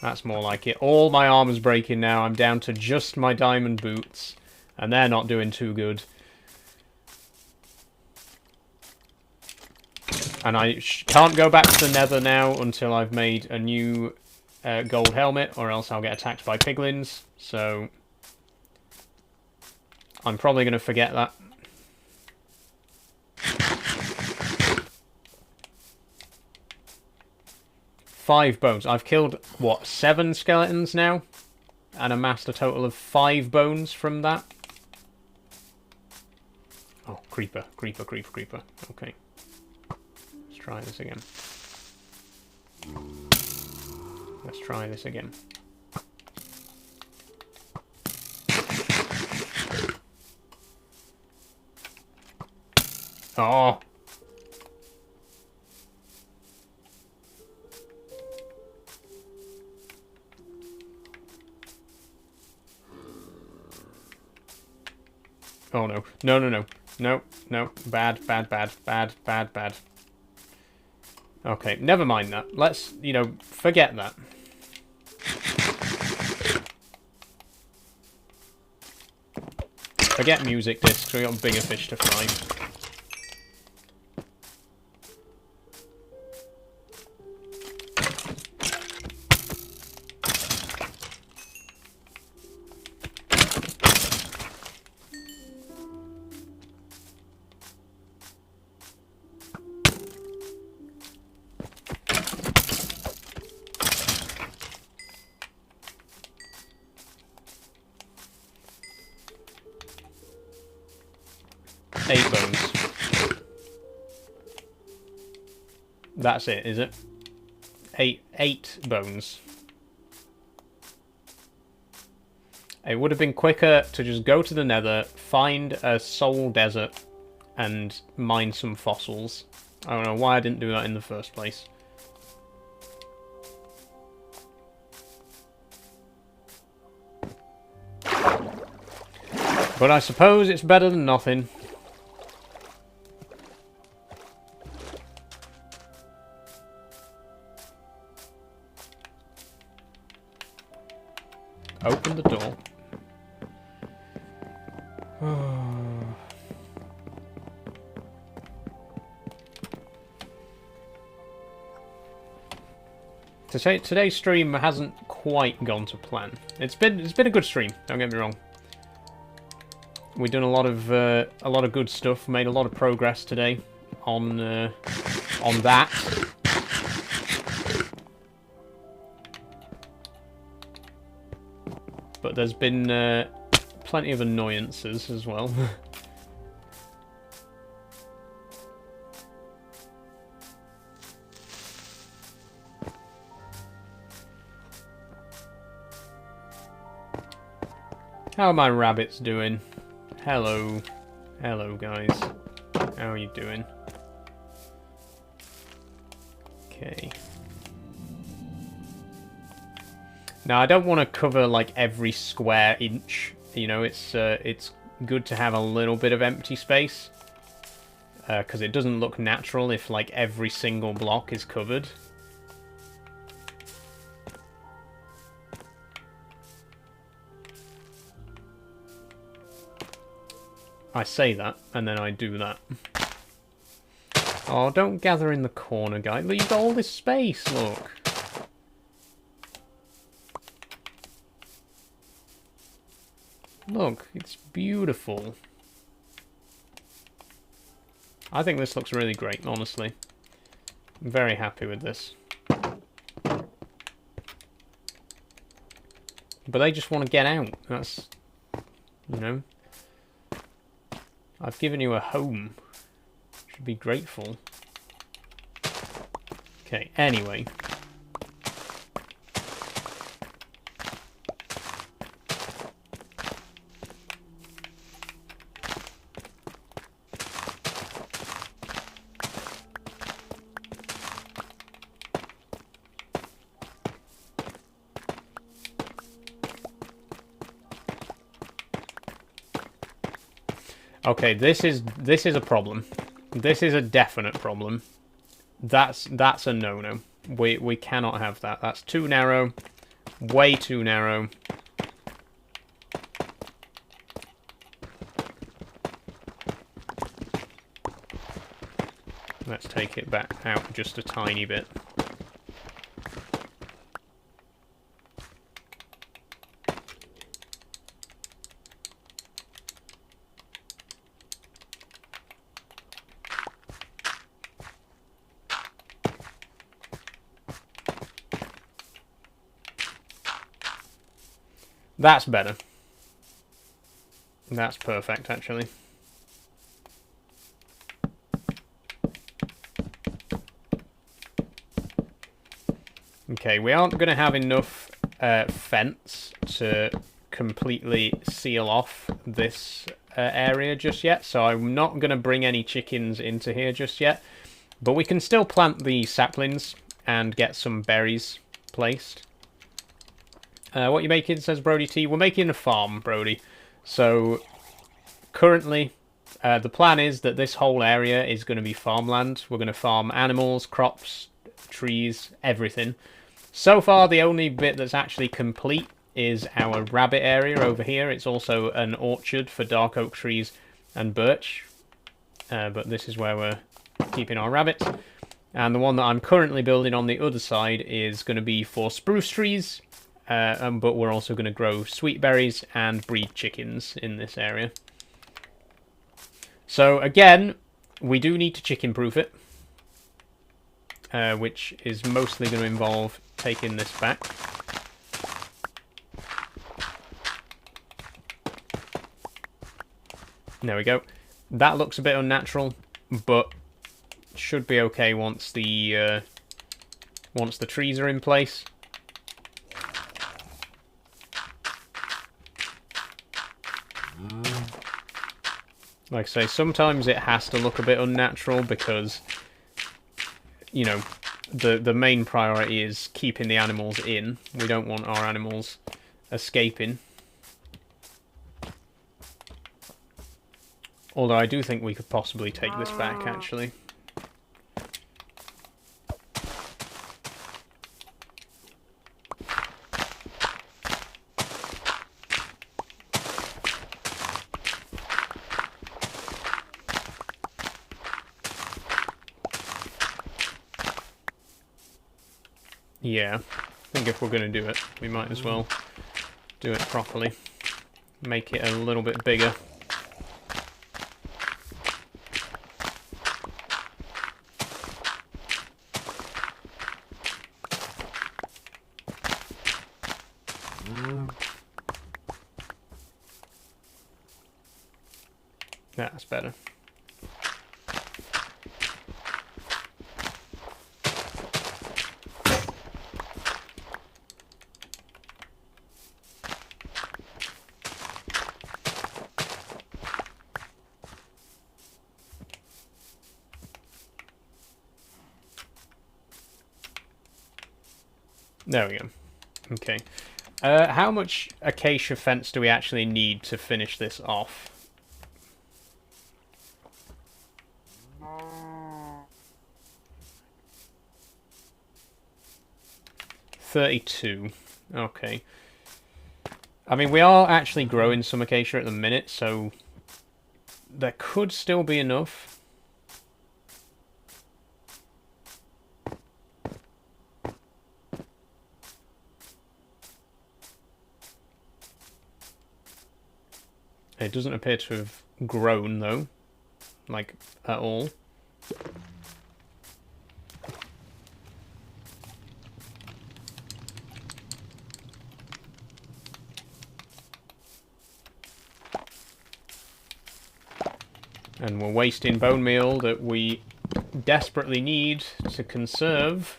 That's more like it. All my armor's breaking now. I'm down to just my diamond boots. And they're not doing too good. And I can't go back to the nether now until I've made a new gold helmet. Or else I'll get attacked by piglins. So I'm probably going to forget that. Five bones. I've killed, what, 7 skeletons now? And amassed a total of 5 bones from that. Oh, creeper, creeper, creeper, creeper. Okay. Let's try this again. Let's try this again. Oh! Oh no. No, no, no. No, no. Bad, bad, bad, bad, bad, bad. Okay, never mind that. Let's, you know, forget that. Forget music discs, we got bigger fish to fry. 8 bones. That's it, is it? 8 bones. It would have been quicker to just go to the Nether, find a soul desert, and mine some fossils. I don't know why I didn't do that in the first place. But I suppose it's better than nothing. Open the door. Today's stream hasn't quite gone to plan. It's been a good stream. Don't get me wrong. We've done a lot of good stuff. Made a lot of progress today on that. But there's been plenty of annoyances as well. How are my rabbits doing? Hello. Hello, guys. How are you doing? Okay. Now, I don't want to cover, like, every square inch. You know, it's good to have a little bit of empty space. Because it doesn't look natural if, like, every single block is covered. I say that, and then I do that. Oh, don't gather in the corner, guy. Look, you've got all this space, look. Look, it's beautiful. I think this looks really great, honestly. I'm very happy with this. But they just want to get out. That's, you know... I've given you a home. Should be grateful. Okay, anyway. Okay, this is a problem. This is a definite problem. That's a no-no. We cannot have that. That's too narrow. Way too narrow. Let's take it back out just a tiny bit. That's better. That's perfect, actually. Okay, we aren't going to have enough fence to completely seal off this area just yet, so I'm not going to bring any chickens into here just yet. But we can still plant the saplings and get some berries placed. What you making, says Brody T. We're making a farm, Brody. So, currently, the plan is that this whole area is going to be farmland. We're going to farm animals, crops, trees, everything. So far, the only bit that's actually complete is our rabbit area over here. It's also an orchard for dark oak trees and birch. But this is where we're keeping our rabbits. And the one that I'm currently building on the other side is going to be for spruce trees. But we're also going to grow sweet berries and breed chickens in this area. So again, we do need to chicken-proof it, which is mostly going to involve taking this back. There we go. That looks a bit unnatural, but should be okay once the trees are in place. Like I say, sometimes it has to look a bit unnatural because, you know, the main priority is keeping the animals in. We don't want our animals escaping. Although I do think we could possibly take this back, actually. Yeah, I think if we're going to do it, we might as well do it properly. Make it a little bit bigger. That's better. There we go. Okay. How much acacia fence do we actually need to finish this off? $32. Okay. I mean, we are actually growing some acacia at the minute, so there could still be enough. It doesn't appear to have grown, though. Like, at all. And we're wasting bone meal that we desperately need to conserve.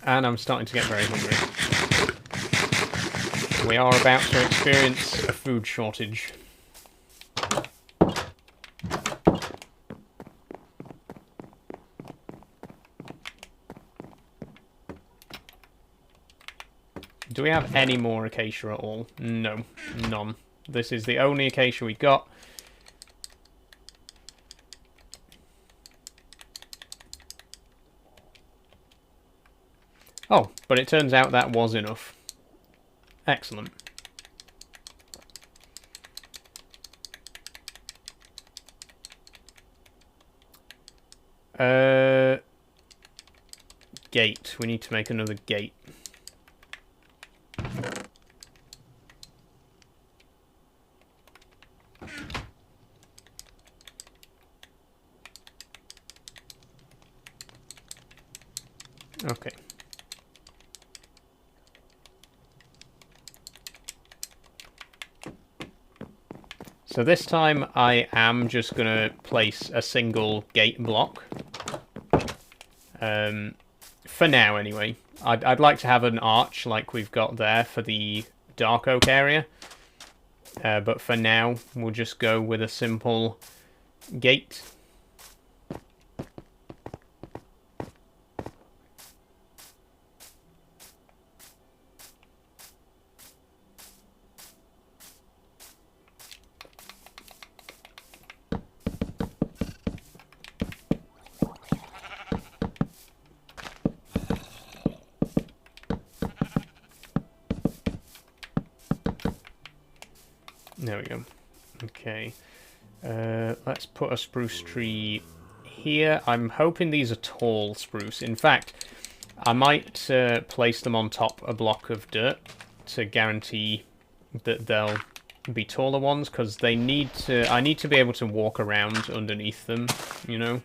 And I'm starting to get very hungry. We are about to experience a food shortage. Do we have any more acacia at all? No, none. This is the only acacia we got. Oh, but it turns out that was enough. Excellent. Gate. We need to make another gate. Okay. So this time I am just going to place a single gate block. For now, anyway. I'd like to have an arch like we've got there for the dark oak area. But for now, we'll just go with a simple gate. There we go. Okay. Let's put a spruce tree here. I'm hoping these are tall spruce. In fact, I might place them on top a block of dirt to guarantee that they'll be taller ones, because they need to. I need to be able to walk around underneath them, you know.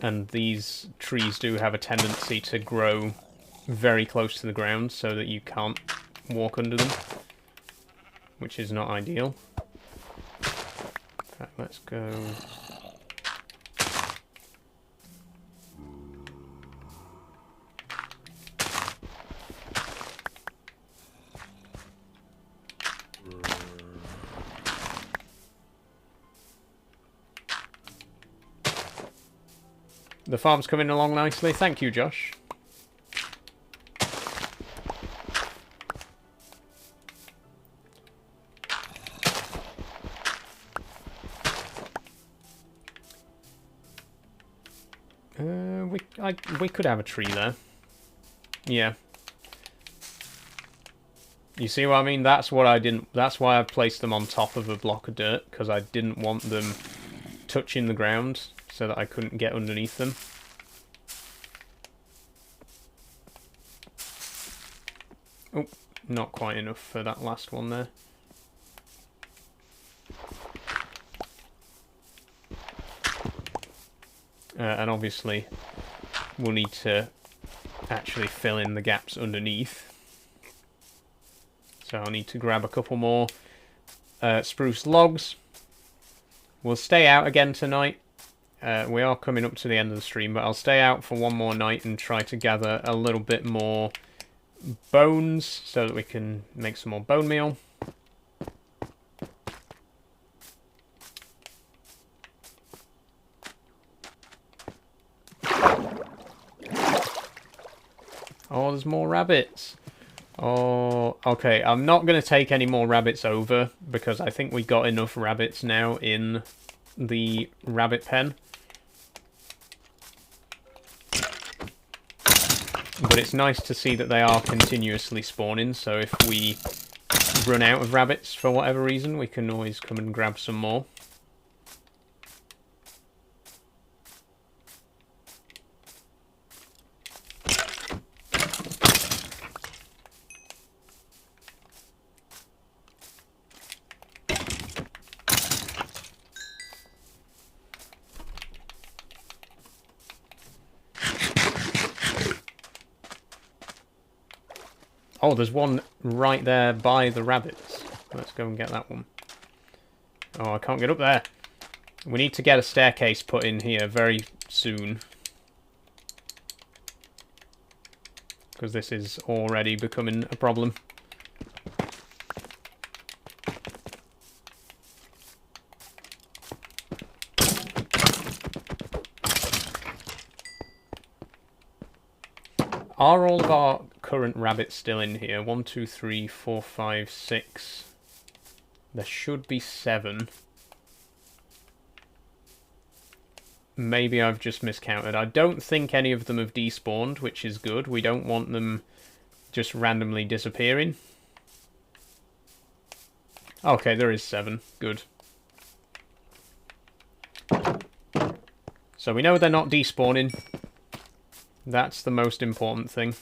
And these trees do have a tendency to grow very close to the ground so that you can't walk under them, which is not ideal. In fact, let's go... The farm's coming along nicely. Thank you, Josh. We could have a tree there. Yeah. You see what I mean? That's what I didn't... That's why I placed them on top of a block of dirt, because I didn't want them touching the ground so that I couldn't get underneath them. Oh, not quite enough for that last one there. And obviously, we'll need to actually fill in the gaps underneath. So I'll need to grab a couple more spruce logs. We'll stay out again tonight. We are coming up to the end of the stream, but I'll stay out for one more night and try to gather a little bit more bones so that we can make some more bone meal. Oh, there's more rabbits. Oh, okay. I'm not going to take any more rabbits over because I think we got enough rabbits now in the rabbit pen. But it's nice to see that they are continuously spawning, so if we run out of rabbits for whatever reason, we can always come and grab some more. Oh, there's one right there by the rabbits. Let's go and get that one. Oh, I can't get up there. We need to get a staircase put in here very soon. Because this is already becoming a problem. Are all of our current rabbits still in here? 1, 2, 3, 4, 5, 6. There should be 7. Maybe I've just miscounted. I don't think any of them have despawned, which is good. We don't want them just randomly disappearing. Okay, there is 7. Good. So we know they're not despawning. That's the most important thing.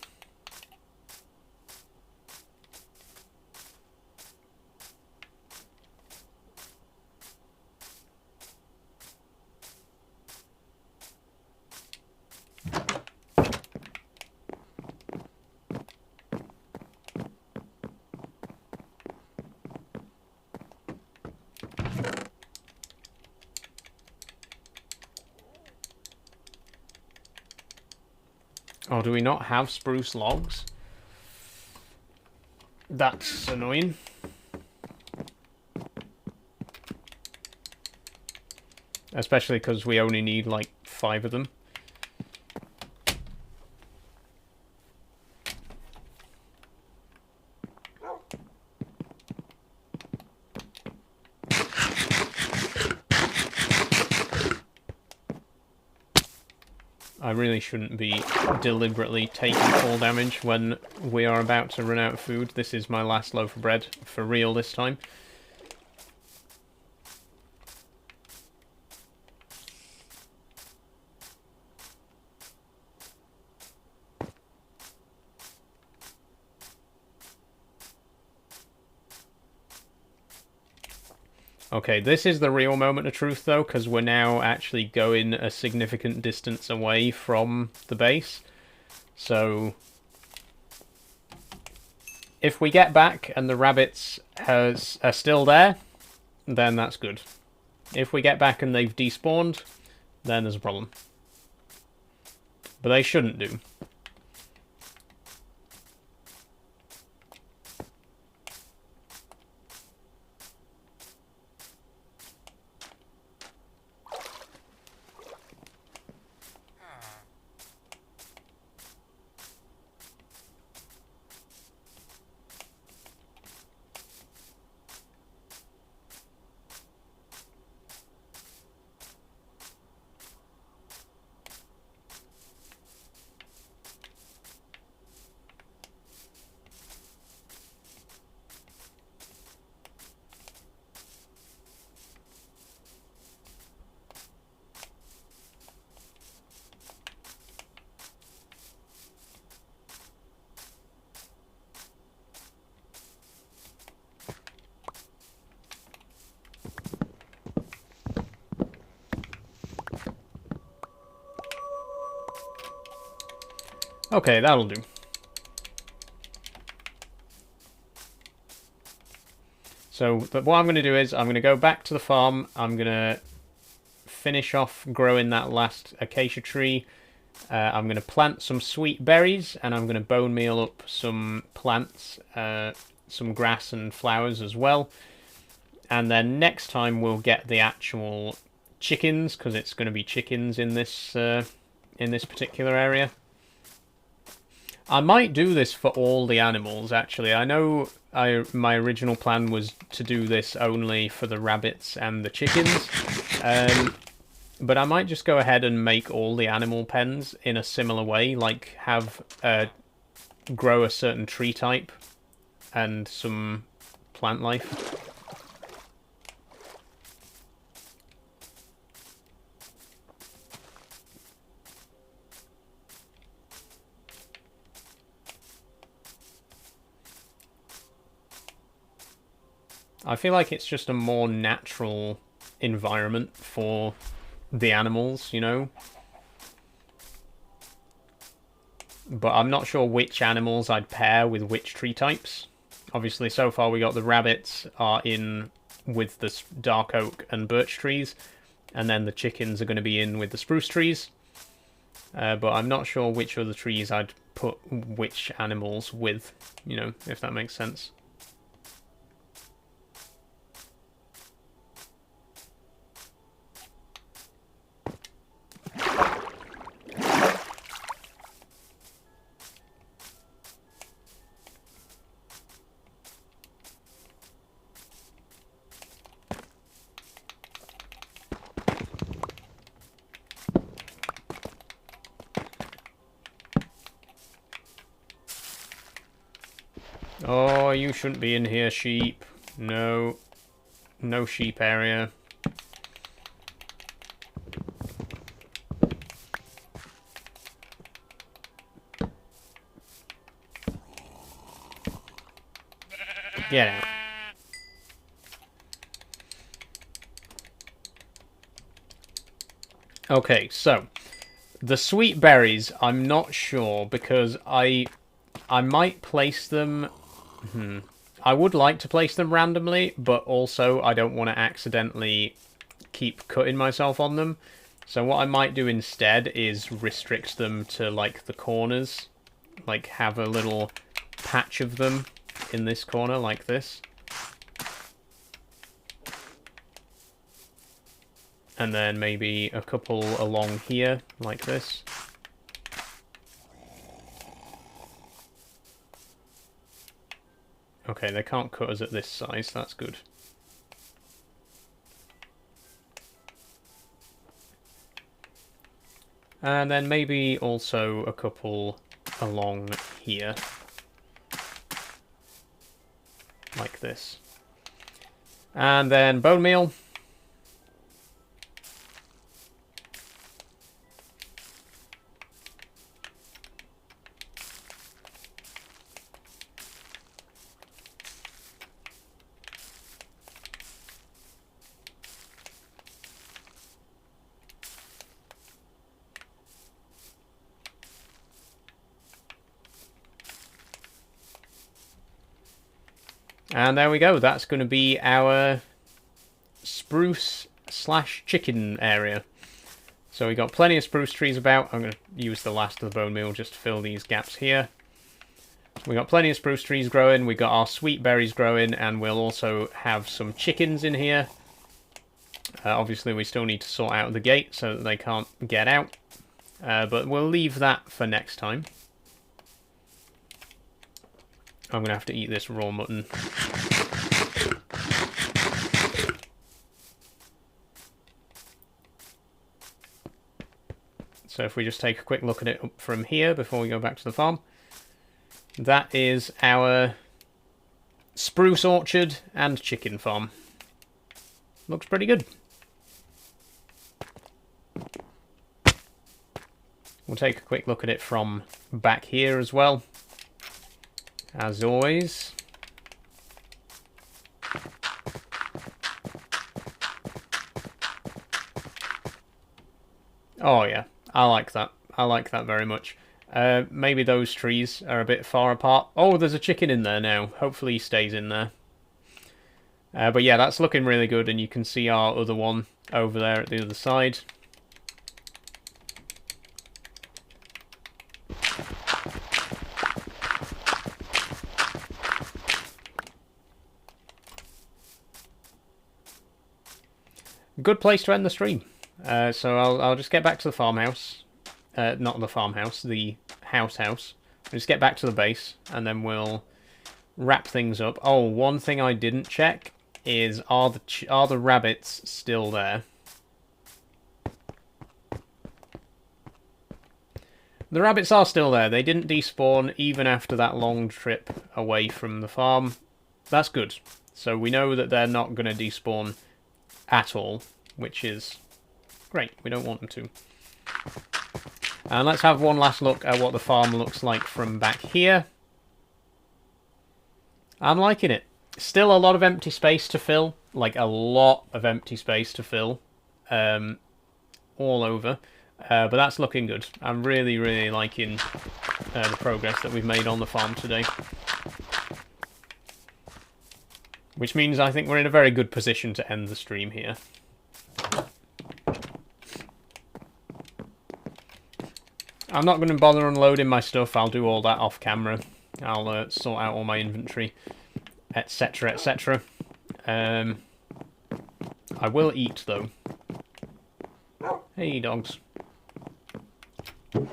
Oh, do we not have spruce logs? That's annoying. Especially because we only need like 5 of them. I really shouldn't be deliberately taking fall damage when we are about to run out of food. This is my last loaf of bread, for real this time. Okay, this is the real moment of truth, though, because we're now actually going a significant distance away from the base. So, if we get back and the rabbits are still there, then that's good. If we get back and they've despawned, then there's a problem. But they shouldn't do. Okay, that'll do. So, but what I'm going to do is, I'm going to go back to the farm, I'm going to finish off growing that last acacia tree, I'm going to plant some sweet berries, and I'm going to bone meal up some plants, some grass and flowers as well. And then next time we'll get the actual chickens, because it's going to be chickens in this particular area. I might do this for all the animals, actually. I know my original plan was to do this only for the rabbits and the chickens, but I might just go ahead and make all the animal pens in a similar way, like have grow a certain tree type and some plant life. I feel like it's just a more natural environment for the animals, you know? But I'm not sure which animals I'd pair with which tree types. Obviously, so far we got the rabbits are in with the dark oak and birch trees, and then the chickens are going to be in with the spruce trees. But I'm not sure which other trees I'd put which animals with, you know, if that makes sense. Oh, you shouldn't be in here, sheep. No. No sheep area. Get out. Okay, so the sweet berries, I'm not sure because I might place them. I would like to place them randomly, but also I don't want to accidentally keep cutting myself on them. So what I might do instead is restrict them to like the corners, like have a little patch of them in this corner like this. And then maybe a couple along here like this. Okay, they can't cut us at this size, that's good. And then maybe also a couple along here. Like this. And then bone meal. And there we go. That's going to be our spruce/chicken area. So we got plenty of spruce trees about. I'm going to use the last of the bone meal just to fill these gaps here. We got plenty of spruce trees growing. We got our sweet berries growing, and we'll also have some chickens in here. Obviously, we still need to sort out the gate so that they can't get out. But we'll leave that for next time. I'm going to have to eat this raw mutton. So if we just take a quick look at it from here before we go back to the farm. That is our spruce orchard and chicken farm. Looks pretty good. We'll take a quick look at it from back here as well. As always. Oh yeah, I like that. I like that very much. Maybe those trees are a bit far apart. Oh, there's a chicken in there now. Hopefully he stays in there. But yeah, that's looking really good, and you can see our other one over there at the other side. Good place to end the stream. So I'll just get back to the farmhouse. Not the farmhouse, the house. I'll just get back to the base, and then we'll wrap things up. Oh, one thing I didn't check is, are the rabbits still there? The rabbits are still there. They didn't despawn even after that long trip away from the farm. That's good. So we know that they're not going to despawn at all, which is great. We don't want them to. And let's have one last look at what the farm looks like from back here. I'm liking it. Still a lot of empty space to fill. Like, a lot of empty space to fill. All over. But that's looking good. I'm really, really liking the progress that we've made on the farm today. Which means I think we're in a very good position to end the stream here. I'm not going to bother unloading my stuff. I'll do all that off camera. I'll sort out all my inventory, etc, etc. I will eat, though. Hey, dogs. I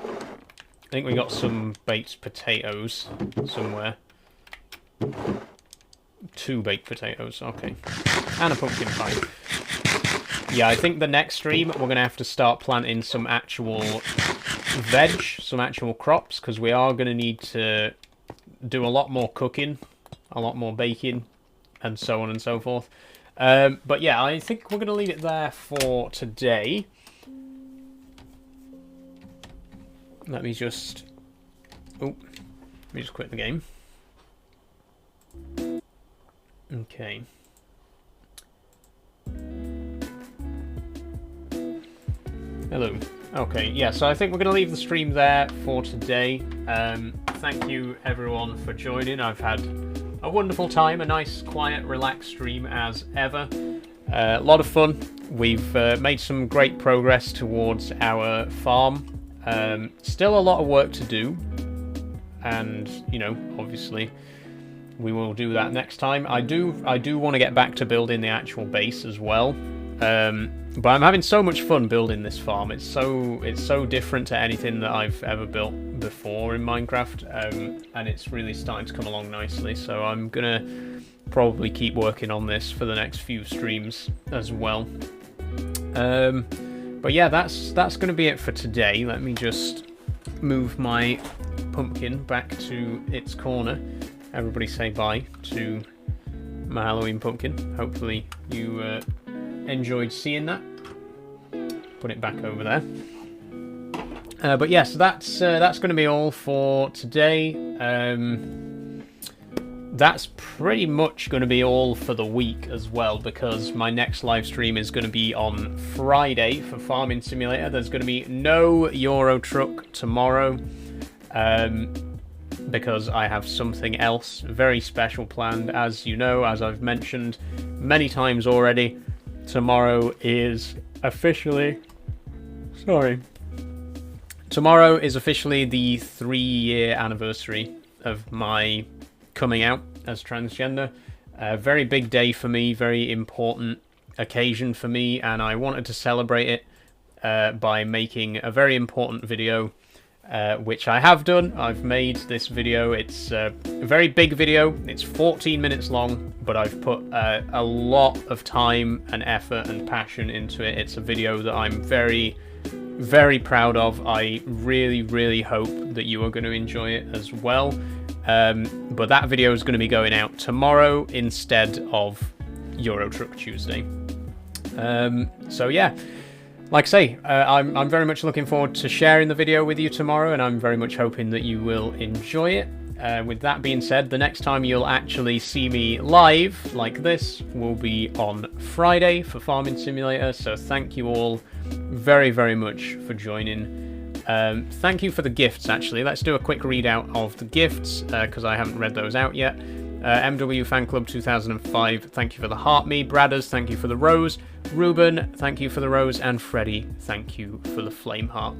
think we got some baked potatoes somewhere. 2 baked potatoes, okay. And a pumpkin pie. Yeah, I think the next stream we're going to have to start planting some actual veg, some actual crops, because we are going to need to do a lot more cooking, a lot more baking, and so on and so forth. But yeah, I think we're going to leave it there for today. Let me just... Oh, let me just quit the game. Okay. Hello. Okay, yeah, so I think we're going to leave the stream there for today. Thank you, everyone, for joining. I've had a wonderful time, a nice, quiet, relaxed stream as ever. A lot of fun. We've made some great progress towards our farm. Still a lot of work to do. And, you know, obviously, we will do that next time. I do want to get back to building the actual base as well. But I'm having so much fun building this farm. It's so different to anything that I've ever built before in Minecraft, and it's really starting to come along nicely. So I'm gonna probably keep working on this for the next few streams as well. But yeah, that's gonna be it for today. Let me just move my pumpkin back to its corner. Everybody say bye to my Halloween pumpkin. Hopefully you enjoyed seeing that. Put it back over there. But yes, that's going to be all for today. That's pretty much going to be all for the week as well, because my next live stream is going to be on Friday for Farming Simulator. There's going to be no Euro Truck tomorrow. because I have something else very special planned. As you know, as I've mentioned many times already, tomorrow is officially the 3-year anniversary of my coming out as transgender. A very big day for me, very important occasion for me, and I wanted to celebrate it by making a very important video, which I have done. I've made this video. It's a very big video. It's 14 minutes long, but I've put a lot of time and effort and passion into it. It's a video that I'm very, very proud of. I really, really hope that you are going to enjoy it as well. But that video is going to be going out tomorrow instead of Euro Truck Tuesday. So yeah, like I say, I'm very much looking forward to sharing the video with you tomorrow, and I'm very much hoping that you will enjoy it. With that being said, the next time you'll actually see me live like this will be on Friday for Farming Simulator, so thank you all very, very much for joining. Thank you for the gifts, actually. Let's do a quick readout of the gifts, because I haven't read those out yet. MW Fan Club 2005, thank you for the heart me. Bradders, thank you for the rose. Ruben, thank you for the rose. And Freddie, thank you for the flame heart.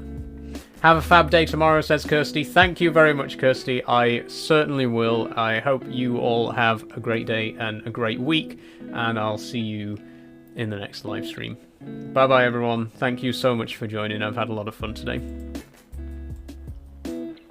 Have a fab day tomorrow, says Kirsty. Thank you very much, Kirsty. I certainly will. I hope you all have a great day and a great week, and I'll see you in the next live stream. Bye bye, everyone. Thank you so much for joining. I've had a lot of fun today.